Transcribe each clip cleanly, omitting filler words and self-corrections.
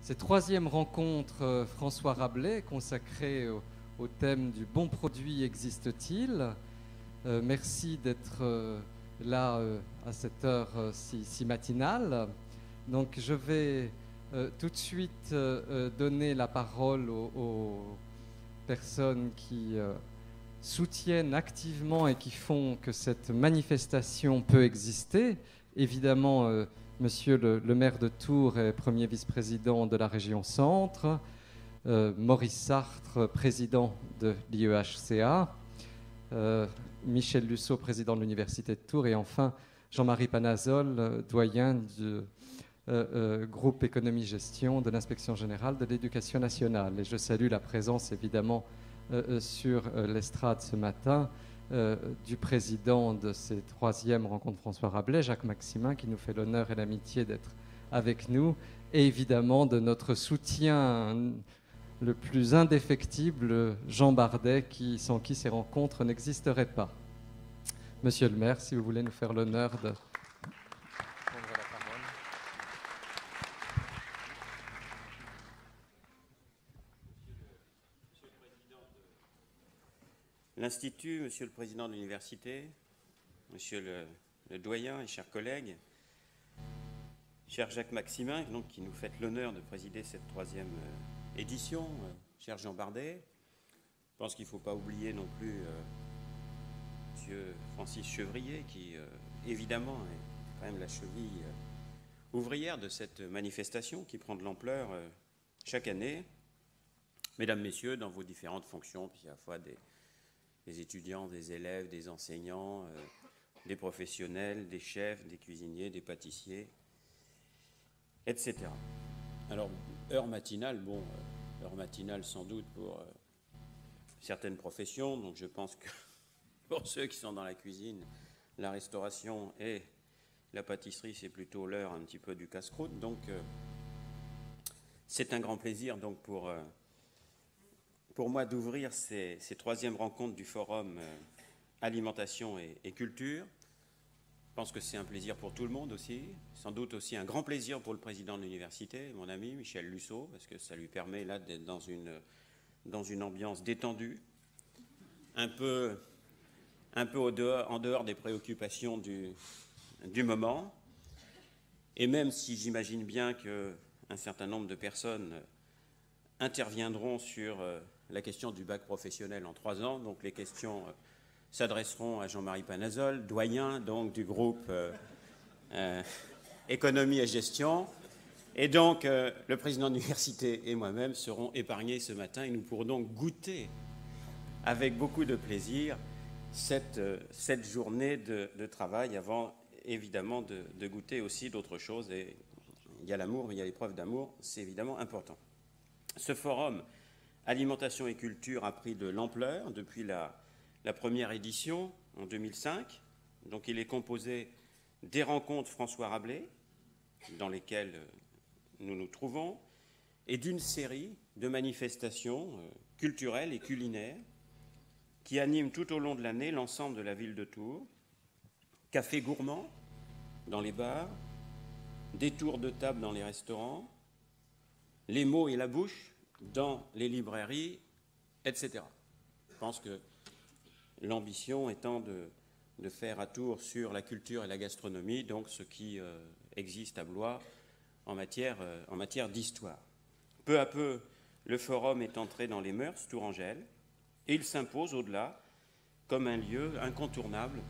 cette troisième rencontre François Rabelais consacrée au thème du bon produit existe-t-il. Merci d'être là à cette heure si matinale. Donc je vais tout de suite donner la parole aux personnes qui soutiennent activement et qui font que cette manifestation peut exister. Évidemment, Monsieur le maire de Tours est premier vice-président de la région Centre, Maurice Sartre, président de l'IEHCA, Michel Lusseau, président de l'Université de Tours, et enfin Jean-Marie Panazol, doyen du groupe économie-gestion de l'Inspection générale de l'éducation nationale. Et je salue la présence évidemment sur l'estrade ce matin du président de ces troisième rencontres François Rabelais, Jacques Maximin, qui nous fait l'honneur et l'amitié d'être avec nous, et évidemment de notre soutien le plus indéfectible, Jean Bardet, sans qui ces rencontres n'existeraient pas. Monsieur le maire, si vous voulez nous faire l'honneur de prendre la parole. L'Institut, Monsieur le Président de l'Université, Monsieur le doyen et chers collègues, cher Jacques Maximin, donc, qui nous fait l'honneur de présider cette troisième édition, cher Jean Bardet, je pense qu'il ne faut pas oublier non plus Monsieur Francis Chevrier, qui évidemment est quand même la cheville ouvrière de cette manifestation qui prend de l'ampleur chaque année. Mesdames, Messieurs, dans vos différentes fonctions, puis à la fois des étudiants, des élèves, des enseignants, des professionnels, des chefs, des cuisiniers, des pâtissiers, etc. Alors, heure matinale, heure matinale sans doute pour certaines professions, donc je pense que pour ceux qui sont dans la cuisine, la restauration et la pâtisserie, c'est plutôt l'heure un petit peu du casse-croûte, donc c'est un grand plaisir donc pour moi d'ouvrir ces troisièmes rencontres du Forum Alimentation et Culture. Je pense que c'est un plaisir pour tout le monde aussi, sans doute aussi un grand plaisir pour le président de l'université, mon ami Michel Lusseau, parce que ça lui permet là d'être dans une ambiance détendue, un peu en dehors des préoccupations du moment. Et même si j'imagine bien qu'un certain nombre de personnes interviendront sur la question du bac professionnel en 3 ans, donc les questions s'adresseront à Jean-Marie Panazol, doyen donc du groupe économie et gestion, et donc le président de l'université et moi-même serons épargnés ce matin et nous pourrons donc goûter avec beaucoup de plaisir cette journée de travail avant évidemment de goûter aussi d'autres choses. Et il y a l'amour, mais il y a l'épreuve d'amour, c'est évidemment important. Ce forum Alimentation et Culture a pris de l'ampleur depuis la première édition en 2005. Donc il est composé des rencontres François Rabelais, dans lesquelles nous nous trouvons, et d'une série de manifestations culturelles et culinaires qui animent tout au long de l'année l'ensemble de la ville de Tours. Cafés gourmands dans les bars, des tours de table dans les restaurants, les mots et la bouche dans les librairies, etc. Je pense que l'ambition étant de faire à Tours sur la culture et la gastronomie, donc ce qui existe à Blois en matière d'histoire. Peu à peu, le forum est entré dans les mœurs tourangelles et il s'impose au-delà comme un lieu incontournable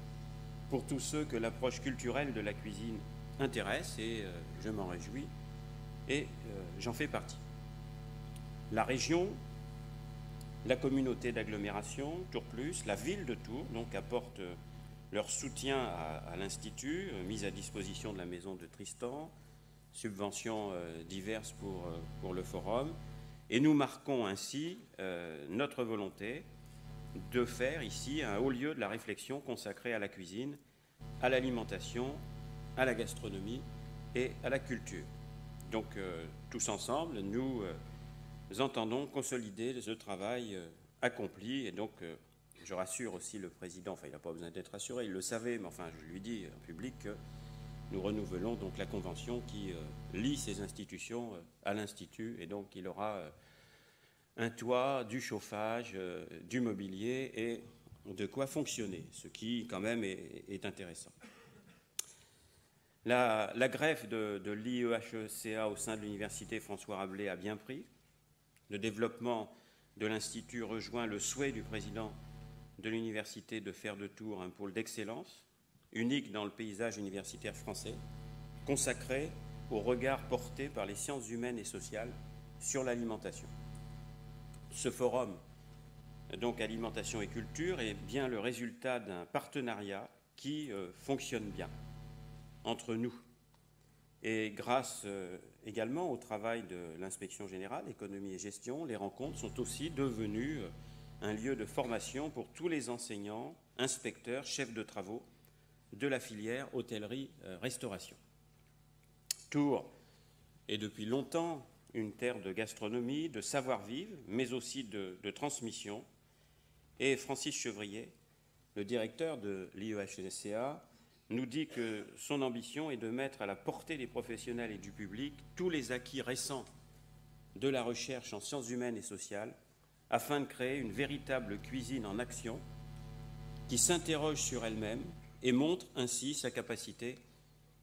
pour tous ceux que l'approche culturelle de la cuisine intéresse, et je m'en réjouis, et j'en fais partie. La région, la communauté d'agglomération, Tours Plus, la ville de Tours, donc apportent leur soutien à l'Institut, mise à disposition de la maison de Tristan, subventions diverses pour le forum, et nous marquons ainsi notre volonté de faire ici un haut lieu de la réflexion consacrée à la cuisine, à l'alimentation, à la gastronomie et à la culture. Donc tous ensemble, nous entendons consolider ce travail accompli, et donc je rassure aussi le président, enfin il n'a pas besoin d'être rassuré, il le savait, mais enfin je lui dis en public que nous renouvelons donc la convention qui lie ces institutions à l'Institut, et donc il aura un toit, du chauffage, du mobilier et de quoi fonctionner, ce qui quand même est intéressant. La greffe de l'IEHECA au sein de l'université François Rabelais a bien pris. Le développement de l'Institut rejoint le souhait du président de l'université de faire de Tours un pôle d'excellence, unique dans le paysage universitaire français, consacré au regard porté par les sciences humaines et sociales sur l'alimentation. Ce forum, donc alimentation et culture, est bien le résultat d'un partenariat qui fonctionne bien entre nous. Et grâce également au travail de l'inspection générale, économie et gestion, les rencontres sont aussi devenues un lieu de formation pour tous les enseignants, inspecteurs, chefs de travaux de la filière hôtellerie-restauration. Tours est depuis longtemps une terre de gastronomie, de savoir-vivre, mais aussi de transmission. Et Francis Chevrier, le directeur de l'IEHECA, nous dit que son ambition est de mettre à la portée des professionnels et du public tous les acquis récents de la recherche en sciences humaines et sociales afin de créer une véritable cuisine en action qui s'interroge sur elle-même et montre ainsi sa capacité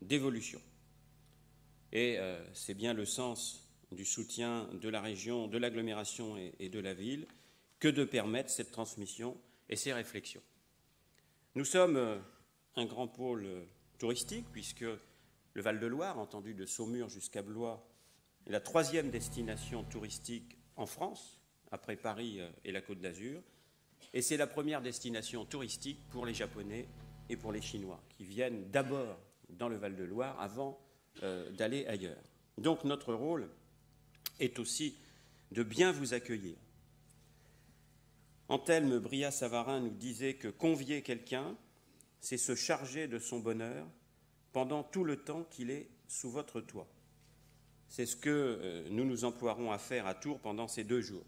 d'évolution. Et c'est bien le sens du soutien de la région, de l'agglomération et de la ville que de permettre cette transmission et ces réflexions. Nous sommes un grand pôle touristique, puisque le Val-de-Loire, entendu de Saumur jusqu'à Blois, est la 3e destination touristique en France, après Paris et la Côte d'Azur, et c'est la première destination touristique pour les Japonais et pour les Chinois, qui viennent d'abord dans le Val-de-Loire avant d'aller ailleurs. Donc notre rôle est aussi de bien vous accueillir. Anthelme Brillat-Savarin nous disait que convier quelqu'un, c'est se charger de son bonheur pendant tout le temps qu'il est sous votre toit. C'est ce que nous nous emploierons à faire à Tours pendant ces 2 jours.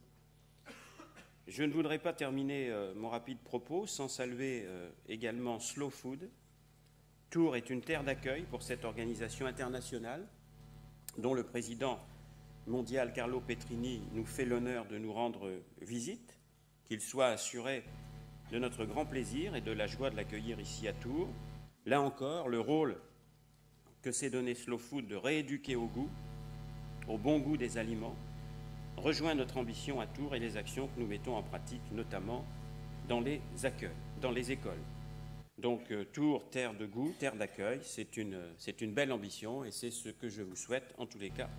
Je ne voudrais pas terminer mon rapide propos sans saluer également Slow Food. Tours est une terre d'accueil pour cette organisation internationale dont le président mondial Carlo Petrini nous fait l'honneur de nous rendre visite, qu'il soit assuré de notre grand plaisir et de la joie de l'accueillir ici à Tours. Là encore, le rôle que s'est donné Slow Food de rééduquer au goût, au bon goût des aliments, rejoint notre ambition à Tours et les actions que nous mettons en pratique, notamment dans les accueils, dans les écoles. Donc Tours, terre de goût, terre d'accueil, c'est une belle ambition et c'est ce que je vous souhaite en tous les cas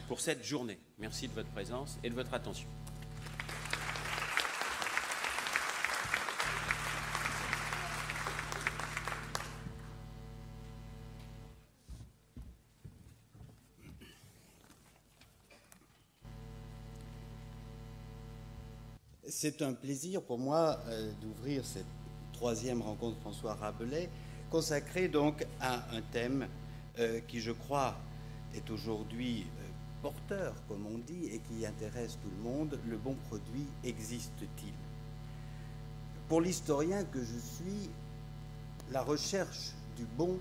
pour cette journée. Merci de votre présence et de votre attention. C'est un plaisir pour moi d'ouvrir cette 3e rencontre François Rabelais, consacrée donc à un thème qui, je crois, est aujourd'hui porteur, comme on dit, et qui intéresse tout le monde. Le bon produit existe-t-il? Pour l'historien que je suis, la recherche du bon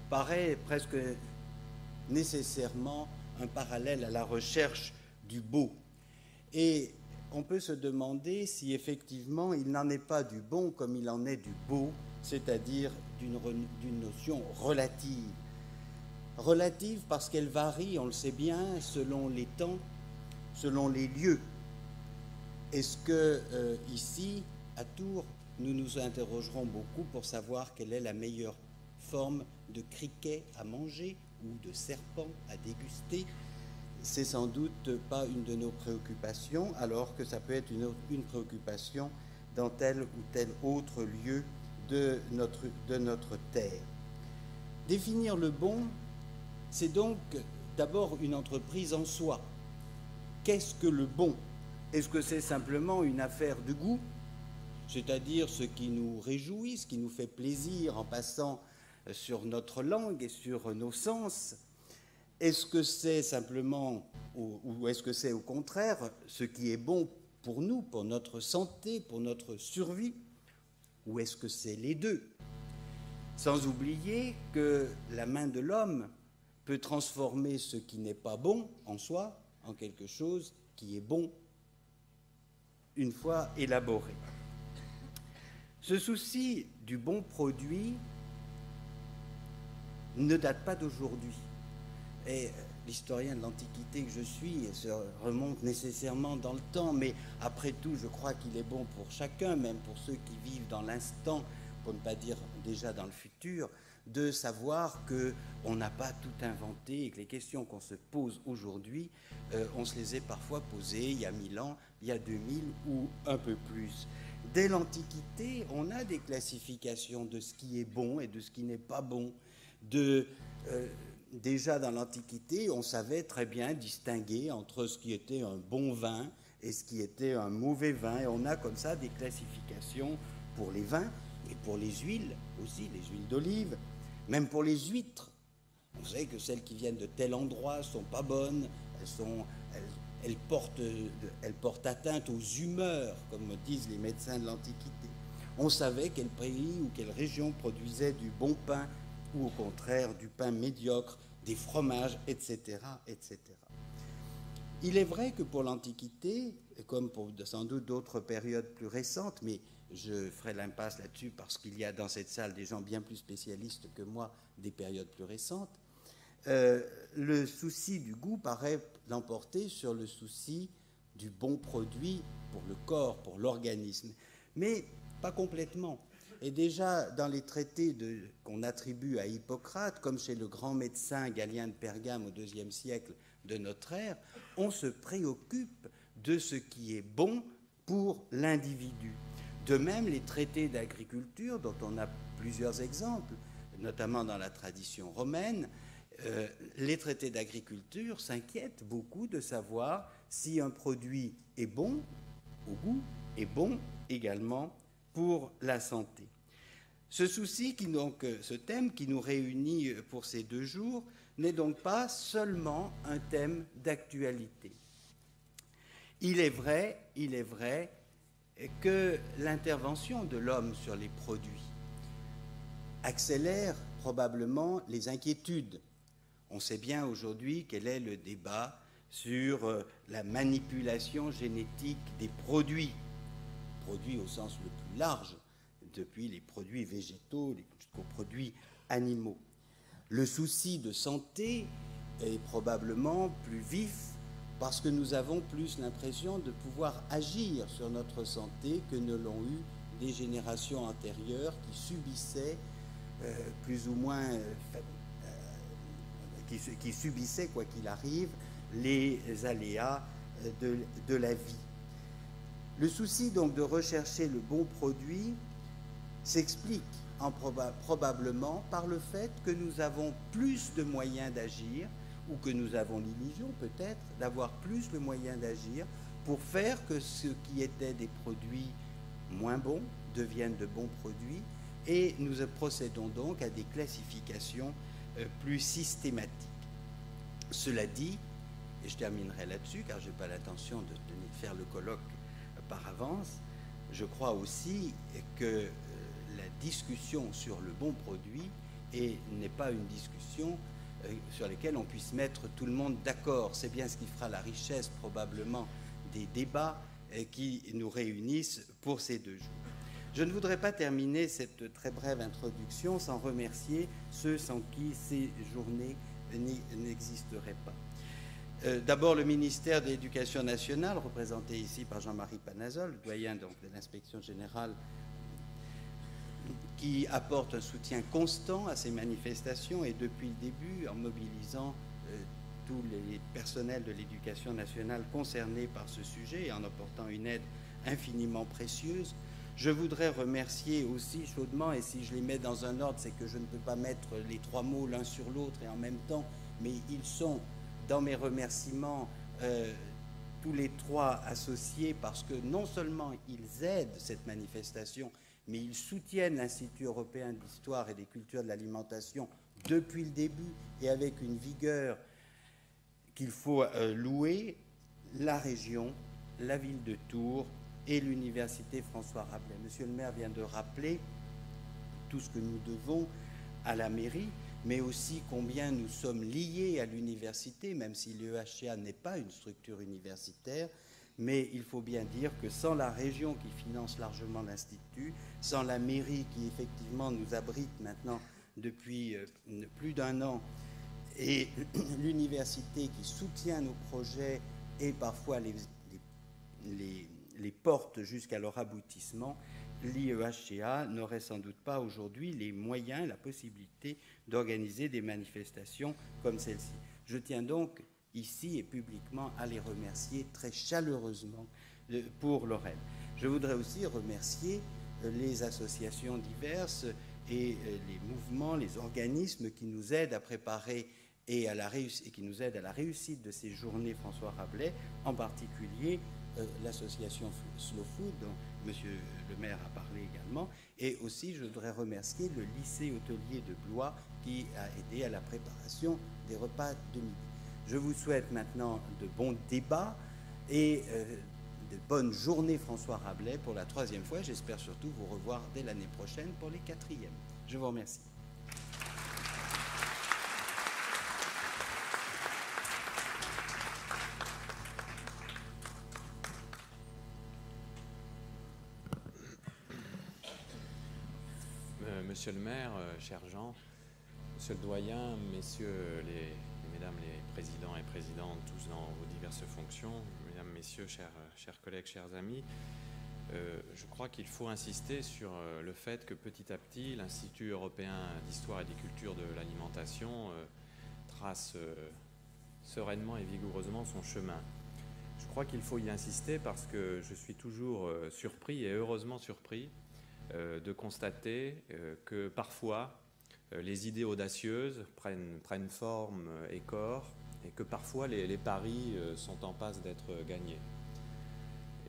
paraît presque nécessairement un parallèle à la recherche du beau. Et on peut se demander si effectivement il n'en est pas du bon comme il en est du beau, c'est-à-dire d'une notion relative. Relative parce qu'elle varie, on le sait bien, selon les temps, selon les lieux. Est-ce que ici, à Tours, nous nous interrogerons beaucoup pour savoir quelle est la meilleure forme de criquet à manger ou de serpent à déguster? C'est sans doute pas une de nos préoccupations, alors que ça peut être une préoccupation dans tel ou tel autre lieu de notre terre. Définir le bon, c'est donc d'abord une entreprise en soi. Qu'est-ce que le bon? Est-ce que c'est simplement une affaire de goût, c'est-à-dire ce qui nous réjouit, ce qui nous fait plaisir en passant sur notre langue et sur nos sens? Est-ce que c'est simplement, ou est-ce que c'est au contraire ce qui est bon pour nous, pour notre santé, pour notre survie? Ou est-ce que c'est les deux? Sans oublier que la main de l'homme peut transformer ce qui n'est pas bon en soi en quelque chose qui est bon une fois élaboré. Ce souci du bon produit ne date pas d'aujourd'hui. Et l'historien de l'Antiquité que je suis se remonte nécessairement dans le temps, mais après tout, je crois qu'il est bon pour chacun, même pour ceux qui vivent dans l'instant, pour ne pas dire déjà dans le futur, de savoir qu'on n'a pas tout inventé et que les questions qu'on se pose aujourd'hui, on se les est parfois posées il y a 1000 ans, il y a 2000 ou un peu plus. Dès l'Antiquité, on a des classifications de ce qui est bon et de ce qui n'est pas bon. Déjà dans l'Antiquité, on savait très bien distinguer entre ce qui était un bon vin et ce qui était un mauvais vin. Et on a comme ça des classifications pour les vins et pour les huiles aussi, les huiles d'olive, même pour les huîtres. On sait que celles qui viennent de tel endroit ne sont pas bonnes, elles portent atteinte aux humeurs, comme disent les médecins de l'Antiquité. On savait quel pays ou quelle région produisait du bon pain ou au contraire du pain médiocre, des fromages, etc., etc. Il est vrai que pour l'Antiquité, comme pour sans doute d'autres périodes plus récentes, mais je ferai l'impasse là-dessus parce qu'il y a dans cette salle des gens bien plus spécialistes que moi des périodes plus récentes, le souci du goût paraît l'emporter sur le souci du bon produit pour le corps, pour l'organisme, mais pas complètement. Et déjà, dans les traités qu'on attribue à Hippocrate, comme chez le grand médecin Galien de Pergame au IIe siècle de notre ère, on se préoccupe de ce qui est bon pour l'individu. De même, les traités d'agriculture, dont on a plusieurs exemples, notamment dans la tradition romaine, les traités d'agriculture s'inquiètent beaucoup de savoir si un produit est bon au goût, est bon également pour la santé. Ce souci, ce thème qui nous réunit pour ces 2 jours, n'est donc pas seulement un thème d'actualité. Il est vrai que l'intervention de l'homme sur les produits accélère probablement les inquiétudes. On sait bien aujourd'hui quel est le débat sur la manipulation génétique des produits au sens le plus large, depuis les produits végétaux jusqu'aux produits animaux. Le souci de santé est probablement plus vif parce que nous avons plus l'impression de pouvoir agir sur notre santé que ne l'ont eu des générations antérieures qui subissaient plus ou moins, qui subissaient, quoi qu'il arrive, les aléas de la vie. Le souci donc de rechercher le bon produit s'explique probablement par le fait que nous avons plus de moyens d'agir, ou que nous avons l'illusion peut-être d'avoir plus de moyens d'agir pour faire que ce qui était des produits moins bons deviennent de bons produits, et nous procédons donc à des classifications plus systématiques. Cela dit, et je terminerai là-dessus car je n'ai pas l'intention de faire le colloque par avance, je crois aussi que la discussion sur le bon produit n'est pas une discussion sur laquelle on puisse mettre tout le monde d'accord. C'est bien ce qui fera la richesse probablement des débats qui nous réunissent pour ces 2 jours. Je ne voudrais pas terminer cette très brève introduction sans remercier ceux sans qui ces journées n'existeraient pas. D'abord, le ministère de l'Éducation nationale, représenté ici par Jean-Marie Panazol, doyen donc de l'inspection générale, qui apporte un soutien constant à ces manifestations et depuis le début en mobilisant tous les personnels de l'éducation nationale concernés par ce sujet et en apportant une aide infiniment précieuse. Je voudrais remercier aussi chaudement, et si je les mets dans un ordre, c'est que je ne peux pas mettre les 3 mots l'un sur l'autre et en même temps, mais ils sont dans mes remerciements tous les 3 associés parce que non seulement ils aident cette manifestation, mais ils soutiennent l'Institut européen d'histoire et des cultures de l'alimentation depuis le début et avec une vigueur qu'il faut louer, la région, la ville de Tours et l'université François Rabelais. Monsieur le maire vient de rappeler tout ce que nous devons à la mairie, mais aussi combien nous sommes liés à l'université, même si l'EHCA n'est pas une structure universitaire. Mais il faut bien dire que sans la région qui finance largement l'Institut, sans la mairie qui effectivement nous abrite maintenant depuis plus d'1 an, et l'université qui soutient nos projets et parfois les porte jusqu'à leur aboutissement, l'IEHCA n'aurait sans doute pas aujourd'hui les moyens, la possibilité d'organiser des manifestations comme celle-ci. Je tiens donc ici et publiquement à les remercier très chaleureusement pour leur aide. Je voudrais aussi remercier les associations diverses et les mouvements, les organismes qui nous aident à préparer et qui nous aident à la réussite de ces journées François Rabelais, en particulier l'association Slow Food, dont M. le maire a parlé également, et aussi je voudrais remercier le lycée hôtelier de Blois qui a aidé à la préparation des repas de midi. Je vous souhaite maintenant de bons débats et de bonnes journées François Rabelais pour la 3e fois. J'espère surtout vous revoir dès l'année prochaine pour les 4e. Je vous remercie. Monsieur le maire, cher Jean, monsieur le doyen, messieurs mesdames les présidents et présidentes, tous dans vos diverses fonctions, mesdames, messieurs, chers collègues, chers amis, je crois qu'il faut insister sur le fait que petit à petit, l'Institut européen d'histoire et des cultures de l'alimentation trace sereinement et vigoureusement son chemin. Je crois qu'il faut y insister parce que je suis toujours surpris et heureusement surpris de constater que parfois les idées audacieuses prennent forme et corps et que parfois les paris sont en passe d'être gagnés.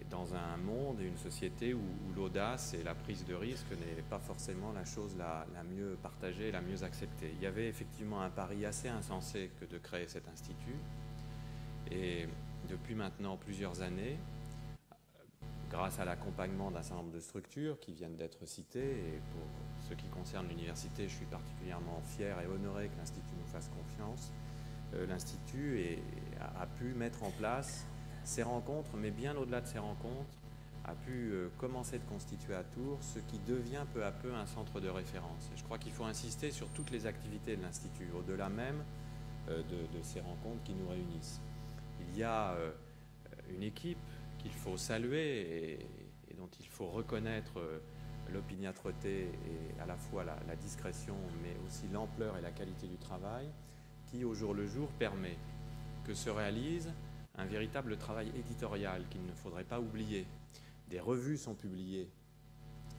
Et dans un monde et une société où l'audace et la prise de risque n'est pas forcément la chose la mieux partagée, la mieux acceptée. Il y avait effectivement un pari assez insensé que de créer cet institut et depuis maintenant plusieurs années, grâce à l'accompagnement d'un certain nombre de structures qui viennent d'être citées, et pour ce qui concerne l'université, je suis particulièrement fier et honoré que l'Institut nous fasse confiance. L'Institut a pu mettre en place ces rencontres, mais bien au-delà de ces rencontres, a pu commencer de constituer à Tours ce qui devient peu à peu un centre de référence. Et je crois qu'il faut insister sur toutes les activités de l'Institut, au-delà même de ces rencontres qui nous réunissent. Il y a une équipe qu'il faut saluer et dont il faut reconnaître l'opiniâtreté et à la fois la discrétion, mais aussi l'ampleur et la qualité du travail, qui au jour le jour permet que se réalise un véritable travail éditorial qu'il ne faudrait pas oublier. Des revues sont publiées,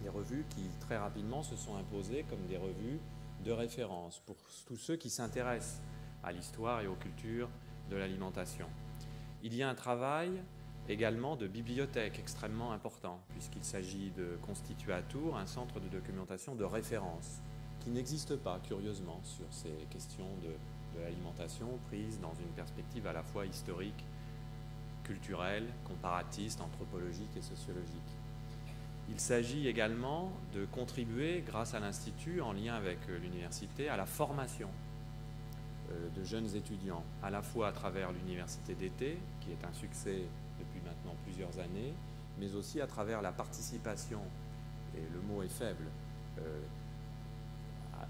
des revues qui très rapidement se sont imposées comme des revues de référence pour tous ceux qui s'intéressent à l'histoire et aux cultures de l'alimentation. Il y a un travail également de bibliothèque extrêmement important, puisqu'il s'agit de constituer à Tours un centre de documentation de référence qui n'existe pas, curieusement, sur ces questions de l'alimentation prises dans une perspective à la fois historique, culturelle, comparatiste, anthropologique et sociologique. Il s'agit également de contribuer, grâce à l'Institut, en lien avec l'université, à la formation de jeunes étudiants, à la fois à travers l'université d'été, qui est un succès depuis maintenant plusieurs années, mais aussi à travers la participation, et le mot est faible,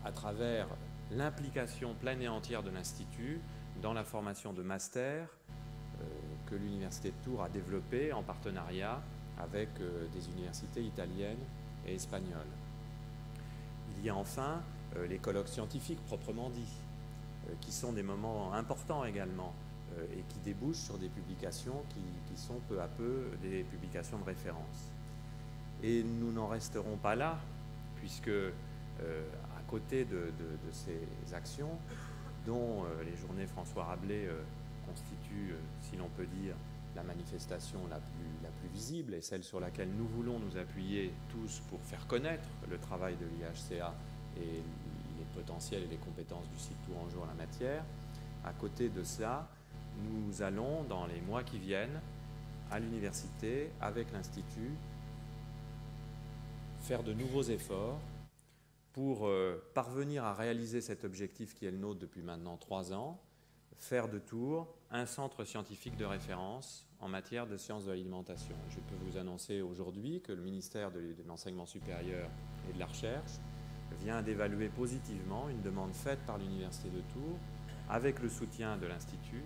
à travers l'implication pleine et entière de l'Institut dans la formation de master que l'Université de Tours a développée en partenariat avec des universités italiennes et espagnoles. Il y a enfin les colloques scientifiques proprement dits, qui sont des moments importants également et qui débouchent sur des publications qui sont peu à peu des publications de référence. Et nous n'en resterons pas là, puisque à côté de ces actions, dont les journées François Rabelais constituent, si l'on peut dire, la manifestation la plus visible et celle sur laquelle nous voulons nous appuyer tous pour faire connaître le travail de l'IHCA et les potentiels et les compétences du site tourangeau en la matière. À côté de cela, nous allons, dans les mois qui viennent, à l'université, avec l'Institut, faire de nouveaux efforts pour parvenir à réaliser cet objectif qui est le nôtre depuis maintenant 3 ans, faire de Tours un centre scientifique de référence en matière de sciences de l'alimentation. Je peux vous annoncer aujourd'hui que le ministère de l'Enseignement supérieur et de la Recherche vient d'évaluer positivement une demande faite par l'Université de Tours avec le soutien de l'Institut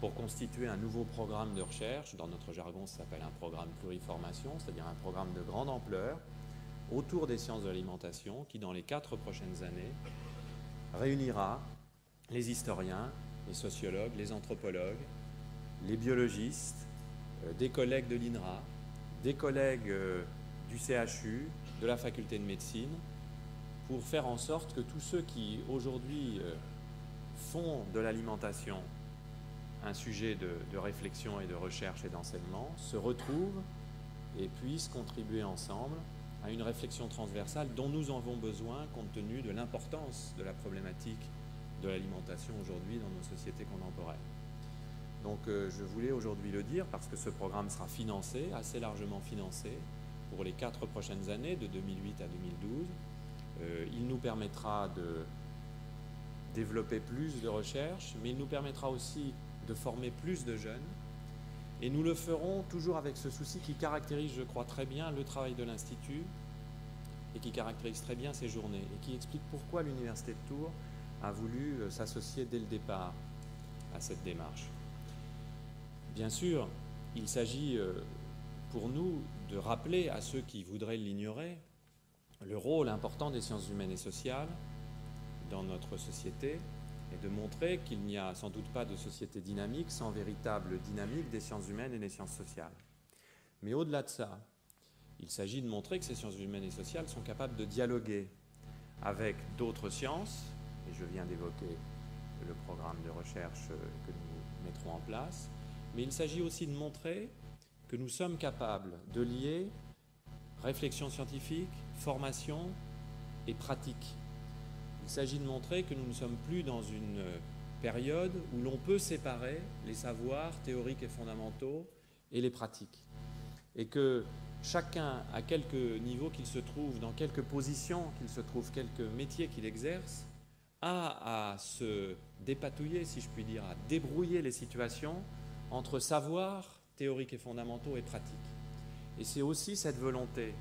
pour constituer un nouveau programme de recherche. Dans notre jargon, ça s'appelle un programme pluriformation, c'est-à-dire un programme de grande ampleur autour des sciences de l'alimentation qui, dans les 4 prochaines années, réunira les historiens, les sociologues, les anthropologues, les biologistes, des collègues de l'INRA, des collègues du CHU, de la faculté de médecine, pour faire en sorte que tous ceux qui aujourd'hui font de l'alimentation un sujet de réflexion et de recherche et d'enseignement se retrouvent et puissent contribuer ensemble à une réflexion transversale dont nous avons besoin compte tenu de l'importance de la problématique de l'alimentation aujourd'hui dans nos sociétés contemporaines. Donc je voulais aujourd'hui le dire parce que ce programme sera financé, assez largement financé, pour les 4 prochaines années, de 2008 à 2012. Il nous permettra de développer plus de recherche, mais il nous permettra aussi de former plus de jeunes. Et nous le ferons toujours avec ce souci qui caractérise, je crois, très bien le travail de l'Institut et qui caractérise très bien ces journées et qui explique pourquoi l'Université de Tours a voulu s'associer dès le départ à cette démarche. Bien sûr, il s'agit pour nous de rappeler à ceux qui voudraient l'ignorer le rôle important des sciences humaines et sociales dans notre société et de montrer qu'il n'y a sans doute pas de société dynamique sans véritable dynamique des sciences humaines et des sciences sociales. Mais au-delà de ça, il s'agit de montrer que ces sciences humaines et sociales sont capables de dialoguer avec d'autres sciences, et je viens d'évoquer le programme de recherche que nous mettrons en place, mais il s'agit aussi de montrer que nous sommes capables de lier réflexion scientifique, formation et pratique. Il s'agit de montrer que nous ne sommes plus dans une période où l'on peut séparer les savoirs théoriques et fondamentaux et les pratiques. Et que chacun, à quelque niveau qu'il se trouve, dans quelque position qu'il se trouve, quelque métier qu'il exerce, a à se dépatouiller, si je puis dire, à débrouiller les situations entre savoirs théoriques et fondamentaux et pratiques. Et c'est aussi cette volonté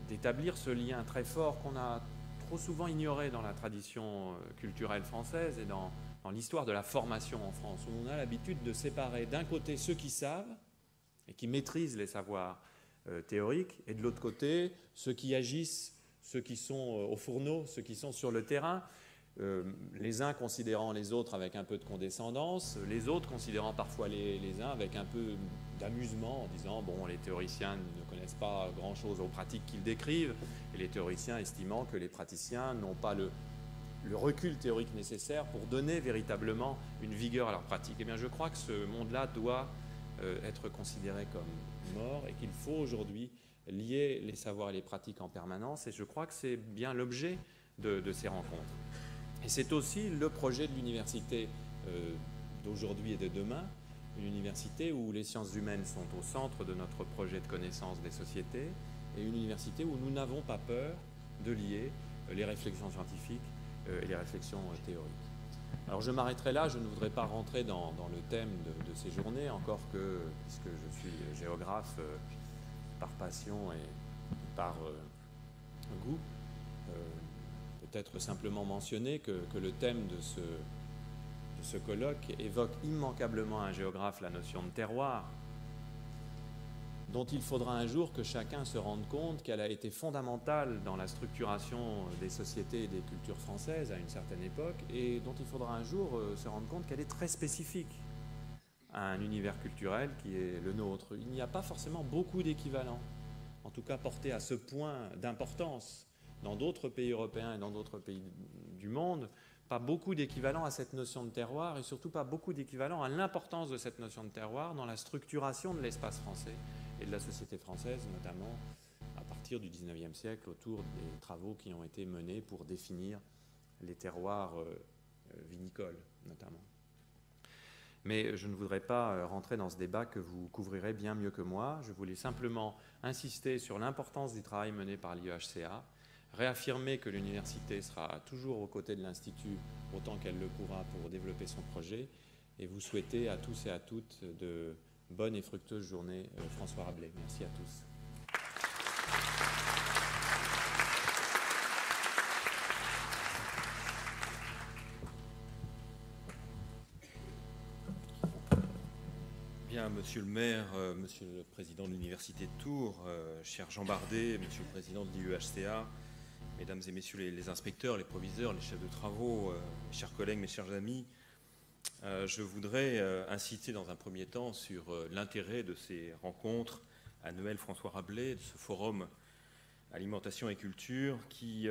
d'établir ce lien très fort qu'on a trop souvent ignoré dans la tradition culturelle française et dans l'histoire de la formation en France, où on a l'habitude de séparer d'un côté ceux qui savent et qui maîtrisent les savoirs théoriques, et de l'autre côté ceux qui agissent, ceux qui sont au fourneau, ceux qui sont sur le terrain, les uns considérant les autres avec un peu de condescendance, les autres considérant parfois les uns avec un peu d'amusement en disant bon, les théoriciens ne connaissent pas grand-chose aux pratiques qu'ils décrivent, et les théoriciens estimant que les praticiens n'ont pas le recul théorique nécessaire pour donner véritablement une vigueur à leur pratique. Eh bien, je crois que ce monde-là doit être considéré comme mort et qu'il faut aujourd'hui lier les savoirs et les pratiques en permanence, et je crois que c'est bien l'objet de ces rencontres. Et c'est aussi le projet de l'université d'aujourd'hui et de demain, une université où les sciences humaines sont au centre de notre projet de connaissance des sociétés, et une université où nous n'avons pas peur de lier les réflexions scientifiques et les réflexions théoriques. Alors je m'arrêterai là, je ne voudrais pas rentrer dans le thème de ces journées, encore que, puisque je suis géographe par passion et par goût, peut-être simplement mentionner que le thème de ce colloque évoque immanquablement à un géographe la notion de terroir, dont il faudra un jour que chacun se rende compte qu'elle a été fondamentale dans la structuration des sociétés et des cultures françaises à une certaine époque, et dont il faudra un jour se rendre compte qu'elle est très spécifique à un univers culturel qui est le nôtre. Il n'y a pas forcément beaucoup d'équivalents, en tout cas portés à ce point d'importance dans d'autres pays européens et dans d'autres pays du monde, pas beaucoup d'équivalents à cette notion de terroir, et surtout pas beaucoup d'équivalents à l'importance de cette notion de terroir dans la structuration de l'espace français et de la société française, notamment à partir du XIXe siècle, autour des travaux qui ont été menés pour définir les terroirs vinicoles, notamment. Mais je ne voudrais pas rentrer dans ce débat que vous couvrirez bien mieux que moi. Je voulais simplement insister sur l'importance du travail mené par l'IEHCA, réaffirmer que l'université sera toujours aux côtés de l'Institut autant qu'elle le pourra pour développer son projet, et vous souhaiter à tous et à toutes de bonnes et fructueuses journées François Rabelais. Merci à tous. Bien, Monsieur le maire, Monsieur le président de l'Université de Tours, cher Jean Bardet, Monsieur le président de l'IUHCA, Mesdames et Messieurs les inspecteurs, les proviseurs, les chefs de travaux, mes chers collègues, mes chers amis, je voudrais inciter dans un premier temps sur l'intérêt de ces rencontres annuelles François Rabelais, de ce forum alimentation et culture qui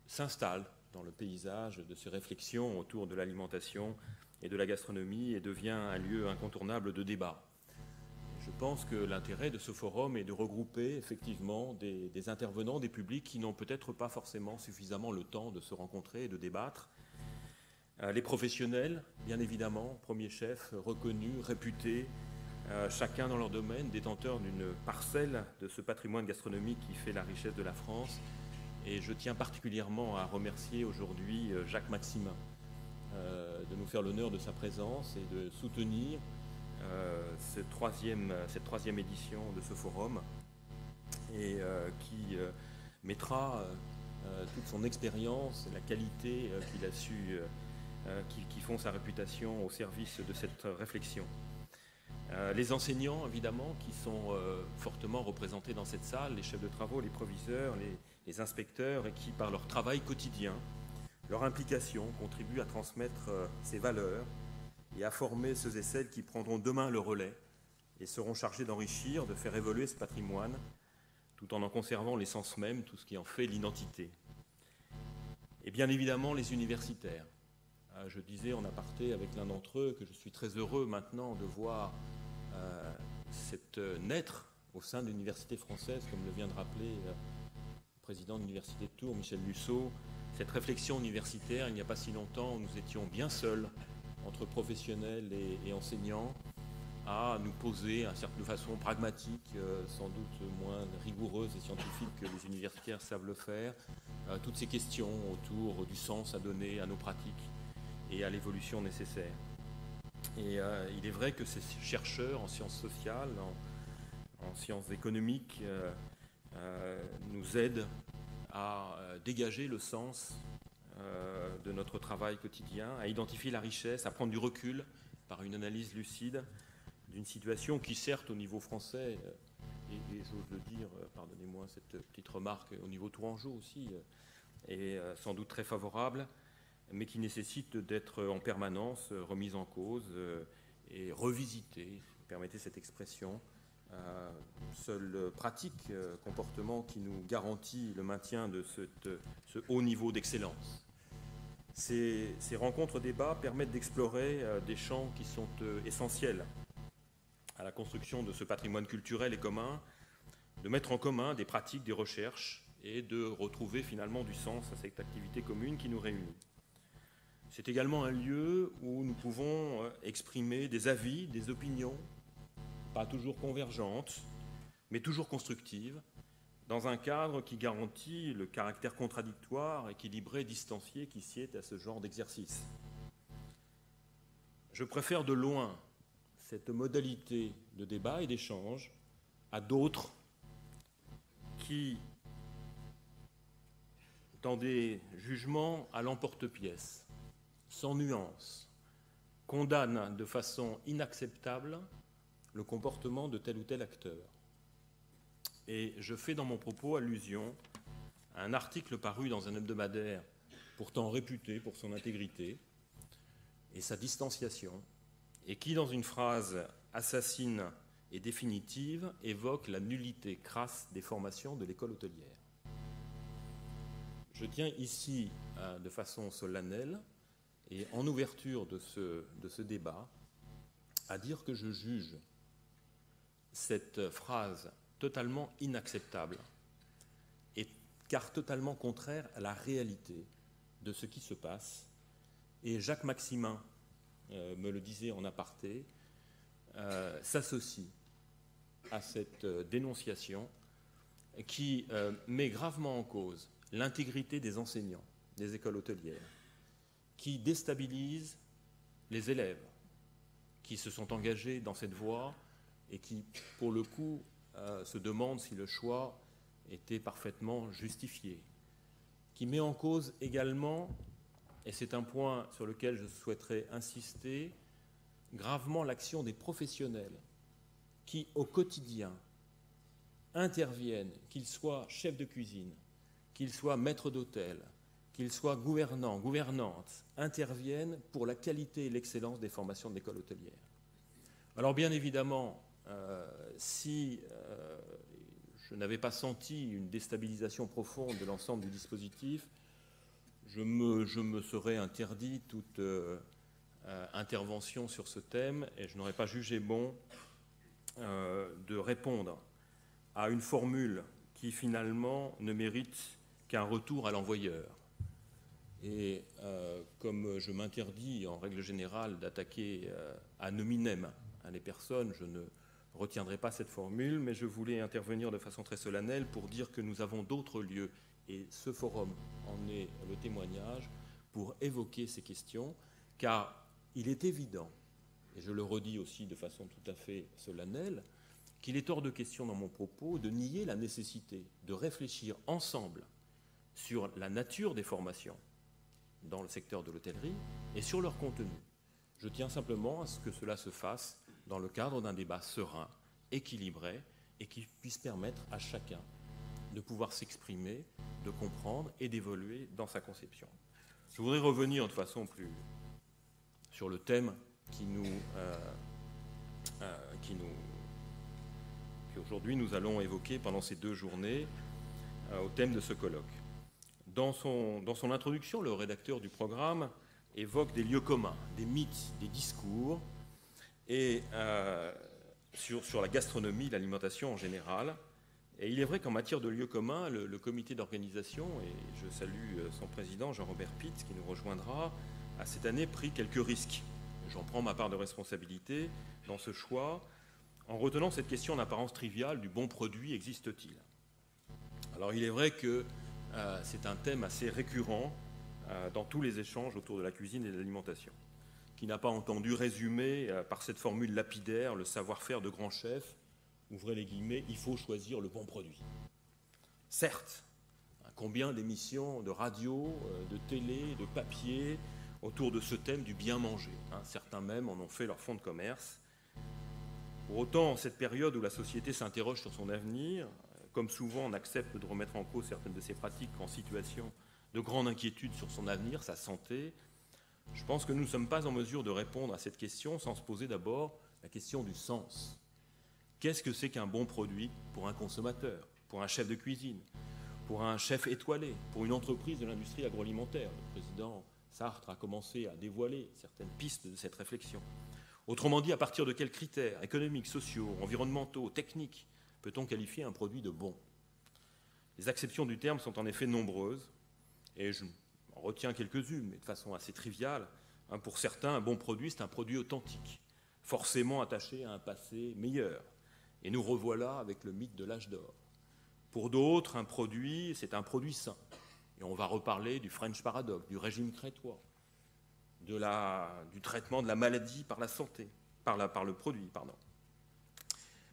s'installe dans le paysage de ces réflexions autour de l'alimentation et de la gastronomie et devient un lieu incontournable de débat. Je pense que l'intérêt de ce forum est de regrouper effectivement des intervenants, des publics qui n'ont peut-être pas forcément suffisamment le temps de se rencontrer et de débattre. Les professionnels, bien évidemment, premier chef, reconnus, réputés, chacun dans leur domaine, détenteurs d'une parcelle de ce patrimoine gastronomique qui fait la richesse de la France. Et je tiens particulièrement à remercier aujourd'hui Jacques Maximin de nous faire l'honneur de sa présence et de soutenir cette troisième édition de ce forum et qui mettra toute son expérience, la qualité qu'il a su, qui font sa réputation au service de cette réflexion. Les enseignants, évidemment, qui sont fortement représentés dans cette salle, les chefs de travaux, les proviseurs, les inspecteurs, et qui, par leur travail quotidien, leur implication, contribuent à transmettre ces valeurs et à former ceux et celles qui prendront demain le relais et seront chargés d'enrichir, de faire évoluer ce patrimoine, tout en conservant l'essence même, tout ce qui en fait l'identité. Et bien évidemment, les universitaires. Je disais en aparté avec l'un d'entre eux que je suis très heureux maintenant de voir naître au sein de l'université française, comme le vient de rappeler le président de l'université de Tours, Michel Lussot, cette réflexion universitaire. Il n'y a pas si longtemps, nous étions bien seuls, entre professionnels et enseignants, à nous poser de façon pragmatique, sans doute moins rigoureuse et scientifique que les universitaires savent le faire, toutes ces questions autour du sens à donner à nos pratiques et à l'évolution nécessaire. Et il est vrai que ces chercheurs en sciences sociales, en sciences économiques, nous aident à dégager le sens de notre travail quotidien, à identifier la richesse, à prendre du recul par une analyse lucide d'une situation qui, certes, au niveau français, et j'ose le dire, pardonnez-moi cette petite remarque, au niveau tourangeau aussi, est sans doute très favorable, mais qui nécessite d'être en permanence remise en cause et revisitée, permettez cette expression, seule pratique, comportement qui nous garantit le maintien de ce haut niveau d'excellence. Ces rencontres débats permettent d'explorer des champs qui sont essentiels à la construction de ce patrimoine culturel et commun, de mettre en commun des pratiques, des recherches et de retrouver finalement du sens à cette activité commune qui nous réunit. C'est également un lieu où nous pouvons exprimer des avis, des opinions, pas toujours convergentes, mais toujours constructives, dans un cadre qui garantit le caractère contradictoire, équilibré, distancié qui sied à ce genre d'exercice. Je préfère de loin cette modalité de débat et d'échange à d'autres qui, dans des jugements à l'emporte-pièce, sans nuance, condamnent de façon inacceptable le comportement de tel ou tel acteur. Et je fais dans mon propos allusion à un article paru dans un hebdomadaire pourtant réputé pour son intégrité et sa distanciation, et qui, dans une phrase assassine et définitive, évoque la nullité crasse des formations de l'école hôtelière. Je tiens ici, de façon solennelle, et en ouverture de ce débat, à dire que je juge cette phrase totalement inacceptable, car totalement contraire à la réalité de ce qui se passe. Et Jacques Maximin me le disait en aparté, s'associe à cette dénonciation qui met gravement en cause l'intégrité des enseignants des écoles hôtelières, qui déstabilise les élèves qui se sont engagés dans cette voie et qui, pour le coup, se demandent si le choix était parfaitement justifié, qui met en cause également, et c'est un point sur lequel je souhaiterais insister, gravement l'action des professionnels qui, au quotidien, interviennent, qu'ils soient chefs de cuisine, qu'ils soient maîtres d'hôtel, qu'ils soient gouvernants, gouvernantes, interviennent pour la qualité et l'excellence des formations de l'école hôtelière. Alors bien évidemment, si je n'avais pas senti une déstabilisation profonde de l'ensemble du dispositif, je me serais interdit toute intervention sur ce thème et je n'aurais pas jugé bon de répondre à une formule qui finalement ne mérite qu'un retour à l'envoyeur. Et comme je m'interdis en règle générale d'attaquer ad nominem les personnes, je ne retiendrai pas cette formule, mais je voulais intervenir de façon très solennelle pour dire que nous avons d'autres lieux, et ce forum en est le témoignage, pour évoquer ces questions, car il est évident, et je le redis aussi de façon tout à fait solennelle, qu'il est hors de question dans mon propos de nier la nécessité de réfléchir ensemble sur la nature des formations dans le secteur de l'hôtellerie et sur leur contenu. Je tiens simplement à ce que cela se fasse dans le cadre d'un débat serein, équilibré, et qui puisse permettre à chacun de pouvoir s'exprimer, de comprendre et d'évoluer dans sa conception. Je voudrais revenir de façon plus sur le thème qu'aujourd'hui nous allons évoquer pendant ces 2 journées au thème de ce colloque. Dans son introduction, le rédacteur du programme évoque des lieux communs, des mythes, des discours, et sur la gastronomie, l'alimentation en général. Et il est vrai qu'en matière de lieux communs, le comité d'organisation, et je salue son président Jean-Robert Pitt, qui nous rejoindra, a cette année pris quelques risques. J'en prends ma part de responsabilité dans ce choix, en retenant cette question d'apparence triviale du bon produit existe-t-il. Alors il est vrai que c'est un thème assez récurrent dans tous les échanges autour de la cuisine et de l'alimentation. Qui n'a pas entendu résumer par cette formule lapidaire le savoir-faire de grands chefs, ouvrez les guillemets, il faut choisir le bon produit. Certes, combien d'émissions de radio, de télé, de papier autour de ce thème du bien manger. Certains même en ont fait leur fonds de commerce. Pour autant, en cette période où la société s'interroge sur son avenir, comme souvent on accepte de remettre en cause certaines de ses pratiques en situation de grande inquiétude sur son avenir, sa santé, je pense que nous ne sommes pas en mesure de répondre à cette question sans se poser d'abord la question du sens. Qu'est-ce que c'est qu'un bon produit pour un consommateur, pour un chef de cuisine, pour un chef étoilé, pour une entreprise de l'industrie agroalimentaire? Le président Sartre a commencé à dévoiler certaines pistes de cette réflexion. Autrement dit, à partir de quels critères économiques, sociaux, environnementaux, techniques peut-on qualifier un produit de bon? Les acceptions du terme sont en effet nombreuses, et je en retiens quelques-unes, mais de façon assez triviale. Pour certains, un bon produit, c'est un produit authentique, forcément attaché à un passé meilleur. Et nous revoilà avec le mythe de l'âge d'or. Pour d'autres, un produit, c'est un produit sain. Et on va reparler du French Paradox, du régime crétois, du traitement de la maladie par la santé, par le produit, pardon.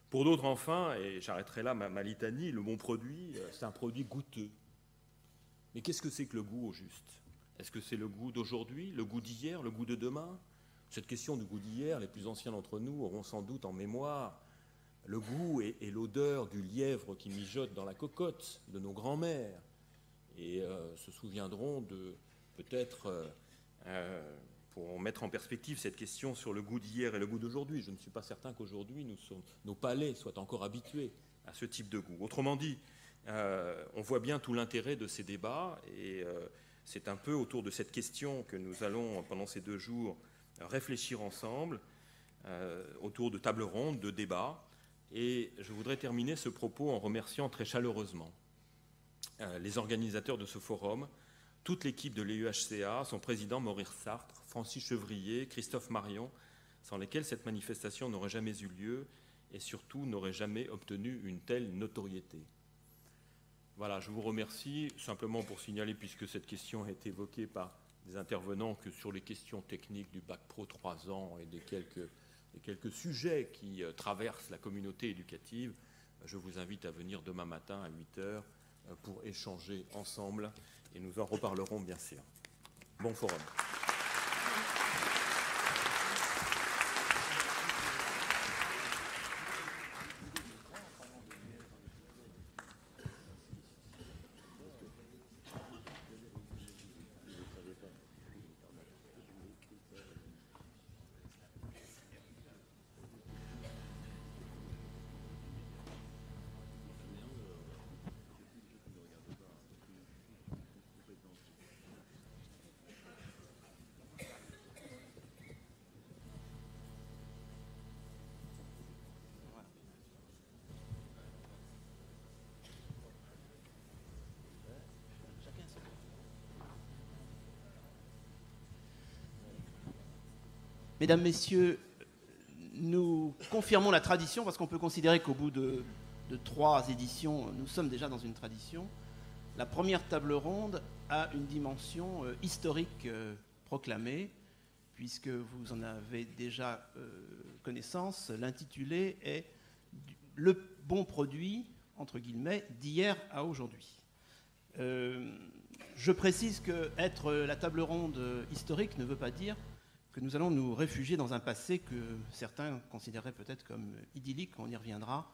Pour d'autres, enfin, et j'arrêterai là ma litanie, le bon produit, c'est un produit goûteux. Mais qu'est-ce que c'est que le goût au juste? Est-ce que c'est le goût d'aujourd'hui, le goût d'hier, le goût de demain? Cette question du goût d'hier, les plus anciens d'entre nous auront sans doute en mémoire le goût et l'odeur du lièvre qui mijote dans la cocotte de nos grands-mères et se souviendront de peut-être, pour mettre en perspective cette question sur le goût d'hier et le goût d'aujourd'hui. Je ne suis pas certain qu'aujourd'hui nos palais soient encore habitués à ce type de goût. Autrement dit, on voit bien tout l'intérêt de ces débats et c'est un peu autour de cette question que nous allons, pendant ces 2 jours, réfléchir ensemble, autour de tables rondes, de débats. Et je voudrais terminer ce propos en remerciant très chaleureusement les organisateurs de ce forum, toute l'équipe de l'EUHCA, son président Maurice Sartre, Francis Chevrier, Christophe Marion, sans lesquels cette manifestation n'aurait jamais eu lieu et surtout n'aurait jamais obtenu une telle notoriété. Voilà, je vous remercie. Simplement pour signaler, puisque cette question a été évoquée par des intervenants, que sur les questions techniques du Bac Pro 3 ans et des quelques sujets qui traversent la communauté éducative, je vous invite à venir demain matin à 8h pour échanger ensemble et nous en reparlerons bien sûr. Bon forum. Mesdames, Messieurs, nous confirmons la tradition parce qu'on peut considérer qu'au bout de 3 éditions, nous sommes déjà dans une tradition. La première table ronde a une dimension historique proclamée, puisque vous en avez déjà connaissance. L'intitulé est « Le bon produit » entre guillemets, d'hier à aujourd'hui. Je précise qu'être la table ronde historique ne veut pas dire que nous allons nous réfugier dans un passé que certains considéraient peut-être comme idyllique, on y reviendra.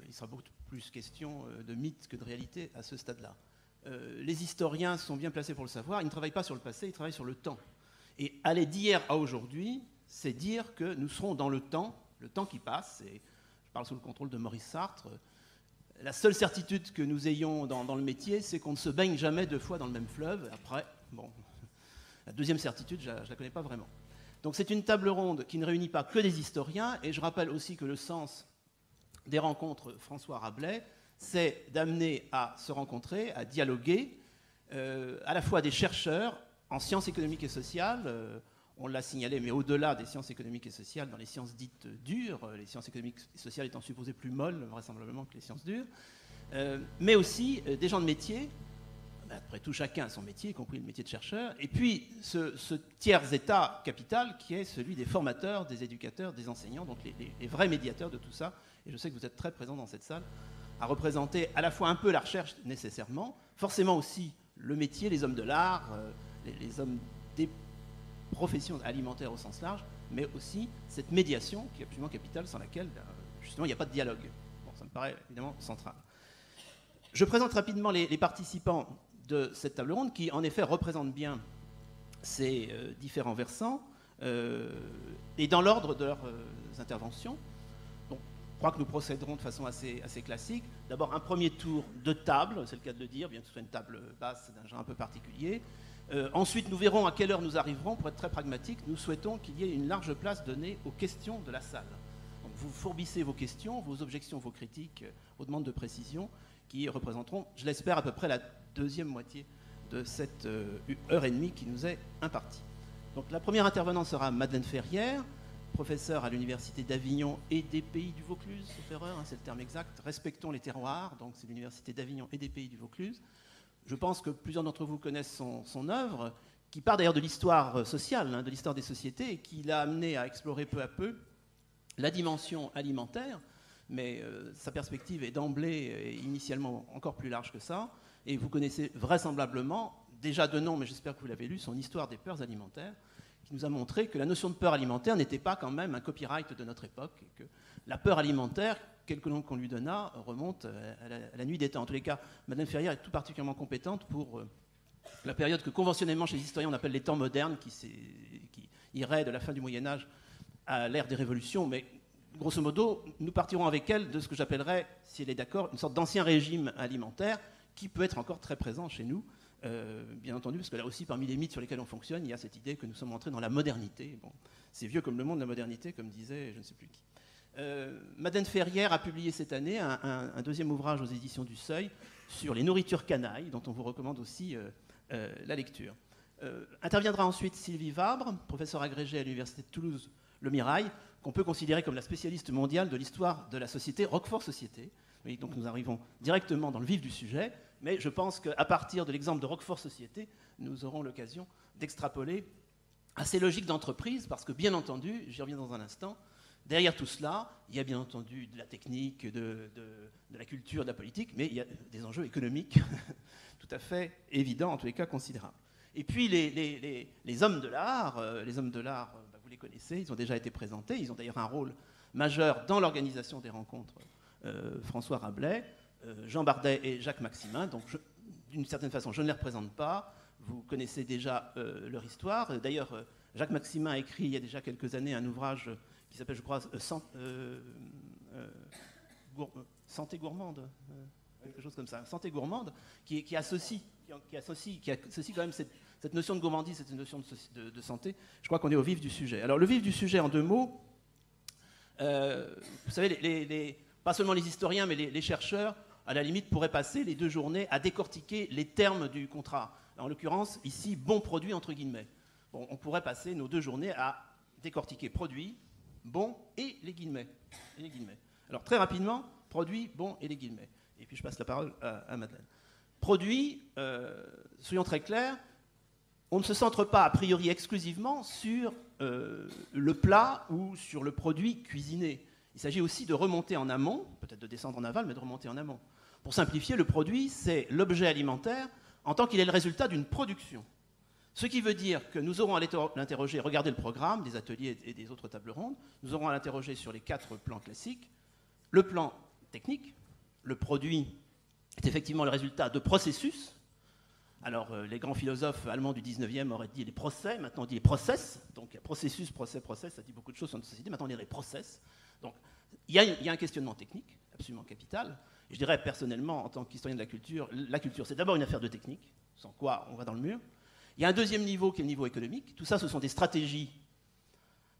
Il sera beaucoup plus question de mythe que de réalité à ce stade-là. Les historiens sont bien placés pour le savoir, ils ne travaillent pas sur le passé, ils travaillent sur le temps. Et aller d'hier à aujourd'hui, c'est dire que nous serons dans le temps qui passe, et je parle sous le contrôle de Maurice Sartre. La seule certitude que nous ayons dans le métier, c'est qu'on ne se baigne jamais 2 fois dans le même fleuve. Après, bon, la deuxième certitude, je ne la connais pas vraiment. Donc c'est une table ronde qui ne réunit pas que des historiens, et je rappelle aussi que le sens des rencontres François Rabelais, c'est d'amener à se rencontrer, à dialoguer, à la fois des chercheurs en sciences économiques et sociales, on l'a signalé, mais au-delà des sciences économiques et sociales, dans les sciences dites dures, les sciences économiques et sociales étant supposées plus molles, vraisemblablement, que les sciences dures, mais aussi des gens de métier. Après tout, chacun a son métier, y compris le métier de chercheur. Et puis, ce tiers-état capital qui est celui des formateurs, des éducateurs, des enseignants, donc les vrais médiateurs de tout ça. Et je sais que vous êtes très présents dans cette salle, à représenter à la fois un peu la recherche nécessairement, forcément aussi le métier, les hommes de l'art, les hommes des professions alimentaires au sens large, mais aussi cette médiation qui est absolument capitale, sans laquelle, justement, il n'y a pas de dialogue. Bon, ça me paraît évidemment central. Je présente rapidement les participants de cette table ronde qui, en effet, représentent bien ces différents versants et dans l'ordre de leurs interventions. Donc, je crois que nous procéderons de façon assez classique. D'abord, un premier tour de table, c'est le cas de le dire, bien que ce soit une table basse d'un genre un peu particulier. Ensuite, nous verrons à quelle heure nous arriverons. Pour être très pragmatique, nous souhaitons qu'il y ait une large place donnée aux questions de la salle. Donc, vous fourbissez vos questions, vos objections, vos critiques, vos demandes de précision, qui représenteront, je l'espère, à peu près la deuxième moitié de cette heure et demie qui nous est impartie. Donc la première intervenante sera Madeleine Ferrière, professeure à l'Université d'Avignon et des Pays du Vaucluse, sauf erreur, hein, c'est le terme exact. Respectons les terroirs, donc c'est l'Université d'Avignon et des Pays du Vaucluse. Je pense que plusieurs d'entre vous connaissent son œuvre, qui part d'ailleurs de l'histoire sociale, hein, de l'histoire des sociétés, et qui l'a amené à explorer peu à peu la dimension alimentaire, mais sa perspective est d'emblée et initialement encore plus large que ça. Et vous connaissez vraisemblablement, déjà de nom, mais j'espère que vous l'avez lu, son Histoire des peurs alimentaires, qui nous a montré que la notion de peur alimentaire n'était pas quand même un copyright de notre époque, et que la peur alimentaire, quelque nom qu'on lui donna, remonte à la nuit des temps. En tous les cas, Madame Ferrière est tout particulièrement compétente pour la période que conventionnellement chez les historiens on appelle les temps modernes, qui irait de la fin du Moyen-Âge à l'ère des révolutions, mais grosso modo, nous partirons avec elle de ce que j'appellerais, si elle est d'accord, une sorte d'ancien régime alimentaire qui peut être encore très présent chez nous, bien entendu, parce que là aussi, parmi les mythes sur lesquels on fonctionne, il y a cette idée que nous sommes entrés dans la modernité. Bon, c'est vieux comme le monde, la modernité, comme disait je ne sais plus qui. Madeleine Ferrière a publié cette année un deuxième ouvrage aux éditions du Seuil sur les nourritures canailles, dont on vous recommande aussi la lecture. Interviendra ensuite Sylvie Vabre, professeure agrégée à l'Université de Toulouse, Le Mirail, qu'on peut considérer comme la spécialiste mondiale de l'histoire de la société, Roquefort Société. Oui, donc nous arrivons directement dans le vif du sujet, mais je pense qu'à partir de l'exemple de Roquefort Société, nous aurons l'occasion d'extrapoler à ces logiques d'entreprise, parce que bien entendu, j'y reviens dans un instant, derrière tout cela, il y a bien entendu de la technique, de la culture, de la politique, mais il y a des enjeux économiques tout à fait évidents, en tous les cas considérables. Et puis les hommes de l'art, vous les connaissez, ils ont déjà été présentés, ils ont d'ailleurs un rôle majeur dans l'organisation des rencontres. François Rabelais, Jean Bardet et Jacques Maximin, donc d'une certaine façon, je ne les représente pas, vous connaissez déjà leur histoire. D'ailleurs, Jacques Maximin a écrit il y a déjà quelques années un ouvrage qui s'appelle, je crois, Santé gourmande, quelque chose comme ça, Santé gourmande, qui associe quand même cette notion de gourmandise, cette notion de santé. Je crois qu'on est au vif du sujet. Alors, le vif du sujet, en 2 mots, vous savez, pas seulement les historiens, mais les chercheurs, à la limite, pourraient passer les 2 journées à décortiquer les termes du contrat. En l'occurrence, ici, bon produit, entre guillemets. Bon, on pourrait passer nos 2 journées à décortiquer produit, bon et les guillemets. Alors, très rapidement, produit, bon et les guillemets. Et puis, je passe la parole à Madeleine. Produit, soyons très clairs, on ne se centre pas a priori exclusivement sur le plat ou sur le produit cuisiné. Il s'agit aussi de remonter en amont, peut-être de descendre en aval, mais de remonter en amont. Pour simplifier, le produit, c'est l'objet alimentaire en tant qu'il est le résultat d'une production. Ce qui veut dire que nous aurons à l'interroger, regardez le programme des ateliers et des autres tables rondes, nous aurons à l'interroger sur les 4 plans classiques. Le plan technique, le produit est effectivement le résultat de processus. Alors, les grands philosophes allemands du 19e auraient dit les procès, maintenant on dit les process. Donc, processus, procès, ça dit beaucoup de choses sur notre société, maintenant on dit les process. Donc, il y a un questionnement technique absolument capital. Et je dirais personnellement, en tant qu'historien de la culture, c'est d'abord une affaire de technique, sans quoi on va dans le mur. Il y a un deuxième niveau qui est le niveau économique. Tout ça, ce sont des stratégies,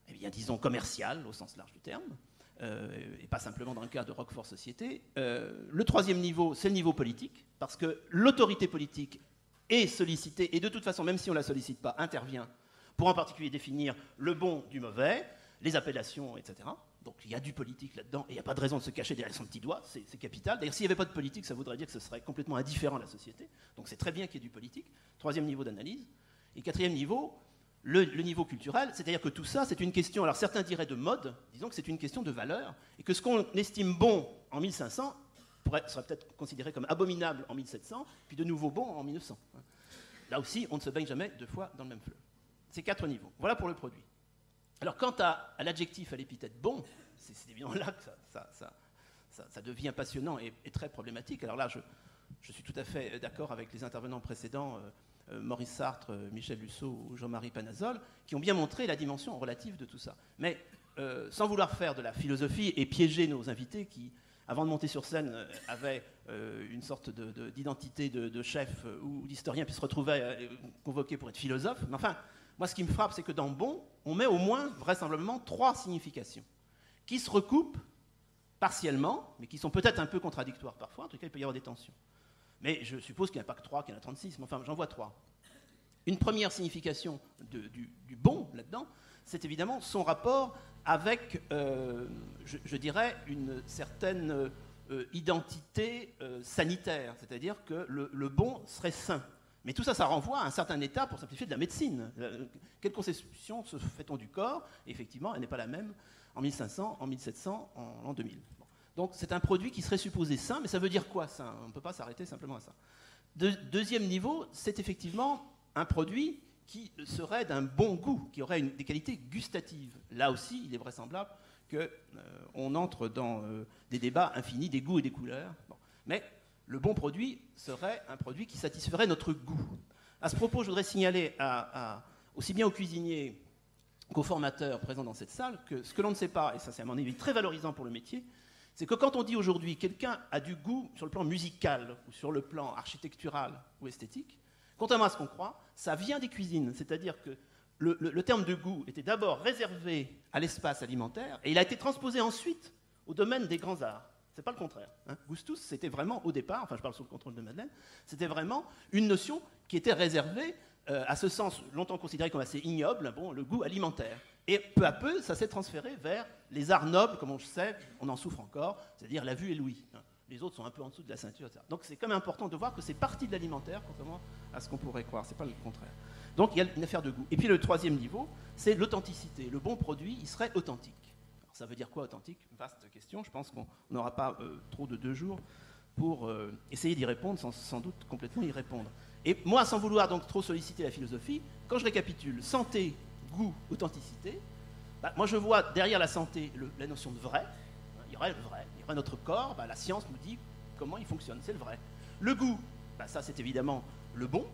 eh bien, disons, commerciales au sens large du terme, et pas simplement dans le cas de Roquefort Société. Le troisième niveau, c'est le niveau politique, parce que l'autorité politique est sollicitée, et de toute façon, même si on ne la sollicite pas, intervient pour en particulier définir le bon du mauvais, les appellations, etc. Donc il y a du politique là-dedans, et il n'y a pas de raison de se cacher derrière son petit doigt, c'est capital. D'ailleurs, s'il n'y avait pas de politique, ça voudrait dire que ce serait complètement indifférent à la société. Donc c'est très bien qu'il y ait du politique. Troisième niveau d'analyse. Et quatrième niveau, le niveau culturel, c'est-à-dire que tout ça, c'est une question, alors certains diraient de mode, disons que c'est une question de valeur, et que ce qu'on estime bon en 1500 serait peut-être considéré comme abominable en 1700, puis de nouveau bon en 1900. Là aussi, on ne se baigne jamais 2 fois dans le même fleuve. C'est 4 niveaux. Voilà pour le produit. Alors, quant à l'adjectif, à l'épithète bon, c'est évidemment là que ça devient passionnant et très problématique. Alors là, je suis tout à fait d'accord avec les intervenants précédents, Maurice Sartre, Michel Luceau ou Jean-Marie Panazol, qui ont bien montré la dimension relative de tout ça. Mais sans vouloir faire de la philosophie et piéger nos invités qui, avant de monter sur scène, avaient une sorte d'identité de chef ou d'historien, puis se retrouvaient convoqués pour être philosophes. Mais enfin, moi, ce qui me frappe, c'est que dans bon, on met au moins, vraisemblablement, 3 significations qui se recoupent partiellement, mais qui sont peut-être un peu contradictoires parfois. En tout cas, il peut y avoir des tensions. Mais je suppose qu'il n'y en a pas que 3, qu'il y en a 36, mais enfin, j'en vois 3. Une première signification du bon, là-dedans, c'est évidemment son rapport avec, je dirais, une certaine identité sanitaire, c'est-à-dire que le bon serait sain. Mais tout ça, ça renvoie à un certain état, pour simplifier, de la médecine. Quelle conception se fait-on du corps? Et effectivement, elle n'est pas la même en 1500, en 1700, en l'an 2000. Bon. Donc c'est un produit qui serait supposé sain, mais ça veut dire quoi, sain? On ne peut pas s'arrêter simplement à ça. Deuxième niveau, c'est effectivement un produit qui serait d'un bon goût, qui aurait des qualités gustatives. Là aussi, il est vraisemblable qu'on entre dans des débats infinis des goûts et des couleurs. Bon. Mais le bon produit serait un produit qui satisferait notre goût. À ce propos, je voudrais signaler aussi bien aux cuisiniers qu'aux formateurs présents dans cette salle que ce que l'on ne sait pas, et ça c'est à mon avis très valorisant pour le métier, c'est que quand on dit aujourd'hui quelqu'un a du goût sur le plan musical ou sur le plan architectural ou esthétique, contrairement à ce qu'on croit, ça vient des cuisines. C'est-à-dire que le terme de goût était d'abord réservé à l'espace alimentaire et il a été transposé ensuite au domaine des grands arts. C'est pas le contraire. Hein. Gustus, c'était vraiment au départ, enfin je parle sous le contrôle de Madeleine, c'était vraiment une notion qui était réservée à ce sens longtemps considéré comme assez ignoble, bon, le goût alimentaire. Et peu à peu, ça s'est transféré vers les arts nobles, comme on le sait, on en souffre encore, c'est-à-dire la vue et l'ouïe. Les autres sont un peu en dessous de la ceinture, etc. Donc c'est quand même important de voir que c'est partie de l'alimentaire, contrairement à ce qu'on pourrait croire, c'est pas le contraire. Donc il y a une affaire de goût. Et puis le troisième niveau, c'est l'authenticité. Le bon produit, il serait authentique. Alors, ça veut dire quoi authentique? Vaste question, je pense qu'on n'aura pas trop de 2 jours pour essayer d'y répondre, sans doute complètement y répondre. Et moi, sans vouloir donc trop solliciter la philosophie, quand je récapitule santé, goût, authenticité, bah, moi je vois derrière la santé la notion de vrai. Il y aurait le vrai, il y aurait notre corps, bah, la science nous dit comment il fonctionne, c'est le vrai. Le goût, bah, ça c'est évidemment le bon,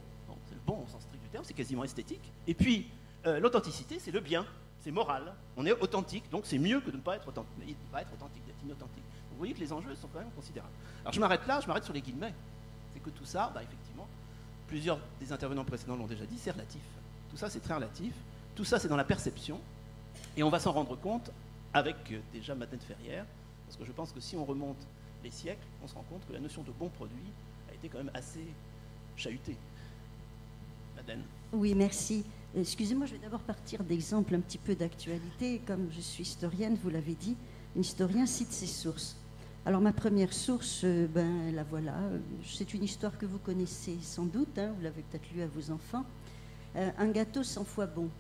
c'est le bon au sens strict du terme, c'est quasiment esthétique. Et puis l'authenticité, c'est le bien, c'est moral. On est authentique, donc c'est mieux que de ne pas être authentique, d'être inauthentique. Vous voyez que les enjeux sont quand même considérables. Alors je m'arrête là, je m'arrête sur les guillemets. C'est que tout ça, bah, effectivement, plusieurs des intervenants précédents l'ont déjà dit, c'est relatif. Tout ça, c'est très relatif. Tout ça, c'est dans la perception. Et on va s'en rendre compte avec déjà Madeleine Ferrière, parce que je pense que si on remonte les siècles, on se rend compte que la notion de bon produit a été quand même assez chahutée. Madeleine. Oui, merci. Excusez-moi, je vais d'abord partir d'exemples un petit peu d'actualité. Comme je suis historienne, vous l'avez dit, un historien cite ses sources. Alors ma première source, ben la voilà. C'est une histoire que vous connaissez sans doute, hein, vous l'avez peut-être lue à vos enfants. Un gâteau 100 fois bon.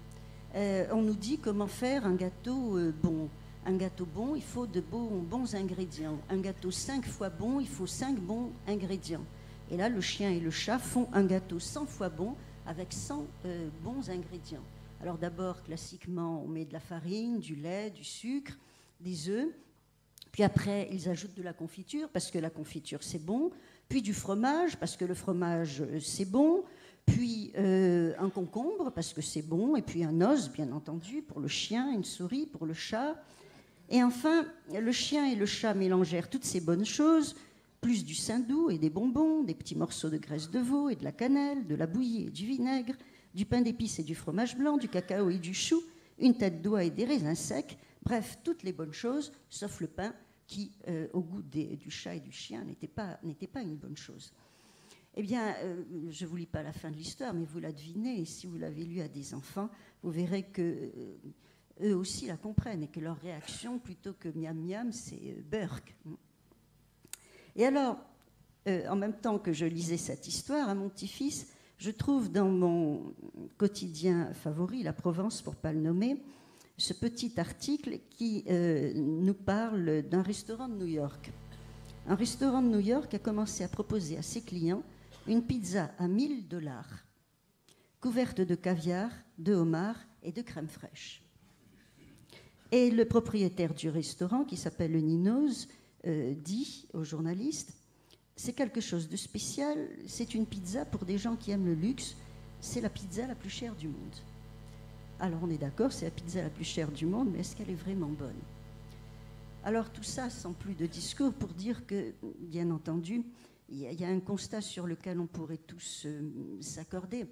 On nous dit comment faire un gâteau bon. Un gâteau bon, il faut de bons ingrédients. Un gâteau 5 fois bon, il faut 5 bons ingrédients. Et là, le chien et le chat font un gâteau 100 fois bon avec 100 bons ingrédients. Alors d'abord, classiquement, on met de la farine, du lait, du sucre, des œufs. Puis après, ils ajoutent de la confiture, parce que la confiture, c'est bon. Puis du fromage, parce que le fromage, c'est bon. Puis un concombre, parce que c'est bon. Et puis un os, bien entendu, pour le chien, une souris pour le chat. Et enfin, le chien et le chat mélangèrent toutes ces bonnes choses, plus du saindoux et des bonbons, des petits morceaux de graisse de veau et de la cannelle, de la bouillie et du vinaigre, du pain d'épices et du fromage blanc, du cacao et du chou, une tête d'oie et des raisins secs. Bref, toutes les bonnes choses, sauf le pain, qui, au goût du chat et du chien, n'était pas une bonne chose. Eh bien, je ne vous lis pas la fin de l'histoire, mais vous la devinez, et si vous l'avez lu à des enfants, vous verrez que eux aussi la comprennent, et que leur réaction, plutôt que miam miam, c'est burk. Et alors, en même temps que je lisais cette histoire à mon petit-fils, je trouve dans mon quotidien favori, La Provence pour ne pas le nommer, ce petit article qui nous parle d'un restaurant de New York. Un restaurant de New York a commencé à proposer à ses clients une pizza à $1000, couverte de caviar, de homard et de crème fraîche. Et le propriétaire du restaurant, qui s'appelle le Nino's, dit aux journalistes, c'est quelque chose de spécial, c'est une pizza pour des gens qui aiment le luxe, c'est la pizza la plus chère du monde. Alors on est d'accord, c'est la pizza la plus chère du monde, mais est-ce qu'elle est vraiment bonne? Alors tout ça sans plus de discours pour dire que, bien entendu, il y a un constat sur lequel on pourrait tous s'accorder,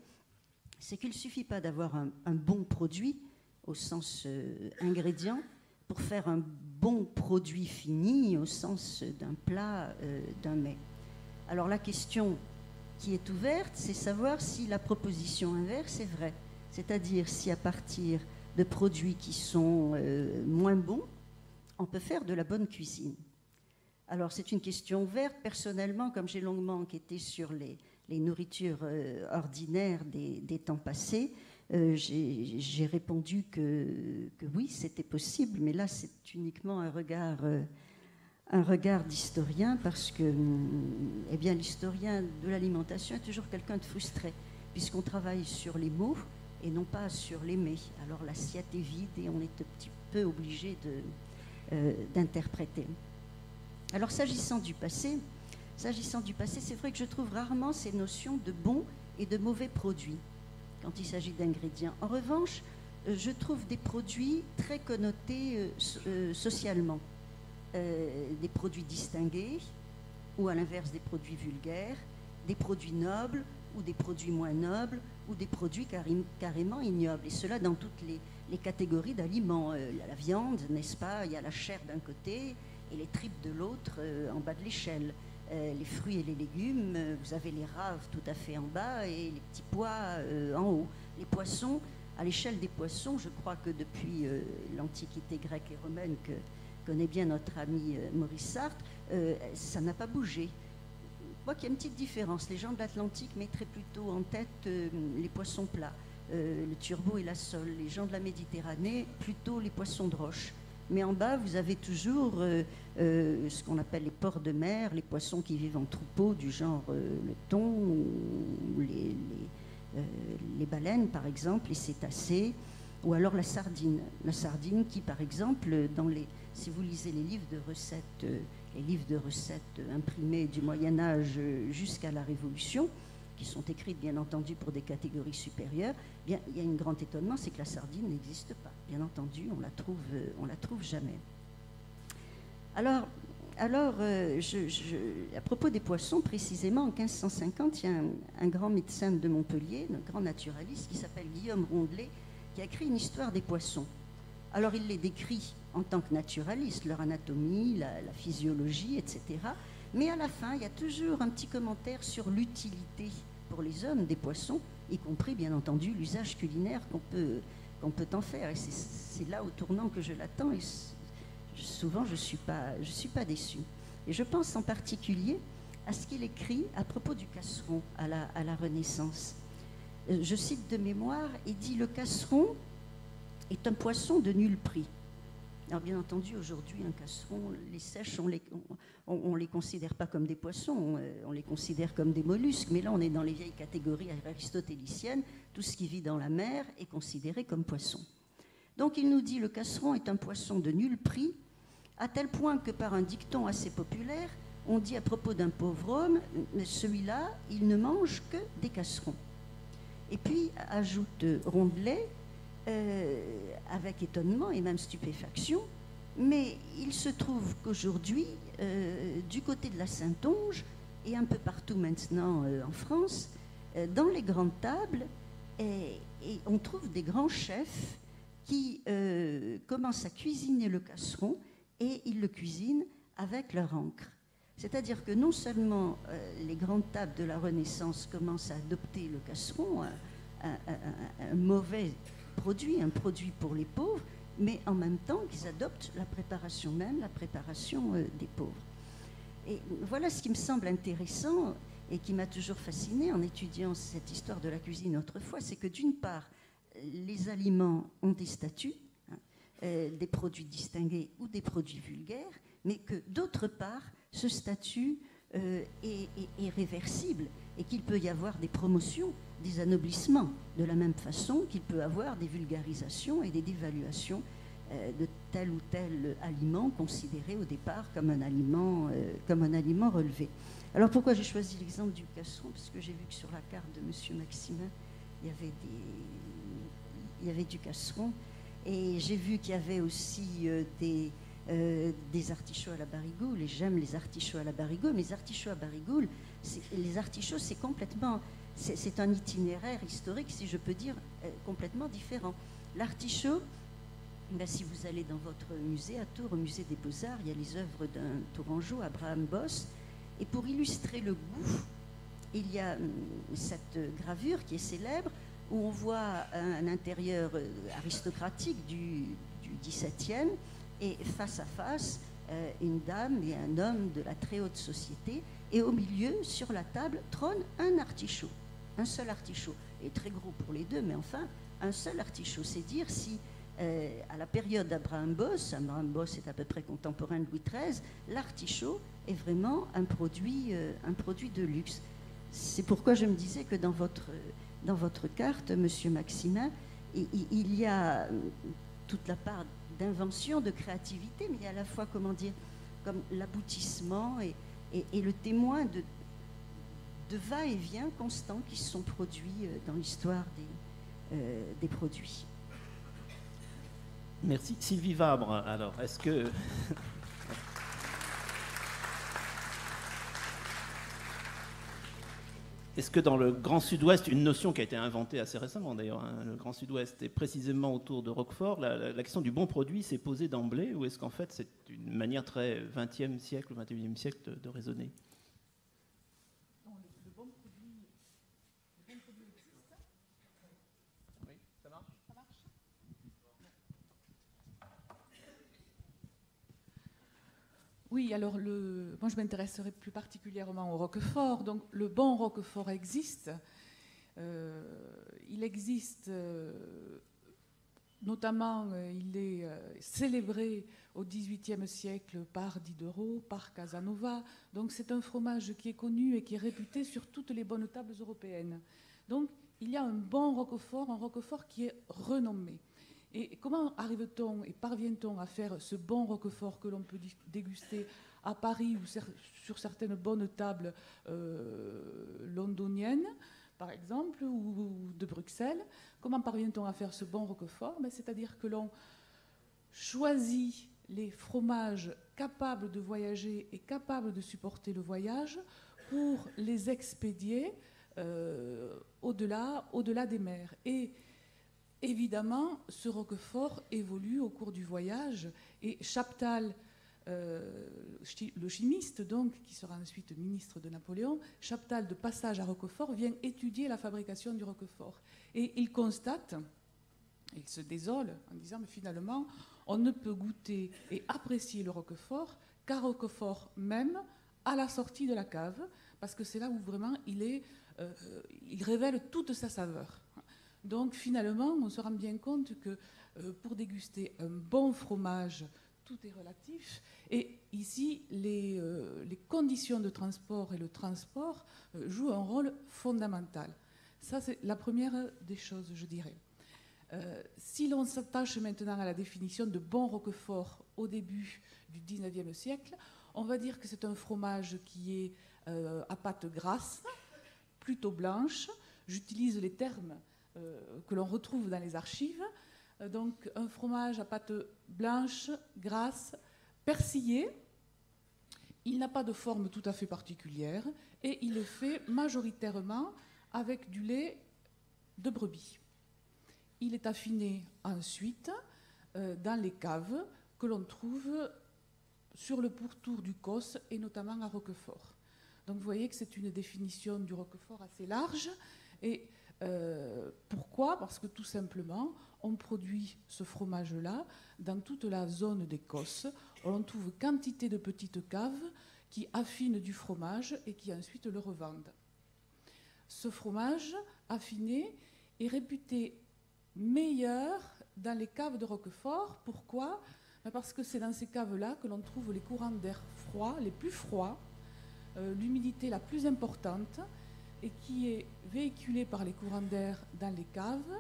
c'est qu'il ne suffit pas d'avoir un bon produit, au sens ingrédient, pour faire un bon produit fini, au sens d'un plat, d'un mets. Alors la question qui est ouverte, c'est savoir si la proposition inverse est vraie. C'est-à-dire si à partir de produits qui sont moins bons, on peut faire de la bonne cuisine. Alors c'est une question ouverte. Personnellement, comme j'ai longuement enquêté sur les nourritures ordinaires des temps passés, j'ai répondu que oui, c'était possible, mais là c'est uniquement un regard d'historien, parce que eh bien, l'historien de l'alimentation est toujours quelqu'un de frustré, puisqu'on travaille sur les mots et non pas sur les mets. Alors l'assiette est vide et on est un petit peu obligé d'interpréter. Alors s'agissant du passé, c'est vrai que je trouve rarement ces notions de bons et de mauvais produits quand il s'agit d'ingrédients. En revanche, je trouve des produits très connotés socialement. Des produits distingués, ou à l'inverse des produits vulgaires, des produits nobles, ou des produits moins nobles, ou des produits carrément ignobles. Et cela dans toutes les catégories d'aliments. La viande, n'est-ce pas? Il y a la chair d'un côté et les tripes de l'autre en bas de l'échelle. Les fruits et les légumes, vous avez les raves tout à fait en bas et les petits pois en haut. Les poissons, À l'échelle des poissons, je crois que depuis l'Antiquité grecque et romaine, que connaît bien notre ami Maurice Sartre, ça n'a pas bougé. Je crois qu'il y a une petite différence. Les gens de l'Atlantique mettraient plutôt en tête les poissons plats, le turbot et la sole. Les gens de la Méditerranée, plutôt les poissons de roche. Mais en bas, vous avez toujours ce qu'on appelle les porcs de mer, les poissons qui vivent en troupeau, du genre le thon, ou les baleines, par exemple, les cétacés, ou alors la sardine. La sardine qui, par exemple, si vous lisez les livres de recettes imprimés du Moyen-Âge jusqu'à la Révolution, qui sont écrites bien entendu pour des catégories supérieures, bien, il y a un grand étonnement, c'est que la sardine n'existe pas. Bien entendu, on la trouve jamais. Alors à propos des poissons, précisément en 1550, il y a un grand médecin de Montpellier, un grand naturaliste qui s'appelle Guillaume Rondelet, qui a écrit une histoire des poissons. Alors il les décrit en tant que naturaliste, leur anatomie, la physiologie, etc. Mais à la fin, il y a toujours un petit commentaire sur l'utilité pour les hommes des poissons, y compris bien entendu l'usage culinaire qu'on peut en faire. Et c'est là au tournant que je l'attends, et souvent je suis pas déçue. Et je pense en particulier à ce qu'il écrit à propos du casseron à la Renaissance. Je cite de mémoire, il dit « Le casseron est un poisson de nul prix ». Alors bien entendu, aujourd'hui, un casseron, les sèches, on les considère pas comme des poissons, on les considère comme des mollusques, mais là on est dans les vieilles catégories aristotéliciennes, tout ce qui vit dans la mer est considéré comme poisson. Donc il nous dit « Le casseron est un poisson de nul prix », à tel point que par un dicton assez populaire, on dit à propos d'un pauvre homme, celui-là, il ne mange que des casserons. Et puis, ajoute Rondelet, avec étonnement et même stupéfaction, mais il se trouve qu'aujourd'hui, du côté de la Saintonge, et un peu partout maintenant en France, dans les grandes tables, on trouve des grands chefs qui commencent à cuisiner le casseron, et ils le cuisinent avec leur encre. C'est-à-dire que non seulement les grandes tables de la Renaissance commencent à adopter le casseron, un mauvais produit, un produit pour les pauvres, mais en même temps qu'ils adoptent la préparation même, la préparation des pauvres. Et voilà ce qui me semble intéressant et qui m'a toujours fasciné en étudiant cette histoire de la cuisine autrefois, c'est que d'une part, les aliments ont des statuts, des produits distingués ou des produits vulgaires, mais que d'autre part, ce statut est réversible et qu'il peut y avoir des promotions, des anoblissements, de la même façon qu'il peut y avoir des vulgarisations et des dévaluations de tel ou tel aliment considéré au départ comme un aliment relevé. Alors pourquoi j'ai choisi l'exemple du casseron? Parce que j'ai vu que sur la carte de M. Maximin, il y avait du casseron. Et j'ai vu qu'il y avait aussi des artichauts à la barigoule, et j'aime les artichauts à la barigoule, mais les artichauts à barigoule, c'est complètement, c'est un itinéraire historique, si je peux dire, complètement différent. L'artichaut, ben, si vous allez dans votre musée à Tours, au musée des Beaux-Arts, il y a les œuvres d'un Tourangeau, Abraham Bosse, et pour illustrer le goût, il y a cette gravure qui est célèbre, où on voit un intérieur aristocratique du XVIIe, et face à face, une dame et un homme de la très haute société, et au milieu, sur la table, trône un artichaut, un seul artichaut, et très gros pour les deux, mais enfin, un seul artichaut. C'est dire si, à la période d'Abraham Bosse est à peu près contemporain de Louis XIII, l'artichaut est vraiment un produit de luxe. C'est pourquoi je me disais que dans votre carte, Monsieur Maximin, il y a toute la part d'invention, de créativité, mais il y a à la fois, comment dire, comme l'aboutissement et le témoin de va-et-vient constants qui se sont produits dans l'histoire des produits. Merci. Sylvie Vabre, alors, est-ce que... Est-ce que dans le Grand Sud-Ouest, une notion qui a été inventée assez récemment d'ailleurs, hein, le Grand Sud-Ouest, et précisément autour de Roquefort, la question du bon produit s'est posée d'emblée, ou est-ce qu'en fait c'est une manière très 20e siècle, 21e siècle de raisonner? Le bon produit existe. Oui, ça marche. Oui, alors moi je m'intéresserai plus particulièrement au roquefort. Donc le bon roquefort existe. Il existe, notamment, il est célébré au XVIIIe siècle par Diderot, par Casanova. Donc c'est un fromage qui est connu et qui est réputé sur toutes les bonnes tables européennes. Donc il y a un bon roquefort, un roquefort qui est renommé. Et comment arrive-t-on et parvient-on à faire ce bon roquefort que l'on peut déguster à Paris ou sur certaines bonnes tables londoniennes, par exemple, ou de Bruxelles? Comment parvient-on à faire ce bon roquefort? C'est-à-dire que l'on choisit les fromages capables de voyager et capables de supporter le voyage pour les expédier au-delà des mers. Et évidemment, ce roquefort évolue au cours du voyage et Chaptal, le chimiste donc, qui sera ensuite ministre de Napoléon, Chaptal, de passage à Roquefort, vient étudier la fabrication du roquefort. Et il constate, il se désole en disant, mais finalement, on ne peut goûter et apprécier le roquefort qu'à Roquefort même, à la sortie de la cave, parce que c'est là où vraiment il révèle toute sa saveur. Donc finalement, on se rend bien compte que pour déguster un bon fromage, tout est relatif. Et ici, les conditions de transport et le transport jouent un rôle fondamental. Ça, c'est la première des choses, je dirais. Si l'on s'attache maintenant à la définition de bon roquefort au début du XIXe siècle, on va dire que c'est un fromage qui est à pâte grasse, plutôt blanche. J'utilise les termes que l'on retrouve dans les archives. Donc un fromage à pâte blanche, grasse, persillé. Il n'a pas de forme tout à fait particulière et il est fait majoritairement avec du lait de brebis. Il est affiné ensuite dans les caves que l'on trouve sur le pourtour du Causse et notamment à Roquefort. Donc vous voyez que c'est une définition du roquefort assez large. Et pourquoi? Parce que tout simplement, on produit ce fromage-là dans toute la zone des Causses. On trouve quantité de petites caves qui affinent du fromage et qui ensuite le revendent. Ce fromage affiné est réputé meilleur dans les caves de Roquefort. Pourquoi? Parce que c'est dans ces caves-là que l'on trouve les courants d'air froids, les plus froids, l'humidité la plus importante, et qui est véhiculée par les courants d'air dans les caves,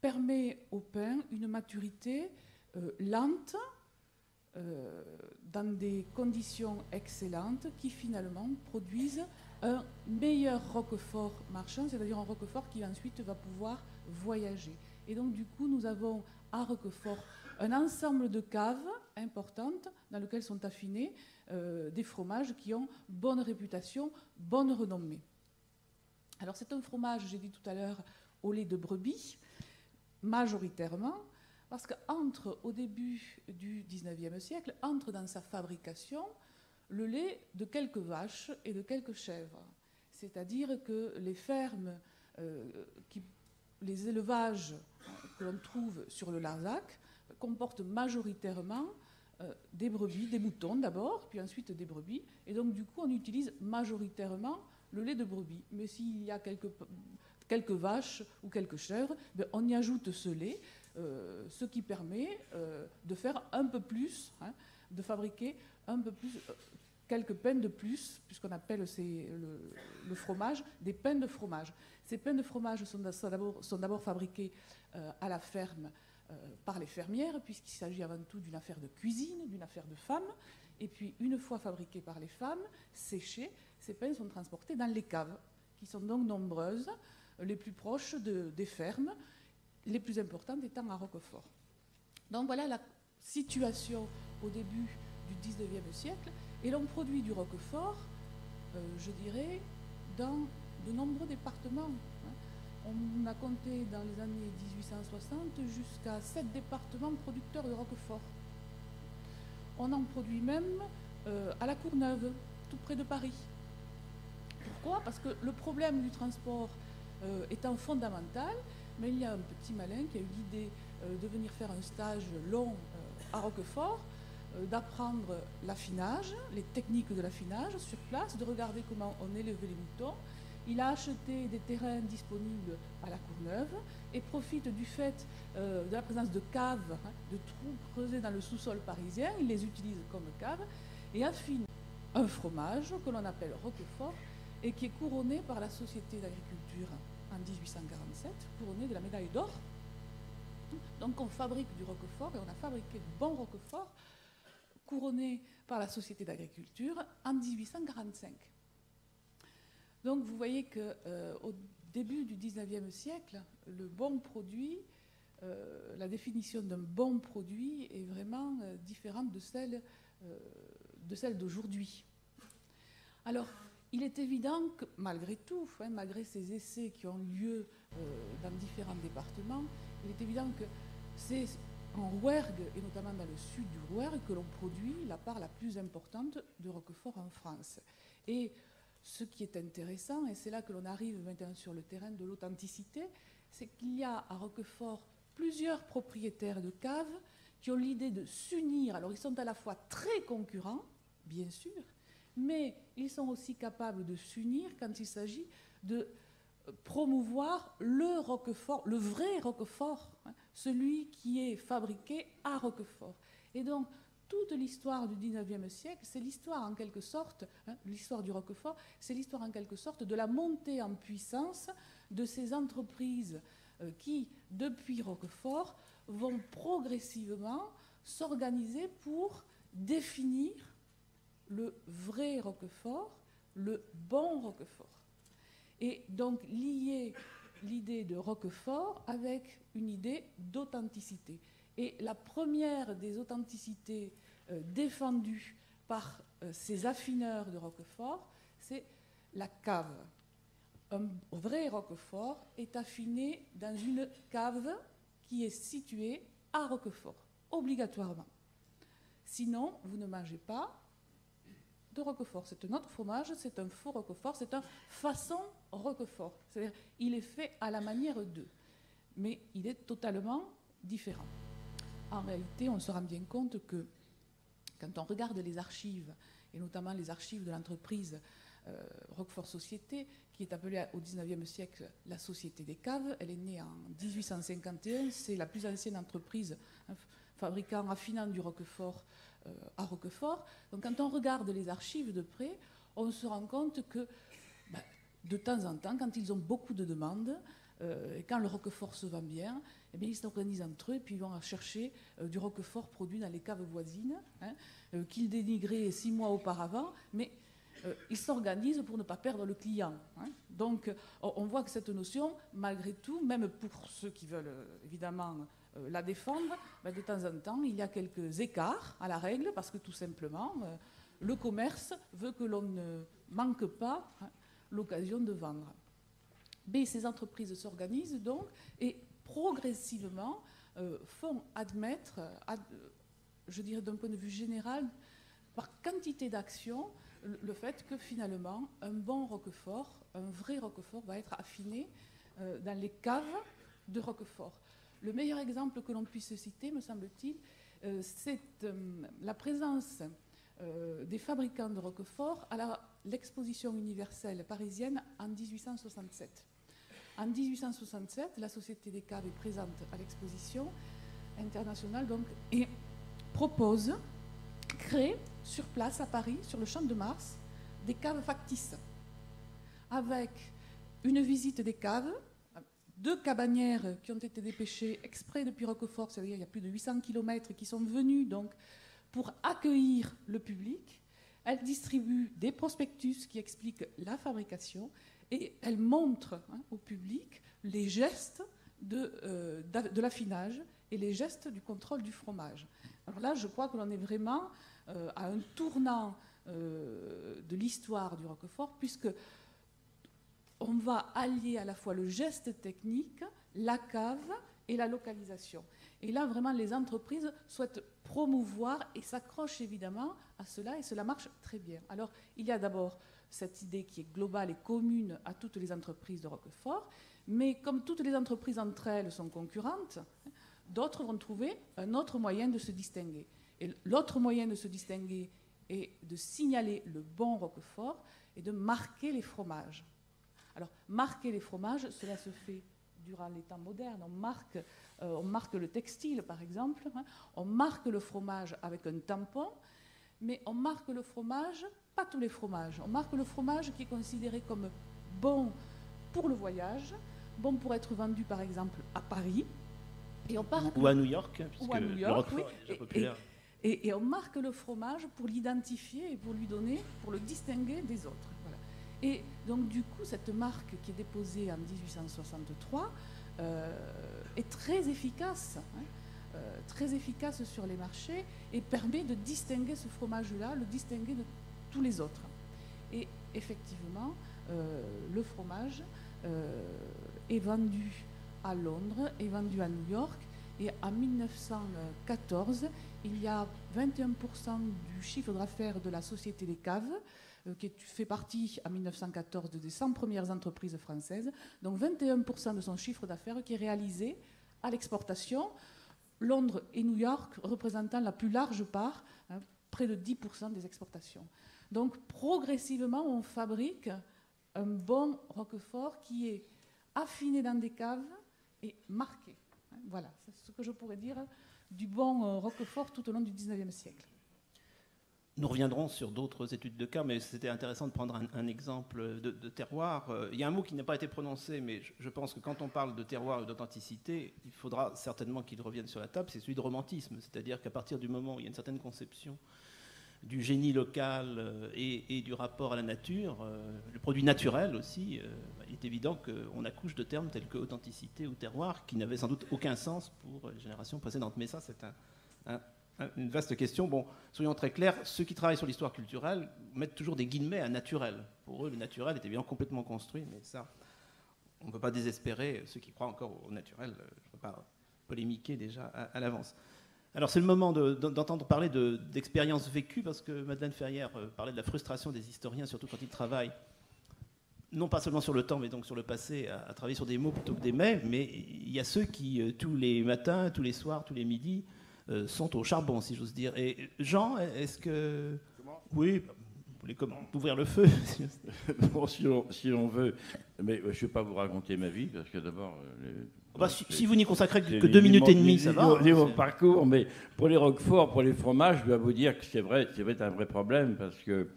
permet au pain une maturité lente, dans des conditions excellentes, qui finalement produisent un meilleur roquefort marchand, c'est-à-dire un roquefort qui ensuite va pouvoir voyager. Et donc du coup, nous avons à Roquefort un ensemble de caves importantes dans lesquelles sont affinés des fromages qui ont bonne réputation, bonne renommée. Alors c'est un fromage, j'ai dit tout à l'heure, au lait de brebis, majoritairement, parce qu'entre au début du XIXe siècle, entre dans sa fabrication le lait de quelques vaches et de quelques chèvres. C'est-à-dire que les fermes, les élevages que l'on trouve sur le Larzac comportent majoritairement des brebis, des moutons d'abord, puis ensuite des brebis. Et donc du coup, on utilise majoritairement le lait de brebis. Mais s'il y a quelques vaches ou quelques chèvres, on y ajoute ce lait, ce qui permet de faire un peu plus, de fabriquer un peu plus, quelques pains de plus, puisqu'on appelle le fromage des pains de fromage. Ces pains de fromage sont d'abord fabriqués à la ferme par les fermières, puisqu'il s'agit avant tout d'une affaire de cuisine, d'une affaire de femmes. Et puis, une fois fabriqués par les femmes, séchés, ces pains sont transportés dans les caves, qui sont donc nombreuses, les plus proches des fermes, les plus importantes étant à Roquefort. Donc voilà la situation au début du XIXe siècle, et l'on produit du roquefort, je dirais, dans de nombreux départements. On a compté dans les années 1860 jusqu'à 7 départements producteurs de roquefort. On en produit même à La Courneuve, tout près de Paris. Pourquoi? Parce que le problème du transport étant fondamental, mais il y a un petit malin qui a eu l'idée de venir faire un stage long à Roquefort, d'apprendre l'affinage, les techniques de l'affinage sur place, de regarder comment on élevait les moutons. Il a acheté des terrains disponibles à la Courneuve et profite du fait de la présence de caves, de trous creusés dans le sous-sol parisien. Il les utilise comme caves et affine un fromage que l'on appelle Roquefort et qui est couronné par la Société d'agriculture en 1847, couronné de la médaille d'or. Donc on fabrique du Roquefort et on a fabriqué de bons Roquefort couronné par la Société d'agriculture en 1845. Donc vous voyez qu'au début du 19e siècle, le bon produit, la définition d'un bon produit est vraiment différente de celle d'aujourd'hui. Alors, il est évident que malgré tout, malgré ces essais qui ont lieu dans différents départements, il est évident que c'est en Rouergue, et notamment dans le sud du Rouergue, que l'on produit la part la plus importante de Roquefort en France. Et ce qui est intéressant, et c'est là que l'on arrive maintenant sur le terrain de l'authenticité, c'est qu'il y a à Roquefort plusieurs propriétaires de caves qui ont l'idée de s'unir. Alors ils sont à la fois très concurrents, bien sûr, mais ils sont aussi capables de s'unir quand il s'agit de promouvoir le Roquefort, le vrai Roquefort, celui qui est fabriqué à Roquefort. Et donc, toute l'histoire du XIXe siècle, c'est l'histoire en quelque sorte, l'histoire du Roquefort, c'est l'histoire en quelque sorte de la montée en puissance de ces entreprises qui, depuis Roquefort, vont progressivement s'organiser pour définir le vrai Roquefort, le bon Roquefort. Et donc lier l'idée de Roquefort avec une idée d'authenticité. Et la première des authenticités défendues par ces affineurs de Roquefort, c'est la cave. Un vrai Roquefort est affiné dans une cave qui est située à Roquefort, obligatoirement. Sinon, vous ne mangez pas de Roquefort. C'est un autre fromage, c'est un faux Roquefort, c'est un façon Roquefort. C'est-à-dire, il est fait à la manière d'eux, mais il est totalement différent. En réalité, on se rend bien compte que quand on regarde les archives, et notamment les archives de l'entreprise Roquefort Société, qui est appelée au XIXe siècle la Société des Caves, elle est née en 1851, c'est la plus ancienne entreprise fabriquant, raffinant du Roquefort à Roquefort. Donc quand on regarde les archives de près, on se rend compte que de temps en temps, quand ils ont beaucoup de demandes, et quand le Roquefort se vend bien, eh bien, ils s'organisent entre eux et puis ils vont chercher du Roquefort produit dans les caves voisines, qu'ils dénigraient 6 mois auparavant, mais ils s'organisent pour ne pas perdre le client. Donc on voit que cette notion, malgré tout, même pour ceux qui veulent évidemment la défendre, de temps en temps, il y a quelques écarts à la règle, parce que tout simplement, le commerce veut que l'on ne manque pas l'occasion de vendre. Mais ces entreprises s'organisent donc et progressivement font admettre, je dirais d'un point de vue général, par quantité d'actions, le fait que finalement, un bon Roquefort, un vrai Roquefort, va être affiné dans les caves de Roquefort. Le meilleur exemple que l'on puisse citer, me semble-t-il, c'est la présence des fabricants de Roquefort à l'exposition universelle parisienne en 1867. En 1867, la Société des Caves est présente à l'exposition internationale donc, et propose, crée sur place à Paris, sur le Champ de Mars, des caves factices, avec une visite des caves, 2 cabannières qui ont été dépêchées exprès depuis Roquefort, c'est-à-dire il y a plus de 800 km, qui sont venues donc pour accueillir le public. Elles distribuent des prospectus qui expliquent la fabrication et elles montrent au public les gestes de l'affinage et les gestes du contrôle du fromage. Alors là, je crois que l'on est vraiment à un tournant de l'histoire du Roquefort, puisque on va allier à la fois le geste technique, la cave et la localisation. Et là, vraiment, les entreprises souhaitent promouvoir et s'accrochent évidemment à cela, et cela marche très bien. Alors, il y a d'abord cette idée qui est globale et commune à toutes les entreprises de Roquefort, mais comme toutes les entreprises entre elles sont concurrentes, d'autres vont trouver un autre moyen de se distinguer. Et l'autre moyen de se distinguer est de signaler le bon Roquefort et de marquer les fromages. Alors, marquer les fromages, cela se fait durant les temps modernes. On marque le textile, par exemple. On marque le fromage avec un tampon, mais on marque le fromage, pas tous les fromages. On marque le fromage qui est considéré comme bon pour le voyage, bon pour être vendu, par exemple, à Paris. Et on marque ou à New York, ou à New York, le Roquefort est déjà populaire. Et on marque le fromage pour l'identifier et pour le distinguer des autres. Voilà. Et donc, du coup, cette marque qui est déposée en 1863 est très efficace, très efficace sur les marchés et permet de distinguer ce fromage-là, le distinguer de tous les autres. Et effectivement, le fromage est vendu à Londres, est vendu à New York, et en 1914, il y a 21% du chiffre d'affaires de la société Les Caves, qui fait partie en 1914 des 100 premières entreprises françaises, donc 21% de son chiffre d'affaires qui est réalisé à l'exportation, Londres et New York représentant la plus large part, près de 10% des exportations. Donc progressivement, on fabrique un bon Roquefort qui est affiné dans des caves et marqué. Voilà, c'est ce que je pourrais dire du bon Roquefort tout au long du XIXe siècle. Nous reviendrons sur d'autres études de cas, mais c'était intéressant de prendre un exemple de terroir. Il y a un mot qui n'a pas été prononcé, mais je pense que quand on parle de terroir et d'authenticité, il faudra certainement qu'il revienne sur la table, c'est celui de romantisme. C'est-à-dire qu'à partir du moment où il y a une certaine conception du génie local et du rapport à la nature, le produit naturel aussi, il est évident qu'on accouche de termes tels que authenticité ou terroir qui n'avaient sans doute aucun sens pour les générations précédentes. Mais ça, c'est une vaste question. Bon, soyons très clairs, ceux qui travaillent sur l'histoire culturelle mettent toujours des guillemets à naturel. Pour eux, le naturel est évidemment complètement construit, mais ça, on ne peut pas désespérer. Ceux qui croient encore au naturel, je ne peux pas polémiquer déjà à l'avance. Alors c'est le moment d'entendre parler d'expériences vécues, parce que Madeleine Ferrière parlait de la frustration des historiens, surtout quand ils travaillent, non pas seulement sur le temps, mais donc sur le passé, à travailler sur des mots plutôt que des mais il y a ceux qui, tous les matins, tous les soirs, tous les midis, sont au charbon, si j'ose dire. Et Jean, est-ce que... Comment ? Oui, vous voulez ouvrir le feu? Bon, si on veut, mais je ne vais pas vous raconter ma vie, parce que d'abord... si vous n'y consacrez que 2 minutes et demie, ça va. Mon parcours, mais pour les roqueforts, pour les fromages, je dois vous dire que c'est vrai un vrai problème, parce que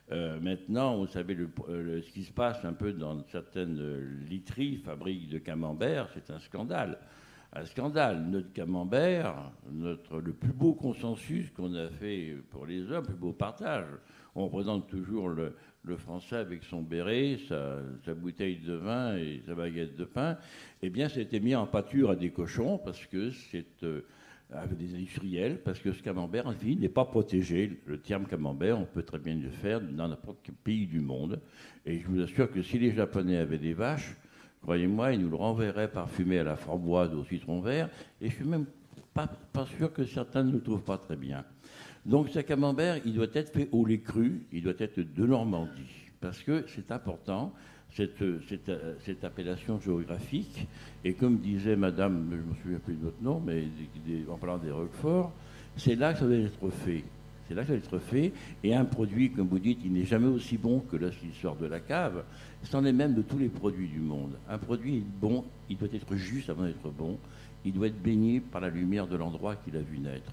maintenant, vous savez, ce qui se passe un peu dans certaines literies, fabriques de camembert, c'est un scandale. Un scandale. Notre camembert, le plus beau consensus qu'on a fait pour les hommes, le plus beau partage. On représente toujours le Français avec son béret, sa bouteille de vin et sa baguette de pain. Eh bien, ça a été mis en pâture à des cochons parce que c'est avec des industriels, parce que ce camembert, en fait, n'est pas protégé. Le terme camembert, on peut très bien le faire dans n'importe quel pays du monde. Et je vous assure que si les Japonais avaient des vaches, croyez-moi, ils nous le renverraient parfumé à la framboise ou au citron vert. Et je suis même pas sûr que certains ne le trouvent pas très bien. Donc ce camembert, il doit être fait au lait cru, il doit être de Normandie, parce que c'est important, cette appellation géographique. Et comme disait madame, je ne me souviens plus de votre nom, mais en parlant des roqueforts, c'est là que ça doit être fait. C'est là que ça doit être fait. Et un produit, comme vous dites, il n'est jamais aussi bon que lorsqu'il sort de la cave. C'en est même de tous les produits du monde. Un produit est bon, il doit être juste avant d'être bon. Il doit être baigné par la lumière de l'endroit qu'il a vu naître.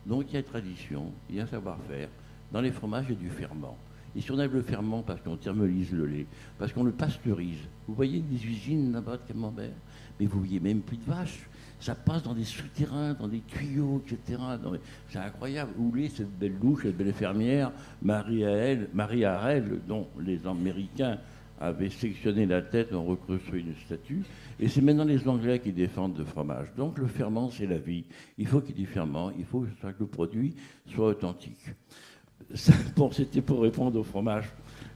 Donc il y a une tradition, il y a un savoir-faire. Dans les fromages, il y a du ferment. Et si on enlève le ferment parce qu'on thermolise le lait, parce qu'on le pasteurise, vous voyez des usines là-bas de camembert, mais vous voyez même plus de vaches. Ça passe dans des souterrains, dans des tuyaux, etc. C'est incroyable. Vous voyez cette belle louche, cette belle fermière, Marie Harel, dont les Américains avaient sectionné la tête, ont reconstruit une statue. Et c'est maintenant les Anglais qui défendent le fromage. Donc le ferment, c'est la vie. Il faut qu'il y ait du ferment, il faut que le produit soit authentique. Bon, c'était pour répondre au fromage,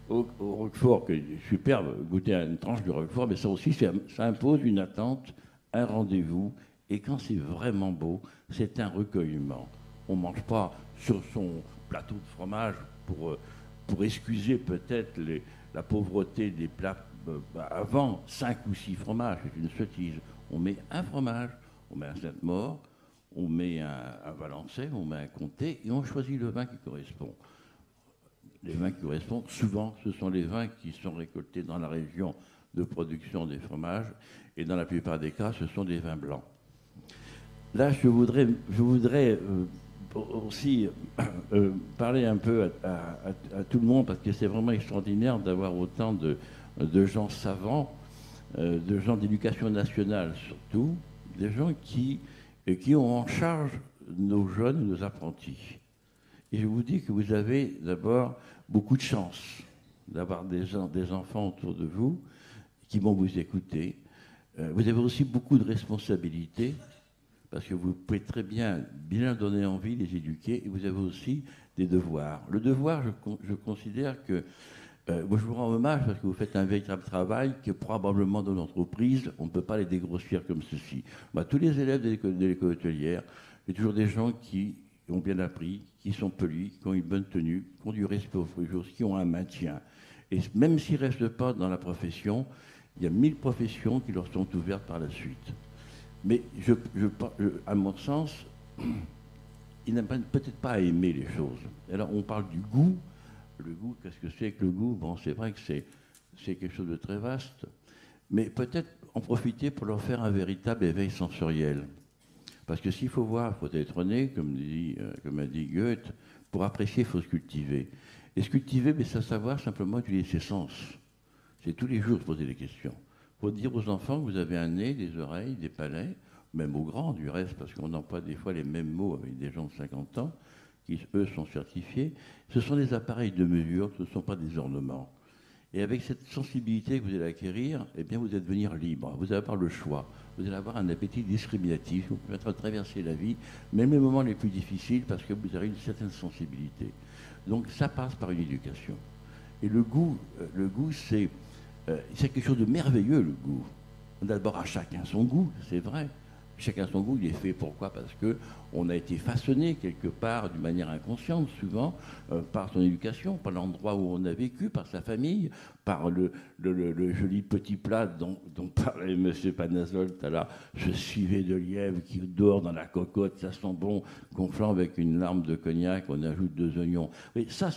au roquefort, que est superbe, goûter une tranche de roquefort, mais ça aussi, ça impose une attente, un rendez-vous. Et quand c'est vraiment beau, c'est un recueillement. On ne mange pas sur son plateau de fromage pour excuser peut-être la pauvreté des plats avant 5 ou 6 fromages. C'est une sottise. On met un fromage, on met un Sainte-Maure, on met un balancet, on met un comté, et on choisit le vin qui correspond. Les vins qui correspondent, souvent, ce sont les vins qui sont récoltés dans la région de production des fromages, et dans la plupart des cas, ce sont des vins blancs. Là, je voudrais aussi parler un peu à tout le monde, parce que c'est vraiment extraordinaire d'avoir autant de gens savants, de gens d'éducation nationale surtout, des gens qui ont en charge nos jeunes, nos apprentis. Et je vous dis que vous avez d'abord beaucoup de chance d'avoir des enfants autour de vous qui vont vous écouter. Vous avez aussi beaucoup de responsabilités, parce que vous pouvez très bien donner envie, les éduquer, et vous avez aussi des devoirs. Le devoir, je considère que, moi je vous rends hommage parce que vous faites un véritable travail que probablement dans l'entreprise, on ne peut pas les dégrossir comme ceci. Moi, tous les élèves de l'école hôtelière, il y a toujours des gens qui ont bien appris, qui sont polis, qui ont une bonne tenue, qui ont du respect aux choses, qui ont un maintien. Et même s'ils ne restent pas dans la profession, il y a 1000 professions qui leur sont ouvertes par la suite. Mais à mon sens, ils n'aiment peut-être pas à aimer les choses. Alors on parle du goût. Le goût, qu'est-ce que c'est que le goût? Bon, c'est vrai que c'est quelque chose de très vaste. Mais peut-être en profiter pour leur faire un véritable éveil sensoriel. Parce que s'il faut voir, il faut être né, comme a dit Goethe, pour apprécier, il faut se cultiver. Et se cultiver, mais c'est savoir simplement utiliser ses sens. C'est tous les jours se poser des questions. Il faut dire aux enfants que vous avez un nez, des oreilles, des palais, même aux grands du reste, parce qu'on emploie des fois les mêmes mots avec des gens de 50 ans, qui eux sont certifiés. Ce sont des appareils de mesure, ce ne sont pas des ornements. Et avec cette sensibilité que vous allez acquérir, eh bien vous allez devenir libre. Vous allez avoir le choix. Vous allez avoir un appétit discriminatif. Vous pouvez traverser la vie, même les moments les plus difficiles, parce que vous avez une certaine sensibilité. Donc ça passe par une éducation. Et le goût c'est quelque chose de merveilleux, le goût. D'abord, à chacun son goût, c'est vrai. Chacun son goût, il est fait pourquoi? Parce qu'on a été façonné quelque part, d'une manière inconsciente, souvent, par son éducation, par l'endroit où on a vécu, par sa famille, par le joli petit plat dont parlait M. Panazol tout à l'heure, ce civet de lièvre qui dort dans la cocotte, ça sent bon, gonflant avec une larme de cognac, on ajoute 2 oignons. Mais ça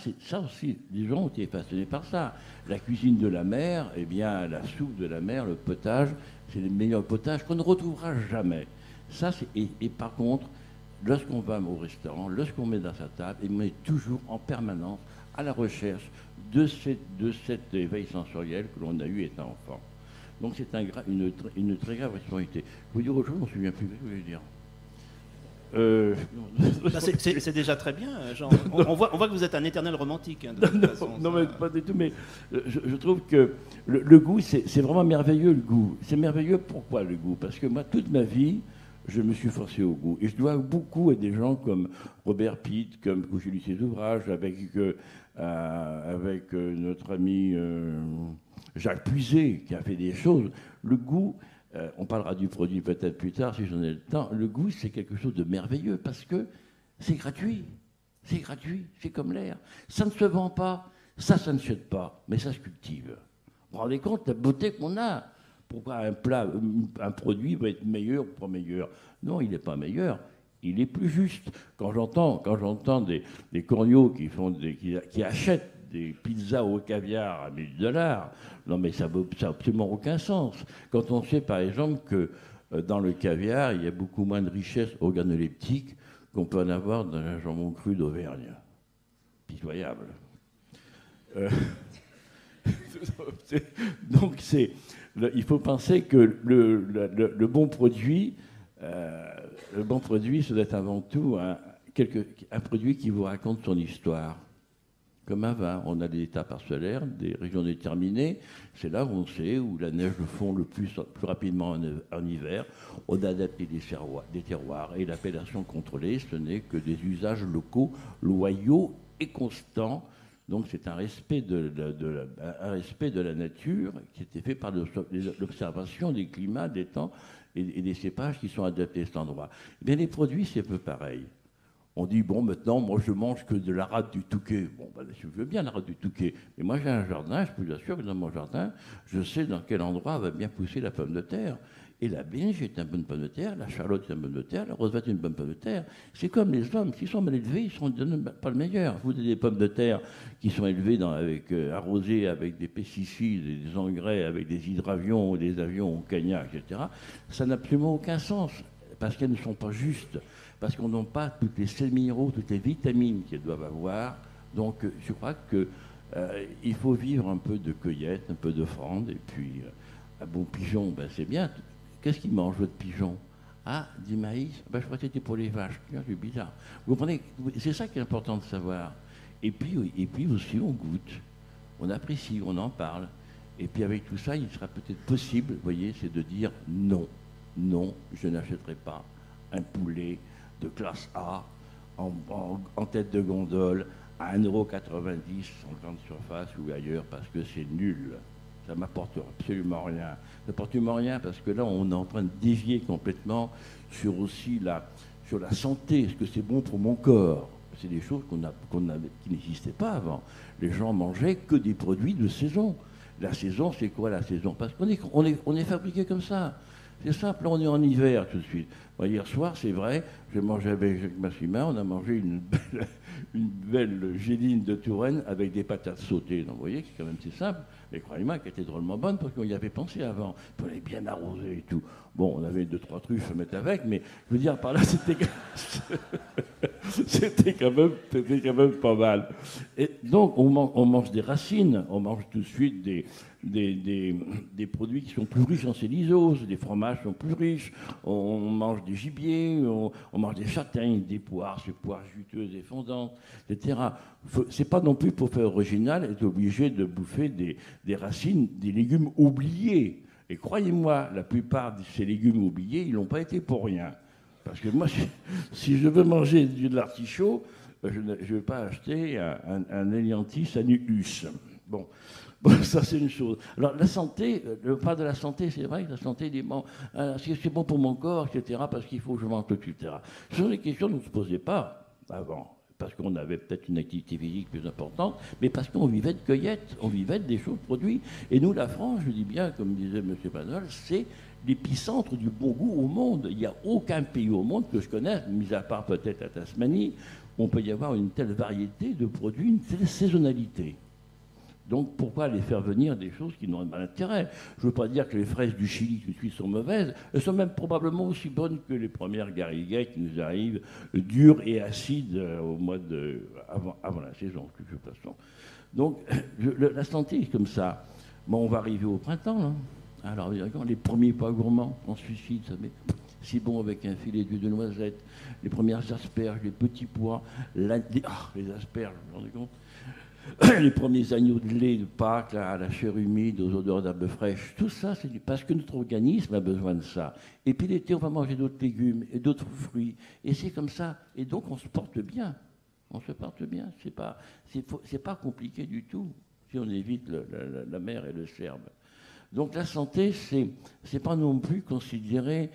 aussi, les gens ont été façonnés par ça. La cuisine de la mer, eh bien, la soupe de la mer, le potage, c'est les meilleurs potages qu'on ne retrouvera jamais. Ça, et par contre, lorsqu'on va au restaurant, lorsqu'on met dans sa table, on est toujours en permanence à la recherche de cet éveil sensoriel que l'on a eu étant enfant. Donc c'est une très grave responsabilité. Je vous dire autre chose, je ne me souviens plus ce que je voulais dire. C'est déjà très bien, Jean. On voit que vous êtes un éternel romantique. Hein, non, mais pas du tout. Mais je trouve que le goût, c'est vraiment merveilleux, le goût. C'est merveilleux, pourquoi le goût? Parce que moi, toute ma vie, je me suis forcé au goût. Et je dois beaucoup à des gens comme Robert Pitt, comme j'ai lu ses ouvrages, avec notre ami Jacques Puiset, qui a fait des choses. Le goût... on parlera du produit peut-être plus tard si j'en ai le temps. Le goût, c'est quelque chose de merveilleux parce que c'est gratuit. C'est gratuit, c'est comme l'air. Ça ne se vend pas, ça ne se jette pas, mais ça se cultive. Vous vous rendez compte de la beauté qu'on a? Pourquoi un produit va être meilleur ou pas meilleur? Non, il n'est pas meilleur, il est plus juste. Quand j'entends des corneaux qui achètent des pizzas au caviar à $1000. Non, mais ça n'a absolument aucun sens. Quand on sait, par exemple, que dans le caviar, il y a beaucoup moins de richesse organoleptique qu'on peut en avoir dans un jambon cru d'Auvergne. Pitoyable. Donc, il faut penser que le bon produit, ça doit être avant tout un produit qui vous raconte son histoire. Comme un vin, on a des états parcellaires, des régions déterminées. C'est là où on sait où la neige fond le plus rapidement en hiver. On a adapté des terroirs. Et l'appellation contrôlée, ce n'est que des usages locaux, loyaux et constants. Donc c'est un respect de la nature qui était fait par l'observation des climats, des temps et des cépages qui sont adaptés à cet endroit. Eh bien, les produits, c'est un peu pareil. On dit, bon, maintenant, moi, je mange que de la rate du Touquet. Bon, ben, je veux bien la rate du Touquet. Mais moi, j'ai un jardin, je peux vous assurer que dans mon jardin, je sais dans quel endroit va bien pousser la pomme de terre. Et la binge est une bonne pomme de terre, la charlotte est une pomme de terre, la rosette est une bonne pomme de terre. C'est comme les hommes, s'ils sont mal élevés, ils ne donnent pas le meilleur. Vous avez des pommes de terre qui sont élevées arrosées avec des pesticides, des engrais, avec des hydravions, des avions au Kenya, etc. Ça n'a absolument aucun sens, parce qu'elles ne sont pas justes, parce qu'on n'a pas tous les sels minéraux, toutes les vitamines qu'elles doivent avoir. Donc je crois qu'il faut vivre un peu de cueillette, un peu d'offrande, et puis un bon pigeon, ben, c'est bien. Qu'est-ce qu'il mange, votre pigeon? Ah, du maïs? Ben, je crois que c'était pour les vaches. C'est bizarre. Vous comprenez? C'est ça qui est important de savoir. Et puis aussi, on goûte, on apprécie, on en parle. Et puis avec tout ça, il sera peut-être possible, vous voyez, c'est de dire non. Non, je n'achèterai pas un poulet de classe A en tête de gondole à 1,90 € en grande surface ou ailleurs parce que c'est nul. Ça ne m'apporte absolument rien. Ça n'apporte absolument rien parce que là, on est en train de dévier complètement sur la santé. Est-ce que c'est bon pour mon corps? C'est des choses qui n'existaient pas avant. Les gens mangeaient que des produits de saison. La saison, c'est quoi la saison? Parce qu'on est fabriqué comme ça. C'est simple, on est en hiver tout de suite. Moi, hier soir, c'est vrai, j'ai mangé avec Massima, on a mangé une belle géline de Touraine avec des patates sautées. Donc, vous voyez, c'est quand même c'est simple. Mais croyez-moi qu'elle était drôlement bonne parce qu'on y avait pensé avant. On l'avait bien arrosé et tout. Bon, on avait 2-3 truffes à mettre avec, mais je veux dire, par là, c'était quand même pas mal. Et donc, on mange des racines, on mange tout de suite des produits qui sont plus riches en cellulose, des fromages sont plus riches, on mange des gibiers, on mange des châtaignes, des poires, ces poires juteuses et fondantes, etc. C'est pas non plus pour faire original être obligé de bouffer des racines, des légumes oubliés. Et croyez-moi, la plupart de ces légumes oubliés, ils n'ont pas été pour rien. Parce que moi, si je veux manger de l'artichaut, je ne vais pas acheter un Helianthus annuus. Bon, ça c'est une chose. Alors la santé, le pas de la santé, c'est vrai que la santé, c'est bon pour mon corps, etc., parce qu'il faut que je mange tout, etc. Ce sont des questions qu'on ne se posait pas avant, parce qu'on avait peut-être une activité physique plus importante, mais parce qu'on vivait de cueillette, on vivait des choses produites. Et nous, la France, je dis bien, comme disait M. Panol, c'est l'épicentre du bon goût au monde. Il n'y a aucun pays au monde que je connaisse, mis à part peut-être la Tasmanie, où on peut y avoir une telle variété de produits, une telle saisonnalité. Donc pourquoi aller faire venir des choses qui n'ont pas d'intérêt? Je ne veux pas dire que les fraises du Chili tout de suite sont mauvaises, elles sont même probablement aussi bonnes que les premières garrigues qui nous arrivent dures et acides au mois avant la saison, de toute façon. Donc la santé est comme ça. Bon, on va arriver au printemps, là. Alors les premiers pas gourmands, on se suicide, ça met si bon avec un filet d'huile de noisette, les premières asperges, les petits pois, les asperges, vous vous rendez compte? Les premiers agneaux de lait de Pâques, là, à la chair humide, aux odeurs d'herbes fraîches, tout ça, c'est parce que notre organisme a besoin de ça. Et puis l'été, on va manger d'autres légumes et d'autres fruits. Et c'est comme ça. Et donc, on se porte bien. On se porte bien. C'est pas compliqué du tout, si on évite la mer et le Cherbe. Donc la santé, c'est pas non plus considéré,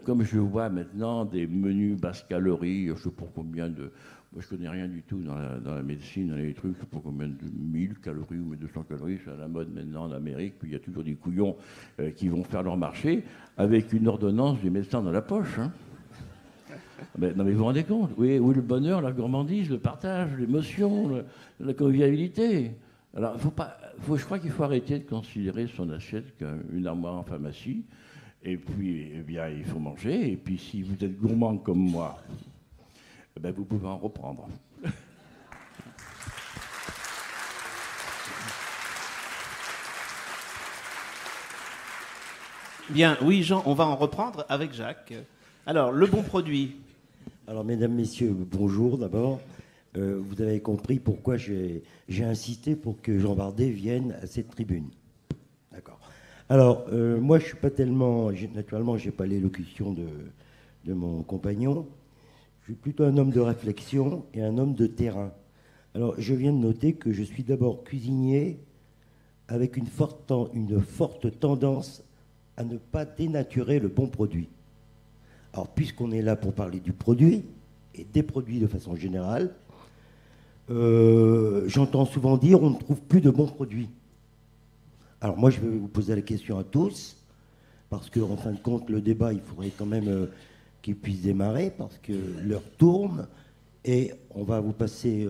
comme je vois maintenant, des menus basse calories, je ne sais pas combien de... Moi, je connais rien du tout dans la médecine, dans les trucs, je ne sais pas combien de 1000 calories ou 1200 calories, c'est à la mode maintenant en Amérique, puis il y a toujours des couillons qui vont faire leur marché avec une ordonnance du médecin dans la poche. Hein. Mais, non mais vous vous rendez compte? Oui, le bonheur, la gourmandise, le partage, l'émotion, la convivialité. Alors, je crois qu'il faut arrêter de considérer son assiette comme une armoire en pharmacie, et puis, eh bien, il faut manger, et puis si vous êtes gourmand comme moi, eh bien, vous pouvez en reprendre. Bien, oui, Jean, on va en reprendre avec Jacques. Alors, le bon produit. Alors, mesdames, messieurs, bonjour d'abord. Vous avez compris pourquoi j'ai insisté pour que Jean Bardet vienne à cette tribune. D'accord. Alors, moi, je ne suis pas tellement... Naturellement, je n'ai pas l'élocution de mon compagnon. Je suis plutôt un homme de réflexion et un homme de terrain. Alors, je viens de noter que je suis d'abord cuisinier avec une forte tendance à ne pas dénaturer le bon produit. Alors, puisqu'on est là pour parler du produit, et des produits de façon générale. J'entends souvent dire on ne trouve plus de bons produits. Alors moi, je vais vous poser la question à tous, parce qu'en fin de compte, le débat, il faudrait quand même qu'il puisse démarrer, parce que l'heure tourne, et on va vous passer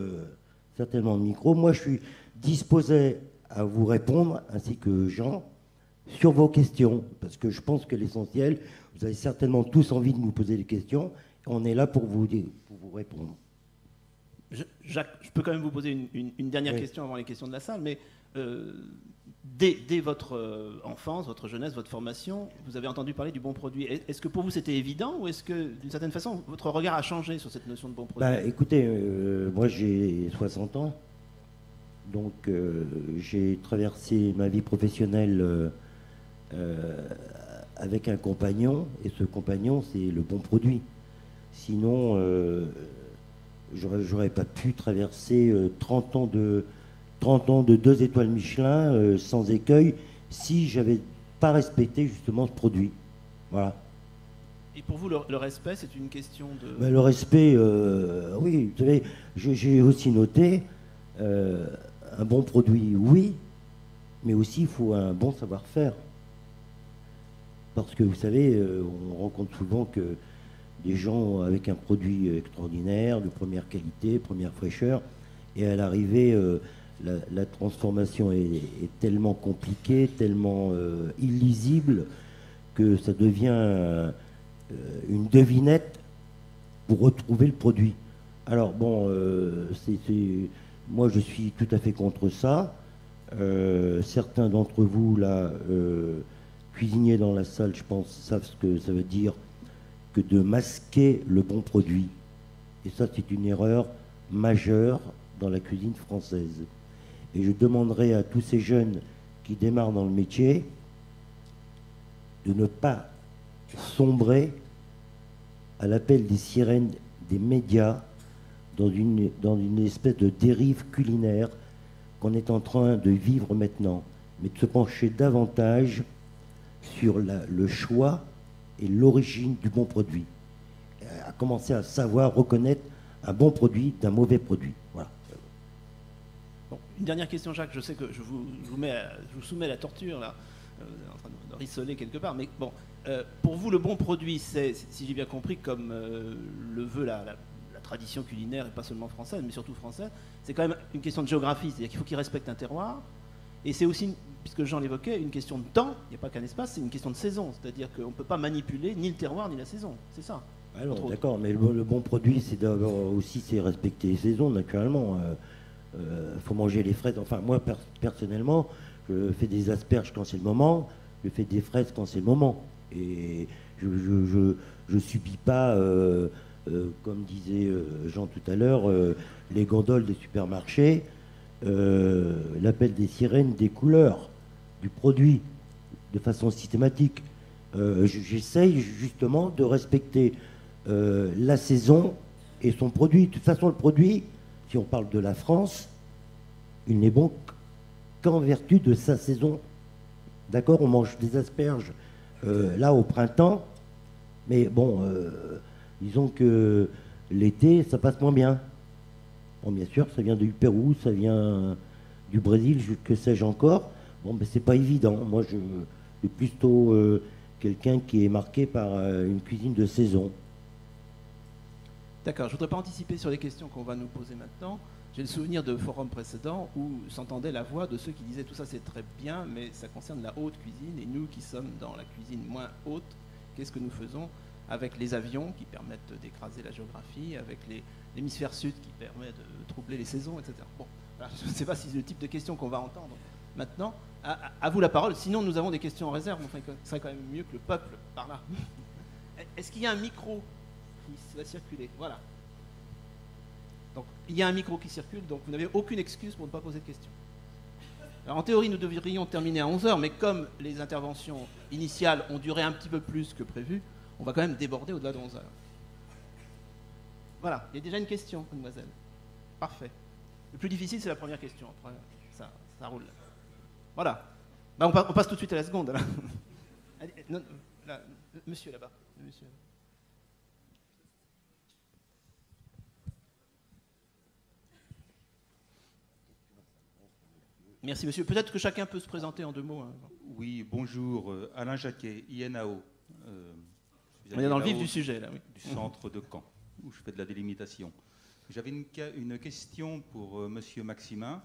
certainement le micro. Moi, je suis disposé à vous répondre, ainsi que Jean, sur vos questions, parce que je pense que l'essentiel, vous avez certainement tous envie de nous poser des questions, et on est là pour vous répondre. Jacques, je peux quand même vous poser une dernière question avant les questions de la salle, mais dès votre enfance, votre jeunesse, votre formation, vous avez entendu parler du bon produit. Est-ce que pour vous c'était évident, ou est-ce que d'une certaine façon votre regard a changé sur cette notion de bon produit? Écoutez, moi j'ai 60 ans, donc j'ai traversé ma vie professionnelle avec un compagnon, et ce compagnon c'est le bon produit. Sinon, j'aurais pas pu traverser 30 ans de 2 étoiles Michelin sans écueil si j'avais pas respecté justement ce produit. Voilà. Et pour vous, le respect, c'est une question de... Le respect, oui, vous savez, j'ai aussi noté un bon produit, oui, mais aussi il faut un bon savoir-faire. Parce que vous savez, on rencontre souvent que des gens avec un produit extraordinaire, de première qualité, première fraîcheur, et à l'arrivée, la transformation est tellement compliquée, tellement illisible, que ça devient une devinette pour retrouver le produit. Alors bon, moi je suis tout à fait contre ça. Certains d'entre vous, là, cuisiniers dans la salle, je pense, savent ce que ça veut dire que de masquer le bon produit. Et ça, c'est une erreur majeure dans la cuisine française. Et je demanderai à tous ces jeunes qui démarrent dans le métier de ne pas sombrer à l'appel des sirènes des médias dans une espèce de dérive culinaire qu'on est en train de vivre maintenant, mais de se pencher davantage sur le choix et l'origine du bon produit. À commencer à savoir reconnaître un bon produit d'un mauvais produit. Voilà. Bon, une dernière question, Jacques. Je sais que je vous soumets à la torture, là, en train de rissoler quelque part, mais bon, pour vous, le bon produit, c'est, si j'ai bien compris, comme le veut la tradition culinaire, et pas seulement française, mais surtout française, c'est quand même une question de géographie, c'est-à-dire qu'il faut qu'il respecte un terroir, et c'est aussi, puisque Jean l'évoquait, une question de temps, il n'y a pas qu'un espace, c'est une question de saison, c'est-à-dire qu'on ne peut pas manipuler ni le terroir ni la saison, c'est ça. Alors, d'accord, mais le bon produit, c'est d'abord aussi respecter les saisons, naturellement. Faut manger les fraises. Enfin, moi, personnellement, je fais des asperges quand c'est le moment, je fais des fraises quand c'est le moment. Et je subis pas, comme disait Jean tout à l'heure, les gondoles des supermarchés, l'appel des sirènes des couleurs du produit de façon systématique. J'essaye justement de respecter la saison et son produit. De toute façon, le produit, si on parle de la France, il n'est bon qu'en vertu de sa saison. D'accord, on mange des asperges là au printemps, mais bon, disons que l'été, ça passe moins bien. Bon, bien sûr, ça vient du Pérou, ça vient du Brésil, que sais-je encore. Bon, mais c'est pas évident. Moi, je suis plutôt quelqu'un qui est marqué par une cuisine de saison. D'accord, je ne voudrais pas anticiper sur les questions qu'on va nous poser maintenant. J'ai le souvenir de forums précédents où s'entendait la voix de ceux qui disaient tout ça c'est très bien, mais ça concerne la haute cuisine, et nous qui sommes dans la cuisine moins haute, qu'est-ce que nous faisons avec les avions qui permettent d'écraser la géographie, avec l'hémisphère sud qui permet de troubler les saisons, etc. Bon, voilà, je ne sais pas si c'est le type de questions qu'on va entendre maintenant. À vous la parole, sinon nous avons des questions en réserve, enfin, ce serait quand même mieux que le peuple par là. Est-ce qu'il y a un micro qui va circuler? Voilà. Donc, il y a un micro qui circule, donc vous n'avez aucune excuse pour ne pas poser de questions. Alors, en théorie, nous devrions terminer à 11h, mais comme les interventions initiales ont duré un petit peu plus que prévu, on va quand même déborder au-delà de 11h. Voilà, il y a déjà une question, mademoiselle. Parfait. Le plus difficile, c'est la première question. Après, ça roule. Voilà. Bah, on passe tout de suite à la seconde. Là. Allez, non, là, monsieur là-bas. Monsieur. Merci monsieur. Peut-être que chacun peut se présenter en 2 mots. Hein. Oui, bonjour. Alain Jacquet, INAO. On est dans le vif du sujet là. Oui. Du centre de Caen, où je fais de la délimitation. J'avais une question pour monsieur Maximin,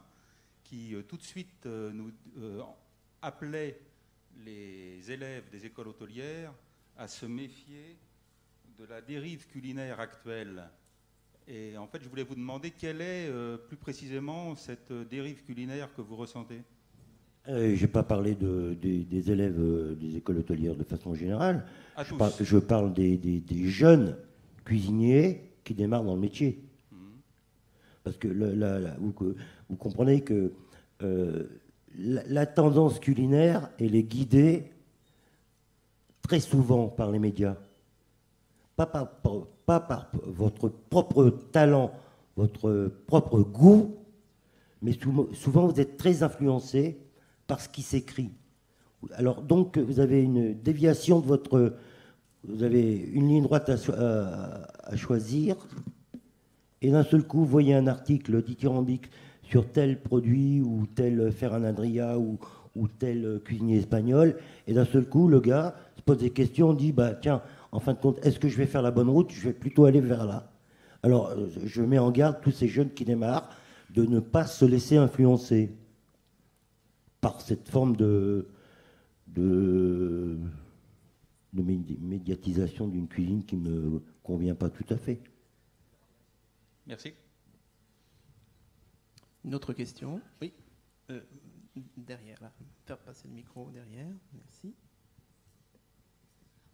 qui tout de suite nous appelait les élèves des écoles hôtelières à se méfier de la dérive culinaire actuelle. Et en fait, je voulais vous demander quelle est plus précisément cette dérive culinaire que vous ressentez. Je n'ai pas parlé des élèves des écoles hôtelières de façon générale. Je parle des jeunes cuisiniers qui démarrent dans le métier. Parce que vous comprenez que la tendance culinaire, elle est guidée très souvent par les médias. Pas par votre propre talent, votre propre goût, mais souvent vous êtes très influencé par ce qui s'écrit. Alors donc vous avez une déviation de votre... Vous avez une ligne droite à choisir, et d'un seul coup vous voyez un article dithyrambique sur tel produit ou tel Ferran Adrià ou tel cuisinier espagnol, et d'un seul coup le gars se pose des questions, dit bah tiens, en fin de compte, est-ce que je vais faire la bonne route? Je vais plutôt aller vers là. Alors je mets en garde tous ces jeunes qui démarrent de ne pas se laisser influencer par cette forme de médiatisation d'une cuisine qui ne me convient pas tout à fait. Merci. Une autre question? Oui. Derrière, là. Faire passer le micro derrière. Merci.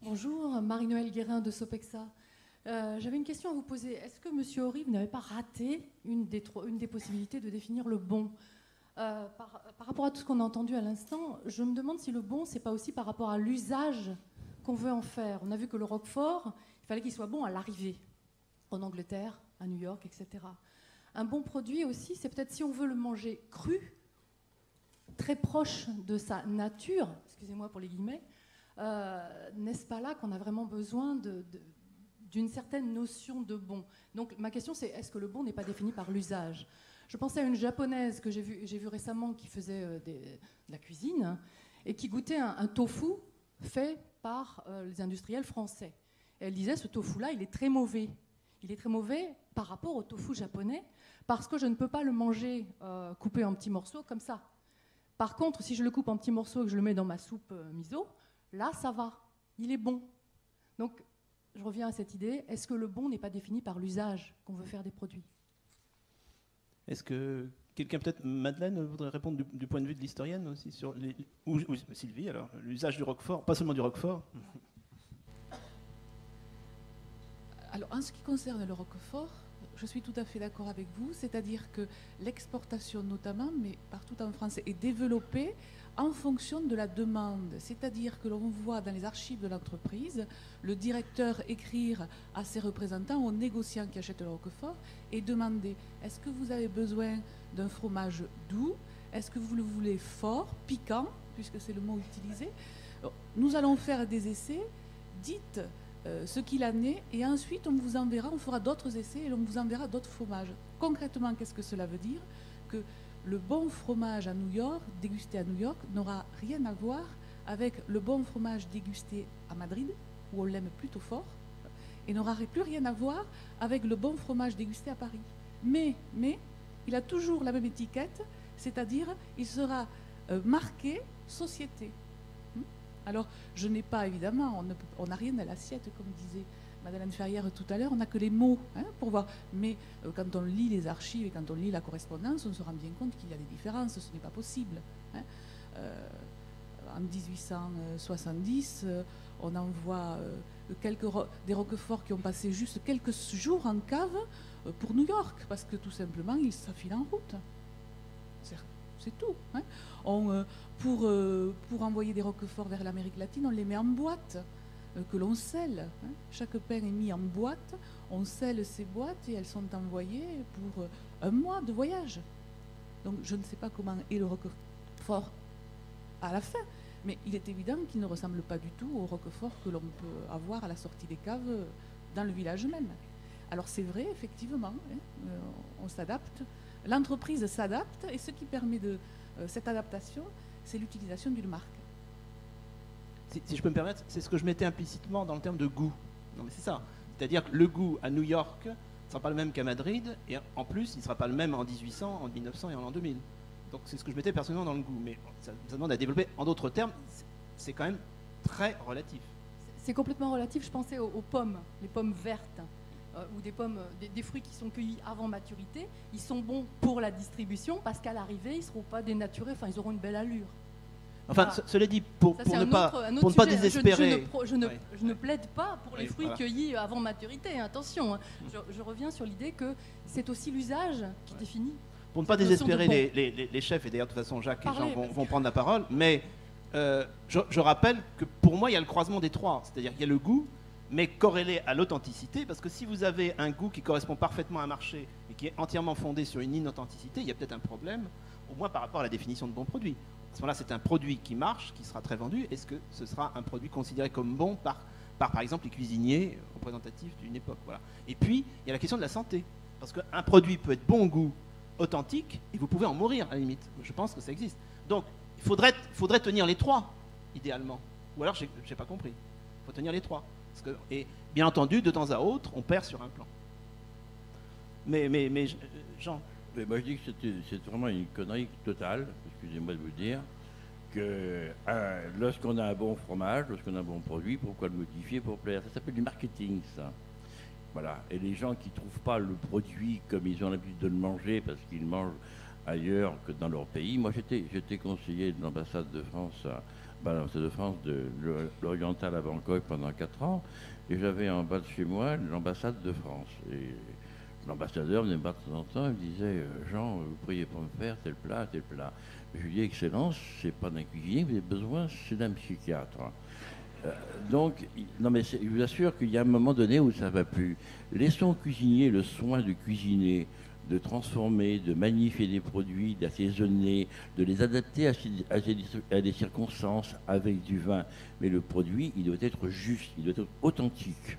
Bonjour, Marie-Noëlle Guérin de Sopexa. J'avais une question à vous poser. Est-ce que M. Horry, vous n'avez pas raté une des possibilités de définir le bon? Par rapport à tout ce qu'on a entendu à l'instant, je me demande si le bon, c'est pas aussi par rapport à l'usage qu'on veut en faire. On a vu que le Roquefort, il fallait qu'il soit bon à l'arrivée, en Angleterre, à New York, etc. Un bon produit aussi, c'est peut-être si on veut le manger cru, très proche de sa nature, excusez-moi pour les guillemets, n'est-ce pas là qu'on a vraiment besoin d'une certaine notion de bon? Donc ma question c'est, est-ce que le bon n'est pas défini par l'usage? Je pensais à une japonaise que j'ai vue récemment qui faisait de la cuisine et qui goûtait un tofu fait par les industriels français. Et elle disait, ce tofu-là, il est très mauvais. Il est très mauvais par rapport au tofu japonais parce que je ne peux pas le manger coupé en petits morceaux comme ça. Par contre, si je le coupe en petits morceaux et que je le mets dans ma soupe miso, là, ça va. Il est bon. Donc, je reviens à cette idée. Est-ce que le bon n'est pas défini par l'usage qu'on veut faire des produits? Est-ce que quelqu'un, peut-être Madeleine, voudrait répondre du point de vue de l'historienne aussi sur ou Sylvie, alors, l'usage du Roquefort, pas seulement du Roquefort? Alors, en ce qui concerne le Roquefort, je suis tout à fait d'accord avec vous, c'est-à-dire que l'exportation notamment, mais partout en France, est développée en fonction de la demande. C'est-à-dire que l'on voit dans les archives de l'entreprise le directeur écrire à ses représentants, aux négociants qui achètent le Roquefort, et demander « Est-ce que vous avez besoin d'un fromage doux? Est-ce que vous le voulez fort, piquant ?» puisque c'est le mot utilisé. Nous allons faire des essais, dites ce qu'il en est, et ensuite on vous enverra, on fera d'autres essais et on vous enverra d'autres fromages. Concrètement, qu'est-ce que cela veut dire? Que le bon fromage à New York, dégusté à New York, n'aura rien à voir avec le bon fromage dégusté à Madrid, où on l'aime plutôt fort, et n'aura plus rien à voir avec le bon fromage dégusté à Paris. Mais il a toujours la même étiquette, c'est-à-dire il sera marqué société. Alors, je n'ai pas, évidemment, on n'a rien à l'assiette, comme disait Madeleine Ferrière tout à l'heure, on n'a que les mots pour voir. Mais quand on lit les archives et quand on lit la correspondance, on se rend bien compte qu'il y a des différences, ce n'est pas possible. En 1870, on en voit des Roqueforts qui ont passé juste quelques jours en cave pour New York, parce que tout simplement, ils s'affilent en route. C'est tout. Pour envoyer des Roqueforts vers l'Amérique latine, on les met en boîte, que l'on scelle. Chaque pain est mis en boîte, on scelle ces boîtes et elles sont envoyées pour un mois de voyage. Donc je ne sais pas comment est le Roquefort à la fin, mais il est évident qu'il ne ressemble pas du tout au Roquefort que l'on peut avoir à la sortie des caves dans le village même. Alors c'est vrai, effectivement, on s'adapte. L'entreprise s'adapte et ce qui permet cette adaptation, c'est l'utilisation d'une marque. Si je peux me permettre, c'est ce que je mettais implicitement dans le terme de goût. Non, mais c'est ça. C'est-à-dire que le goût à New York ne sera pas le même qu'à Madrid, et en plus, il ne sera pas le même en 1800, en 1900 et en l'an 2000. Donc c'est ce que je mettais personnellement dans le goût. Mais ça demande à développer. En d'autres termes, c'est quand même très relatif. C'est complètement relatif. Je pensais aux pommes, les pommes vertes, ou des pommes, des fruits qui sont cueillis avant maturité. Ils sont bons pour la distribution parce qu'à l'arrivée, ils ne seront pas dénaturés, enfin, ils auront une belle allure. Enfin, voilà. Cela dit, pour ne pas désespérer. Je ne plaide pas pour les fruits voilà. cueillis avant maturité, attention. Je reviens sur l'idée que c'est aussi l'usage qui définit. Pour ne pas désespérer les chefs, et d'ailleurs de toute façon Jacques et Jean vont prendre la parole, mais je rappelle que pour moi il y a le croisement des trois, c'est-à-dire qu'il y a le goût, mais corrélé à l'authenticité, parce que si vous avez un goût qui correspond parfaitement à un marché et qui est entièrement fondé sur une inauthenticité, il y a peut-être un problème, au moins par rapport à la définition de bon produit. À ce moment-là, c'est un produit qui marche, qui sera très vendu. Est-ce que ce sera un produit considéré comme bon par exemple, les cuisiniers représentatifs d'une époque, voilà. Et puis, il y a la question de la santé. Parce qu'un produit peut être bon goût, authentique, et vous pouvez en mourir, à la limite. Je pense que ça existe. Donc, il faudrait tenir les trois, idéalement. Ou alors, je n'ai pas compris. Il faut tenir les trois. Et bien entendu, de temps à autre, on perd sur un plan. Mais Jean. Mais moi, je dis que c'est vraiment une connerie totale, excusez-moi de vous dire, que lorsqu'on a un bon fromage, lorsqu'on a un bon produit, pourquoi le modifier pour plaire? Ça s'appelle du marketing, ça. Voilà. Et les gens qui ne trouvent pas le produit comme ils ont l'habitude de le manger parce qu'ils mangent ailleurs que dans leur pays. Moi, j'étais conseiller de l'ambassade de France, de l'Oriental à Bangkok pendant 4 ans, et j'avais en bas de chez moi l'ambassade de France. Et l'ambassadeur venait me voir de temps en temps, il me disait Jean, vous pourriez pas me faire tel plat, tel plat. Je lui dis Excellence, c'est pas d'un cuisinier, vous avez besoin, c'est d'un psychiatre. Donc, non mais je vous assure qu'il y a un moment donné où ça ne va plus. Laissons au cuisinier le soin de cuisiner, de transformer, de magnifier des produits, d'assaisonner, de les adapter à des circonstances avec du vin. Mais le produit, il doit être juste, il doit être authentique.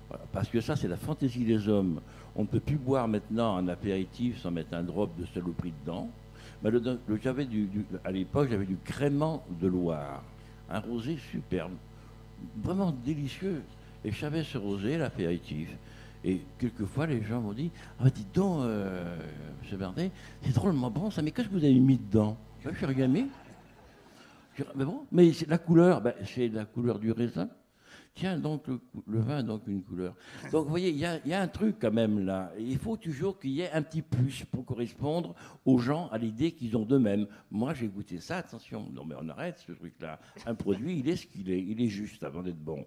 Voilà. Parce que ça, c'est la fantaisie des hommes. On ne peut plus boire maintenant un apéritif sans mettre un drop de saloperie dedans. Mais à l'époque, j'avais du crément de Loire, un rosé superbe, vraiment délicieux. Et je savais ce rosé, l'apéritif. Et quelquefois, les gens m'ont dit « Ah, dites donc, M. Bardet, c'est drôlement bon ça, mais qu'est-ce que vous avez mis dedans ?» Je n'ai rien mis. Mais bon, mais c'est la couleur, c'est la couleur du raisin. Tiens, donc le vin a donc une couleur. Donc vous voyez, il y a un truc quand même là. Il faut toujours qu'il y ait un petit plus pour correspondre aux gens, à l'idée qu'ils ont d'eux-mêmes. Moi, j'ai goûté ça, attention, non mais on arrête ce truc-là. Un produit, il est ce qu'il est, il est juste avant d'être bon.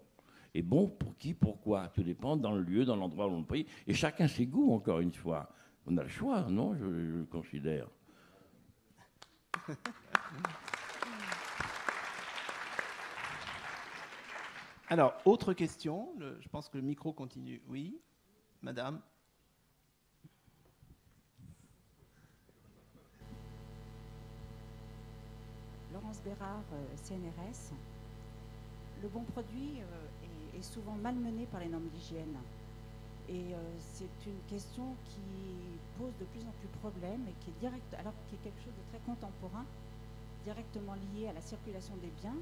Et bon, pour qui, pourquoi? Tout dépend dans le lieu, dans l'endroit où on le paye. Et chacun ses goûts, encore une fois. On a le choix, non? Je le considère. Alors, autre question. Je pense que le micro continue. Oui, madame. Laurence Bérard, CNRS. Le bon produit est souvent malmené par les normes d'hygiène. Et c'est une question qui pose de plus en plus problème et qui est quelque chose de très contemporain, directement lié à la circulation des biens.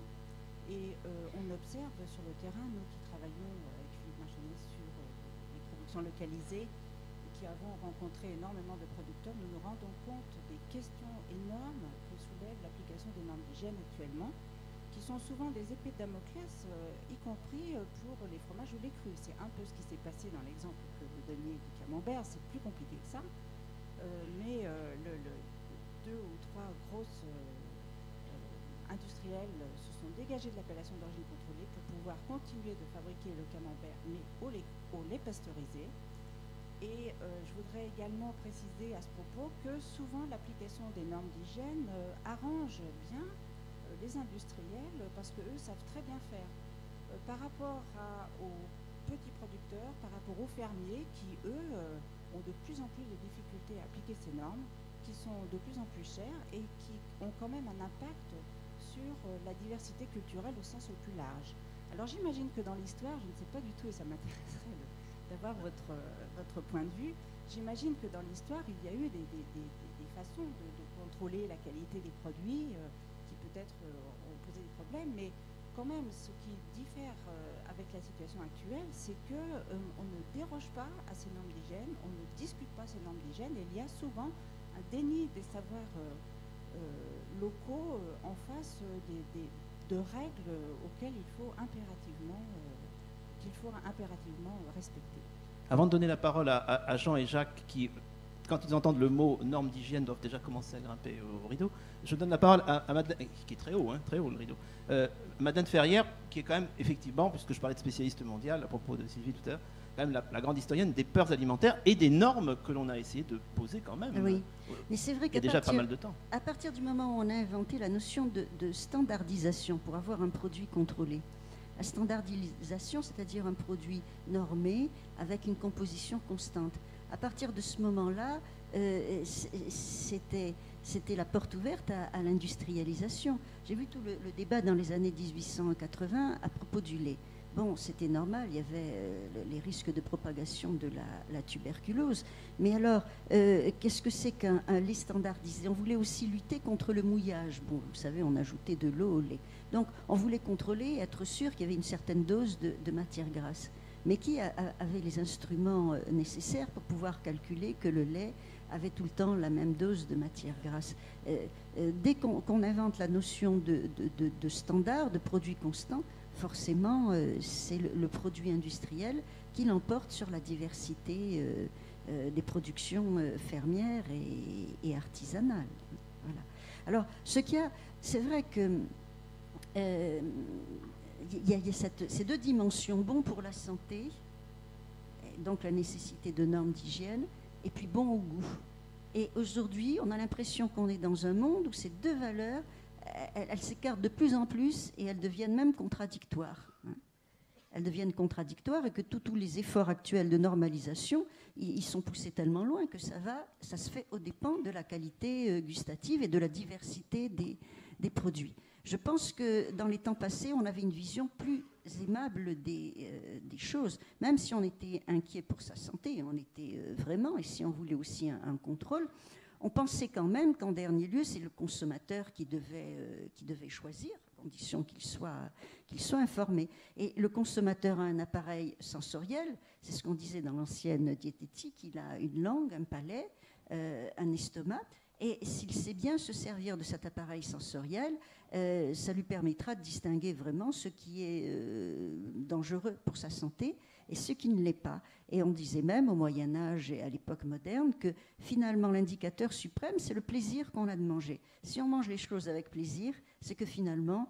Et on observe sur le terrain, nous qui travaillons avec Philippe Marchonnet sur les productions localisées et qui avons rencontré énormément de producteurs, nous nous rendons compte des questions énormes que soulève l'application des normes d'hygiène actuellement, qui sont souvent des épées de Damoclès, y compris pour les fromages ou les crus. C'est un peu ce qui s'est passé dans l'exemple que vous donniez du camembert, c'est plus compliqué que ça, mais deux ou trois grosses industriels se sont dégagés de l'appellation d'origine contrôlée pour pouvoir continuer de fabriquer le camembert, mais au lait pasteurisé. Et je voudrais également préciser à ce propos que souvent l'application des normes d'hygiène arrange bien les industriels parce qu'eux savent très bien faire. Par rapport aux petits producteurs, par rapport aux fermiers qui, eux, ont de plus en plus de difficultés à appliquer ces normes, qui sont de plus en plus chères et qui ont quand même un impact sur la diversité culturelle au sens le plus large. Alors j'imagine que dans l'histoire, je ne sais pas du tout, et ça m'intéresserait d'avoir votre point de vue, j'imagine que dans l'histoire, il y a eu des façons de contrôler la qualité des produits qui peut-être ont posé des problèmes, mais quand même, ce qui diffère avec la situation actuelle, c'est que on ne déroge pas à ces normes d'hygiène, on ne discute pas ces normes d'hygiène, et il y a souvent un déni des savoirs locaux en face de règles auxquelles il faut impérativement respecter. Avant de donner la parole à Jean et Jacques, qui, quand ils entendent le mot normes d'hygiène, doivent déjà commencer à grimper au rideau, je donne la parole à Madeleine, qui est très haut le rideau, Madeleine Ferrière, qui est quand même, effectivement, puisque je parlais de spécialiste mondial à propos de Sylvie tout à l'heure, quand même la grande historienne des peurs alimentaires et des normes que l'on a essayé de poser quand même. Oui, mais c'est vrai qu'il y a déjà pas mal de temps. À partir du moment où on a inventé la notion de standardisation pour avoir un produit contrôlé, la standardisation, c'est-à-dire un produit normé avec une composition constante. À partir de ce moment-là, c'était la porte ouverte à l'industrialisation. J'ai vu tout le débat dans les années 1880 à propos du lait. Bon, c'était normal, il y avait les risques de propagation de la tuberculose. Mais alors, qu'est-ce que c'est qu'un lait standardisé? On voulait aussi lutter contre le mouillage. Bon, vous savez, on ajoutait de l'eau au lait. Donc, on voulait contrôler, être sûr qu'il y avait une certaine dose de matière grasse. Mais qui avait les instruments nécessaires pour pouvoir calculer que le lait avait tout le temps la même dose de matière grasse? Dès qu'on invente la notion de standard, de produit constant, forcément, c'est le produit industriel qui l'emporte sur la diversité des productions fermières et artisanales. Voilà. Alors, c'est vrai que il y a ces deux dimensions, bon pour la santé, donc la nécessité de normes d'hygiène, et puis bon au goût. Et aujourd'hui, on a l'impression qu'on est dans un monde où ces deux valeurs, elles s'écartent de plus en plus et elles deviennent même contradictoires. Elles deviennent contradictoires et que tous les efforts actuels de normalisation, ils sont poussés tellement loin que ça se fait aux dépens de la qualité gustative et de la diversité des produits. Je pense que dans les temps passés, on avait une vision plus aimable des choses, même si on était inquiet pour sa santé, on était vraiment, et si on voulait aussi un contrôle, on pensait quand même qu'en dernier lieu, c'est le consommateur qui devait choisir, à condition qu'il soit informé. Et le consommateur a un appareil sensoriel, c'est ce qu'on disait dans l'ancienne diététique, il a une langue, un palais, un estomac, et s'il sait bien se servir de cet appareil sensoriel, ça lui permettra de distinguer vraiment ce qui est dangereux pour sa santé et ce qui ne l'est pas. Et on disait même au Moyen-Âge et à l'époque moderne que finalement l'indicateur suprême, c'est le plaisir qu'on a de manger. Si on mange les choses avec plaisir, c'est que finalement,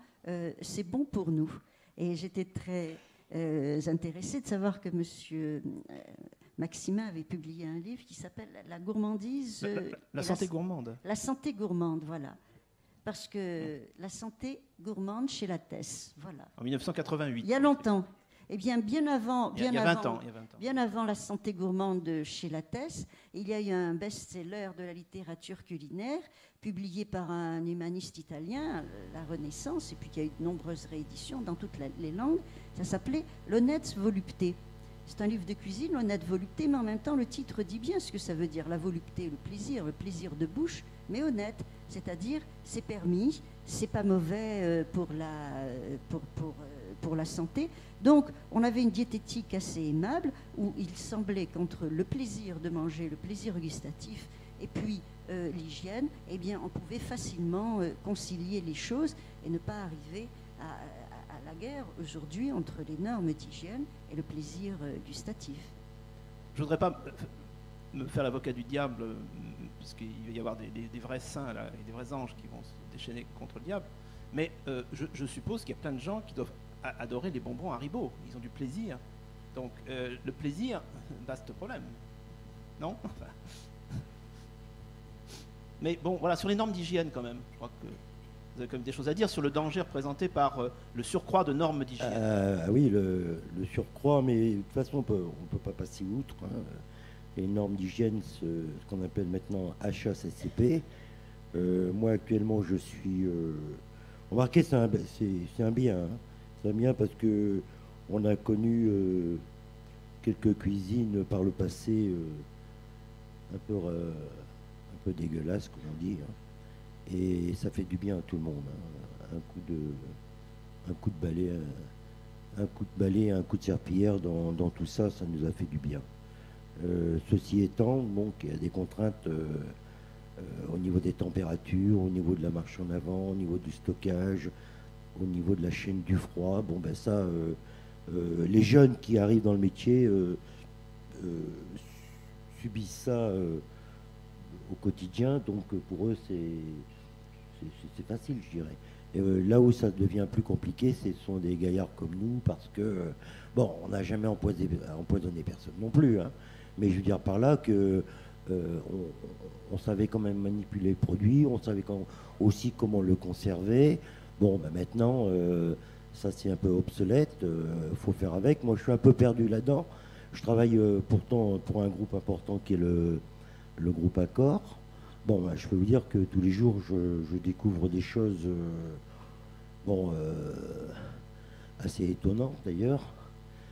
c'est bon pour nous. Et j'étais très intéressée de savoir que monsieur Maximin avait publié un livre qui s'appelle La gourmandise... La santé gourmande. La santé gourmande, voilà. Parce que la santé gourmande chez Lattès, voilà. En 1988. Il y a longtemps. Eh bien, bien avant la santé gourmande chez Lattès, il y a eu un best-seller de la littérature culinaire publié par un humaniste italien, La Renaissance, et puis il y a eu de nombreuses rééditions dans toutes les langues. Ça s'appelait L'honnête volupté. C'est un livre de cuisine, l'honnête volupté, mais en même temps, le titre dit bien ce que ça veut dire. La volupté, le plaisir de bouche, mais honnête, c'est-à-dire c'est permis, c'est pas mauvais pour la santé. Donc, on avait une diététique assez aimable où il semblait qu'entre le plaisir de manger, le plaisir gustatif et puis l'hygiène, eh bien, on pouvait facilement concilier les choses et ne pas arriver à la guerre aujourd'hui entre les normes d'hygiène et le plaisir gustatif. Je ne voudrais pas me faire l'avocat du diable, puisqu'il va y avoir des vrais saints là, et des vrais anges qui vont se déchaîner contre le diable, mais je suppose qu'il y a plein de gens qui doivent adorer les bonbons Haribo. Ils ont du plaisir. Donc le plaisir, vaste problème. Non? Mais bon, voilà, sur les normes d'hygiène quand même, je crois que vous avez quand même des choses à dire sur le danger représenté par le surcroît de normes d'hygiène. Oui, le surcroît, mais de toute façon, on ne peut pas passer outre. Hein. Les normes d'hygiène, ce qu'on appelle maintenant HACCP. Moi, actuellement, je suis... remarquez, c'est un bien. Hein. C'est un bien parce qu'on a connu quelques cuisines par le passé un peu peu dégueulasse, comme on dit, hein. Et ça fait du bien à tout le monde, hein. Un coup de balai, un coup de serpillière dans tout ça, ça nous a fait du bien. Ceci étant, donc, il y a des contraintes au niveau des températures, au niveau de la marche en avant, au niveau du stockage, au niveau de la chaîne du froid. Bon, ben ça, les jeunes qui arrivent dans le métier subissent ça au quotidien, donc pour eux, c'est facile, je dirais. Et là où ça devient plus compliqué, ce sont des gaillards comme nous, parce que, bon, on n'a jamais empoisonné personne non plus, hein, mais je veux dire par là que on savait quand même manipuler le produit, on savait aussi comment le conserver. Bon, ben maintenant, ça c'est un peu obsolète, faut faire avec. Moi, je suis un peu perdu là-dedans. Je travaille pourtant pour un groupe important qui est le groupe Accor. Bon, ben, je peux vous dire que tous les jours, je découvre des choses assez étonnantes d'ailleurs.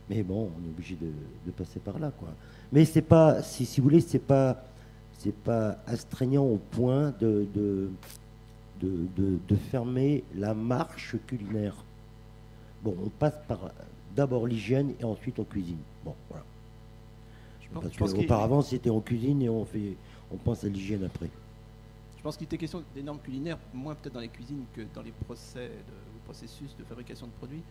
Mais bon, on est obligé de passer par là, quoi. Mais c'est pas, si vous voulez, c'est pas astreignant au point de fermer la marche culinaire. Bon, on passe par d'abord l'hygiène et ensuite on cuisine. Bon, voilà. Parce qu'auparavant, c'était en cuisine et on pense à l'hygiène après. Je pense qu'il était question des normes culinaires, moins peut-être dans les cuisines que dans les processus de fabrication de produits.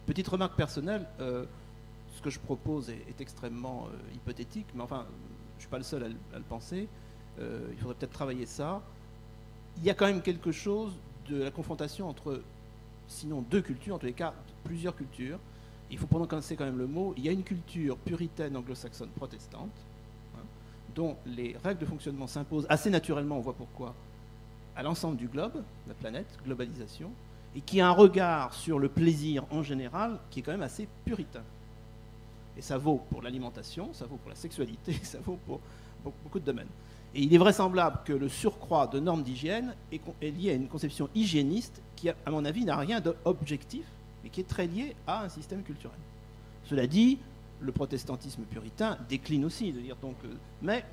Petite remarque personnelle, ce que je propose est extrêmement hypothétique, mais enfin, je ne suis pas le seul à le penser. Il faudrait peut-être travailler ça. Il y a quand même quelque chose de la confrontation entre, sinon deux cultures, en tous les cas, plusieurs cultures. Il faut prononcer quand même le mot. Il y a une culture puritaine anglo-saxonne protestante, hein, dont les règles de fonctionnement s'imposent assez naturellement, on voit pourquoi, à l'ensemble du globe, la planète, globalisation, et qui a un regard sur le plaisir en général qui est quand même assez puritain. Et ça vaut pour l'alimentation, ça vaut pour la sexualité, ça vaut pour beaucoup de domaines. Et il est vraisemblable que le surcroît de normes d'hygiène est lié à une conception hygiéniste qui, à mon avis, n'a rien d'objectif, mais qui est très lié à un système culturel. Cela dit, le protestantisme puritain décline aussi, mais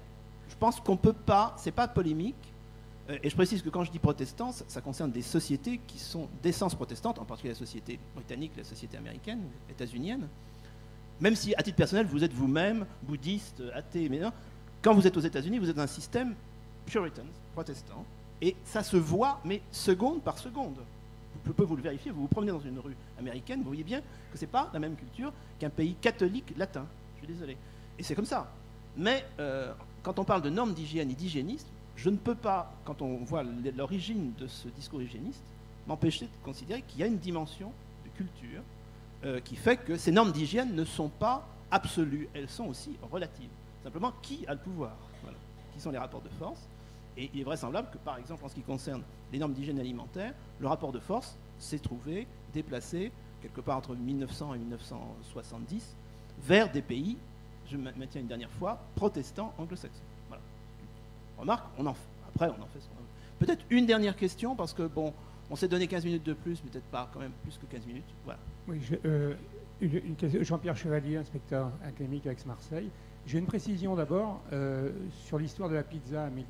je pense qu'on ne peut pas, c'est pas polémique, et je précise que quand je dis protestant, ça concerne des sociétés qui sont d'essence protestante, en particulier la société britannique, la société américaine, états-unienne, même si, à titre personnel, vous êtes vous-même bouddhiste, athée, mais non, quand vous êtes aux États-Unis, vous êtes dans un système puritain, protestant, et ça se voit, mais seconde par seconde. Je peux vous le vérifier, vous vous promenez dans une rue américaine, vous voyez bien que ce n'est pas la même culture qu'un pays catholique latin. Je suis désolé. Et c'est comme ça. Mais quand on parle de normes d'hygiène et d'hygiénisme, je ne peux pas, quand on voit l'origine de ce discours hygiéniste, m'empêcher de considérer qu'il y a une dimension de culture qui fait que ces normes d'hygiène ne sont pas absolues, elles sont aussi relatives. Simplement, qui a le pouvoir? Voilà. Qui sont les rapports de force? Et il est vraisemblable que, par exemple, en ce qui concerne les normes d'hygiène alimentaire, le rapport de force s'est trouvé déplacé quelque part entre 1900 et 1970 vers des pays, je maintiens une dernière fois, protestants anglo-saxons. Voilà. Remarque, après on en fait ce qu'on veut. Peut-être une dernière question, parce que bon, on s'est donné 15 minutes de plus, peut-être pas quand même plus que 15 minutes. Voilà. Oui, une question. Jean-Pierre Chevalier, inspecteur académique à Aix-Marseille. J'ai une précision d'abord sur l'histoire de la pizza à $1000.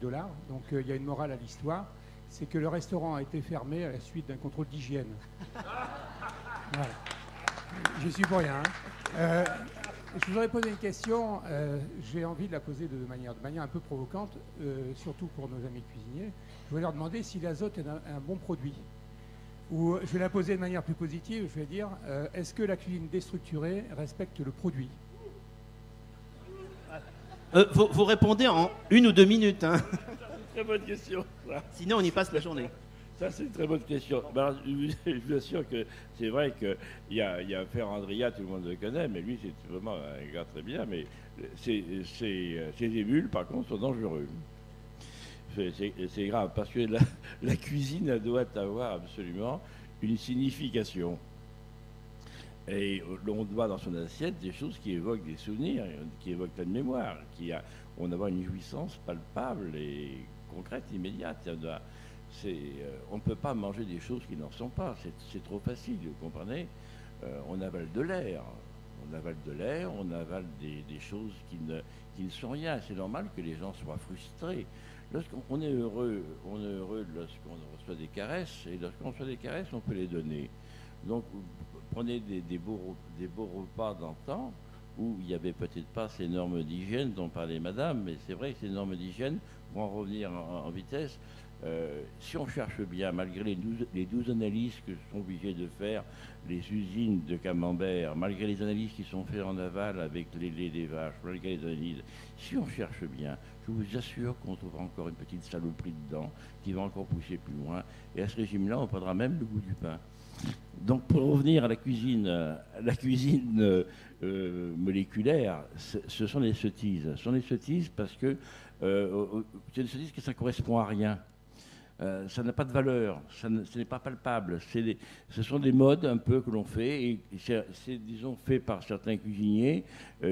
Donc il y a une morale à l'histoire, c'est que le restaurant a été fermé à la suite d'un contrôle d'hygiène. Voilà. J'y suis pour rien. Hein. Je voudrais poser une question, j'ai envie de la poser de manière un peu provocante, surtout pour nos amis cuisiniers. Je voudrais leur demander si l'azote est un bon produit. Ou je vais la poser de manière plus positive, je vais dire, est-ce que la cuisine déstructurée respecte le produit? Vous répondez en 1 ou 2 minutes. Hein. C'est une très bonne question. Ça. Sinon, on y passe la journée. Ça, c'est une très bonne question. Ben, je vous assure que c'est vrai qu'il y a Ferrandria, tout le monde le connaît, mais lui, c'est vraiment un gars très bien. Mais ces émules, par contre, sont dangereux. C'est grave, parce que la cuisine, elle doit avoir absolument une signification. Et l'on doit dans son assiette des choses qui évoquent des souvenirs, qui évoquent la mémoire, on a une jouissance palpable et concrète, immédiate. On ne peut pas manger des choses qui n'en sont pas, c'est trop facile, vous comprenez. On avale de l'air, on avale des choses qui ne sont rien. C'est normal que les gens soient frustrés. lorsqu'on est heureux lorsqu'on reçoit des caresses, et lorsqu'on reçoit des caresses, on peut les donner. Donc, prenez des beaux repas d'antan, où il n'y avait peut-être pas ces normes d'hygiène dont parlait madame, mais c'est vrai que ces normes d'hygiène vont en revenir en vitesse. Si on cherche bien, malgré les 12 analyses que sont obligées de faire les usines de camembert, malgré les analyses qui sont faites en aval avec les laits des vaches, malgré les analyses, si on cherche bien, je vous assure qu'on trouvera encore une petite saloperie dedans qui va encore pousser plus loin. Et à ce régime-là, on prendra même le goût du pain. Donc pour revenir à la cuisine moléculaire, ce sont des sottises. Ce sont des sottises parce que c'est des sottises que ça ne correspond à rien. Ça n'a pas de valeur, ce n'est pas palpable. Ce sont des modes un peu que l'on fait, et c'est disons fait par certains cuisiniers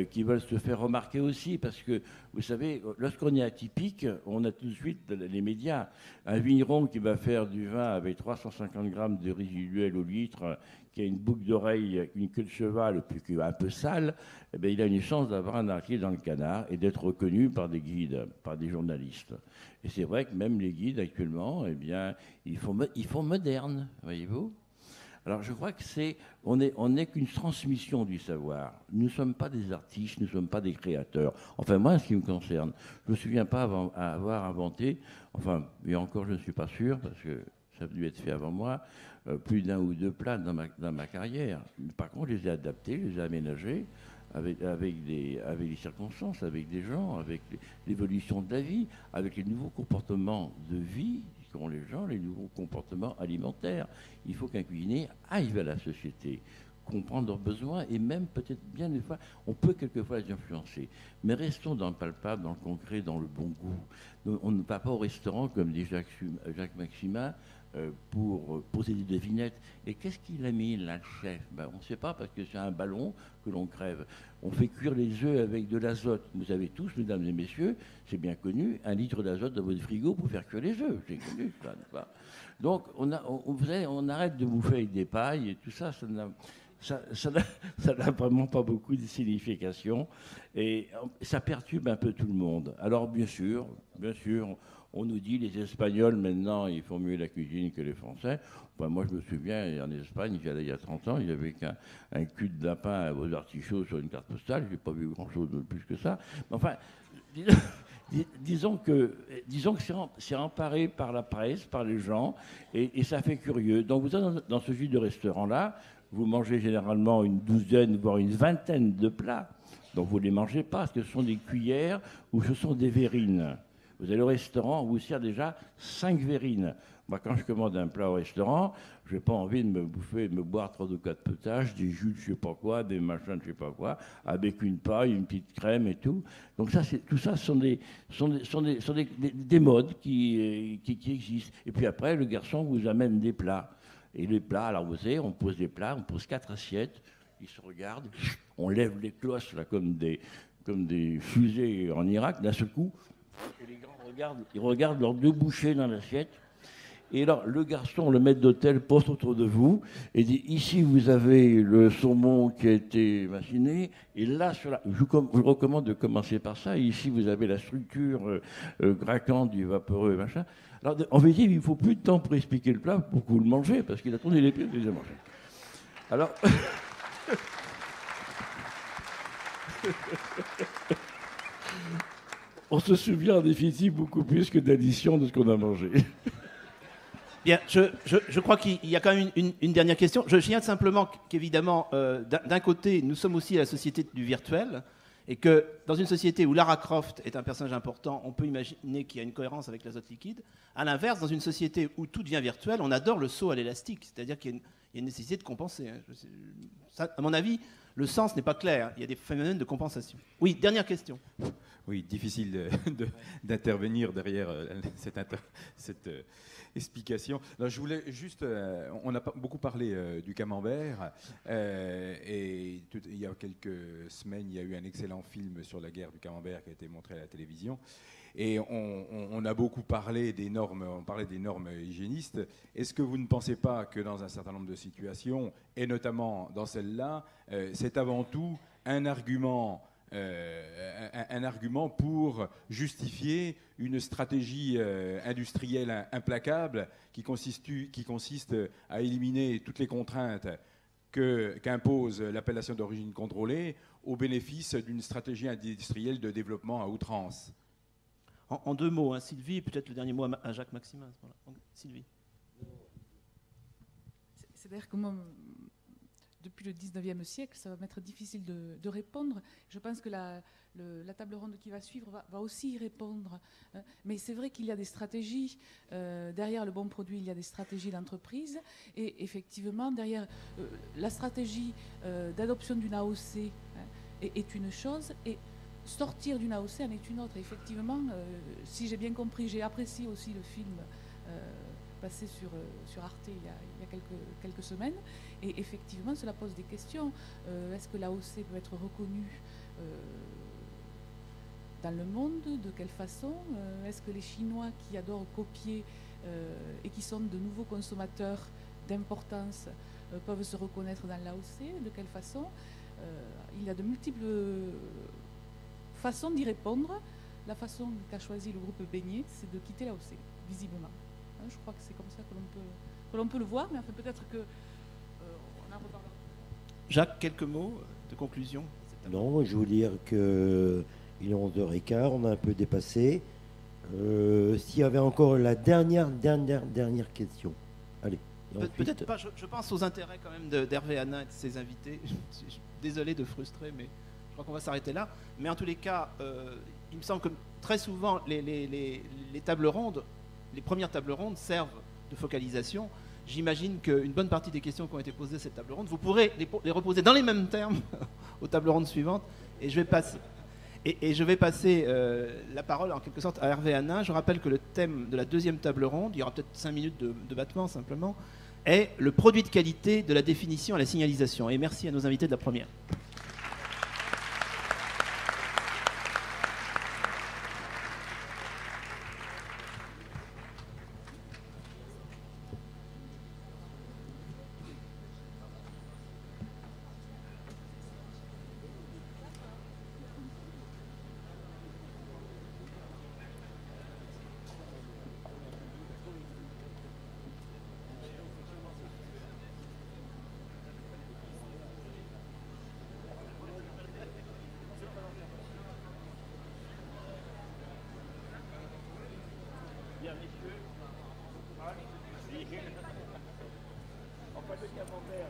qui veulent se faire remarquer aussi, parce que vous savez, lorsqu'on est atypique, on a tout de suite les médias. Un vigneron qui va faire du vin avec 350 grammes de résiduel au litre, qui a une boucle d'oreille, une queue de cheval, puis qui est un peu sale, eh bien, il a une chance d'avoir un article dans le canard et d'être reconnu par des guides, par des journalistes. Et c'est vrai que même les guides actuellement, eh bien, ils font moderne, voyez-vous. Alors je crois que on n'est qu'une transmission du savoir. Nous ne sommes pas des artistes, nous ne sommes pas des créateurs. Enfin moi, en ce qui me concerne, je ne me souviens pas avoir inventé, enfin, et encore je ne suis pas sûr, parce que ça a dû être fait avant moi, plus d'un ou deux plats dans ma carrière. Par contre, je les ai adaptés, je les ai aménagés avec les circonstances, avec des gens, avec l'évolution de la vie, avec les nouveaux comportements de vie qu'ont les gens, les nouveaux comportements alimentaires. Il faut qu'un cuisinier aille vers la société, comprendre leurs besoins, et même peut-être bien des fois, on peut quelquefois les influencer. Mais restons dans le palpable, dans le concret, dans le bon goût. On ne va pas au restaurant, comme dit Jacques Maximin, pour poser des devinettes. Et qu'est-ce qu'il a mis là, le chef? On ne sait pas, parce que c'est un ballon que l'on crève. On fait cuire les œufs avec de l'azote. Vous avez tous, mesdames et messieurs, c'est bien connu, 1 litre d'azote dans votre frigo pour faire cuire les œufs. C'est connu, ça, n'est-ce pas? Donc, on arrête de bouffer avec des pailles, et tout ça, ça n'a vraiment pas beaucoup de signification, et ça perturbe un peu tout le monde. Alors, bien sûr, on nous dit les Espagnols, maintenant, ils font mieux la cuisine que les Français. Moi, je me souviens, en Espagne, j'y allais il y a 30 ans, il n'y avait qu'un cul de lapin aux artichauts sur une carte postale. Je n'ai pas vu grand-chose de plus que ça. Mais enfin, disons que c'est emparé par la presse, par les gens, et ça fait curieux. Donc, vous êtes dans ce genre de restaurant-là, vous mangez généralement une douzaine, voire une vingtaine de plats. Donc, vous ne les mangez pas, parce que ce sont des cuillères ou ce sont des verrines. Vous allez au restaurant, on vous sert déjà 5 verrines. Moi, quand je commande un plat au restaurant, je n'ai pas envie de me boire 3 ou 4 potages, des jus de je ne sais pas quoi, des machins de je ne sais pas quoi, avec une paille, une petite crème et tout. Donc tout ça sont des modes qui existent. Et puis après, le garçon vous amène des plats. Et les plats, alors vous savez, on pose des plats, on pose 4 assiettes, ils se regardent, on lève les cloches là, comme des fusées en Irak, d'un seul coup. Et les grands regardent leurs 2 bouchées dans l'assiette. Et alors, le garçon, le maître d'hôtel, pose autour de vous et dit, ici, vous avez le saumon qui a été machiné. Et là, je vous recommande de commencer par ça. Et ici, vous avez la structure craquante du vaporeux et machin. Alors, en vérité, il ne faut plus de temps pour expliquer le plat pour que vous le mangez, parce qu'il a tourné les pieds et il a mangé. Alors... on se souvient en définitive beaucoup plus que d'addition de ce qu'on a mangé. Bien, je crois qu'il y a quand même une dernière question. Je signale simplement qu'évidemment, d'un côté, nous sommes aussi à la société du virtuel, et que dans une société où Lara Croft est un personnage important, on peut imaginer qu'il y a une cohérence avec l'azote liquide. À l'inverse, dans une société où tout devient virtuel, on adore le saut à l'élastique, c'est-à-dire qu'il y a une nécessité de compenser. Ça, à mon avis, le sens n'est pas clair. Il y a des phénomènes de compensation. Oui, dernière question. Oui, difficile d'intervenir derrière cette explication. Alors, je voulais juste... on a beaucoup parlé du camembert. Et il y a quelques semaines, il y a eu un excellent film sur la guerre du camembert qui a été montré à la télévision. Et on a beaucoup parlé des normes, on parlait des normes hygiénistes. Est-ce que vous ne pensez pas que dans un certain nombre de situations, et notamment dans celle-là, c'est avant tout un argument un argument pour justifier une stratégie industrielle implacable qui consiste à éliminer toutes les contraintes qu'impose l'appellation d'origine contrôlée au bénéfice d'une stratégie industrielle de développement à outrance. En 2 mots, hein, Sylvie, et peut-être le dernier mot à Jacques Maximin. Voilà. Sylvie. C'est-à-dire que moi, depuis le 19e siècle, ça va m'être difficile de répondre. Je pense que la table ronde qui va suivre va aussi y répondre. Mais c'est vrai qu'il y a des stratégies. Derrière le bon produit, il y a des stratégies d'entreprise. Et effectivement, derrière la stratégie d'adoption d'une AOC est une chose. Et sortir d'une AOC en est une autre. Et effectivement, si j'ai bien compris, j'ai apprécié aussi le film passé sur Arte il y a quelques semaines. Et effectivement, cela pose des questions. Est-ce que l'AOC peut être reconnue dans le monde? De quelle façon? Est-ce que les Chinois qui adorent copier et qui sont de nouveaux consommateurs d'importance peuvent se reconnaître dans l'AOC? De quelle façon? Il y a de multiples façons d'y répondre. La façon qu'a choisi le groupe Beignet, c'est de quitter l'AOC, visiblement. Je crois que c'est comme ça que l'on peut le voir, mais enfin, peut-être que on en reparlera. Jacques, quelques mots de conclusion? Non, je veux dire qu'il est 11h15, on a un peu dépassé. S'il y avait encore la dernière question. Allez. Peut-être pas, je pense aux intérêts quand même d'Hervé Hanin et de ses invités. Je suis désolé de frustrer, mais je crois qu'on va s'arrêter là. Mais en tous les cas, il me semble que très souvent, les tables rondes, les premières tables rondes servent de focalisation. J'imagine qu'une bonne partie des questions qui ont été posées à cette table ronde, vous pourrez les reposer dans les mêmes termes aux tables rondes suivantes. Et je vais passer la parole en quelque sorte à Hervé Hanin. Je rappelle que le thème de la deuxième table ronde, il y aura peut-être 5 minutes de battement simplement, est le produit de qualité de la définition à la signalisation. Et merci à nos invités de la première. Bien, messieurs. On passe le camembert.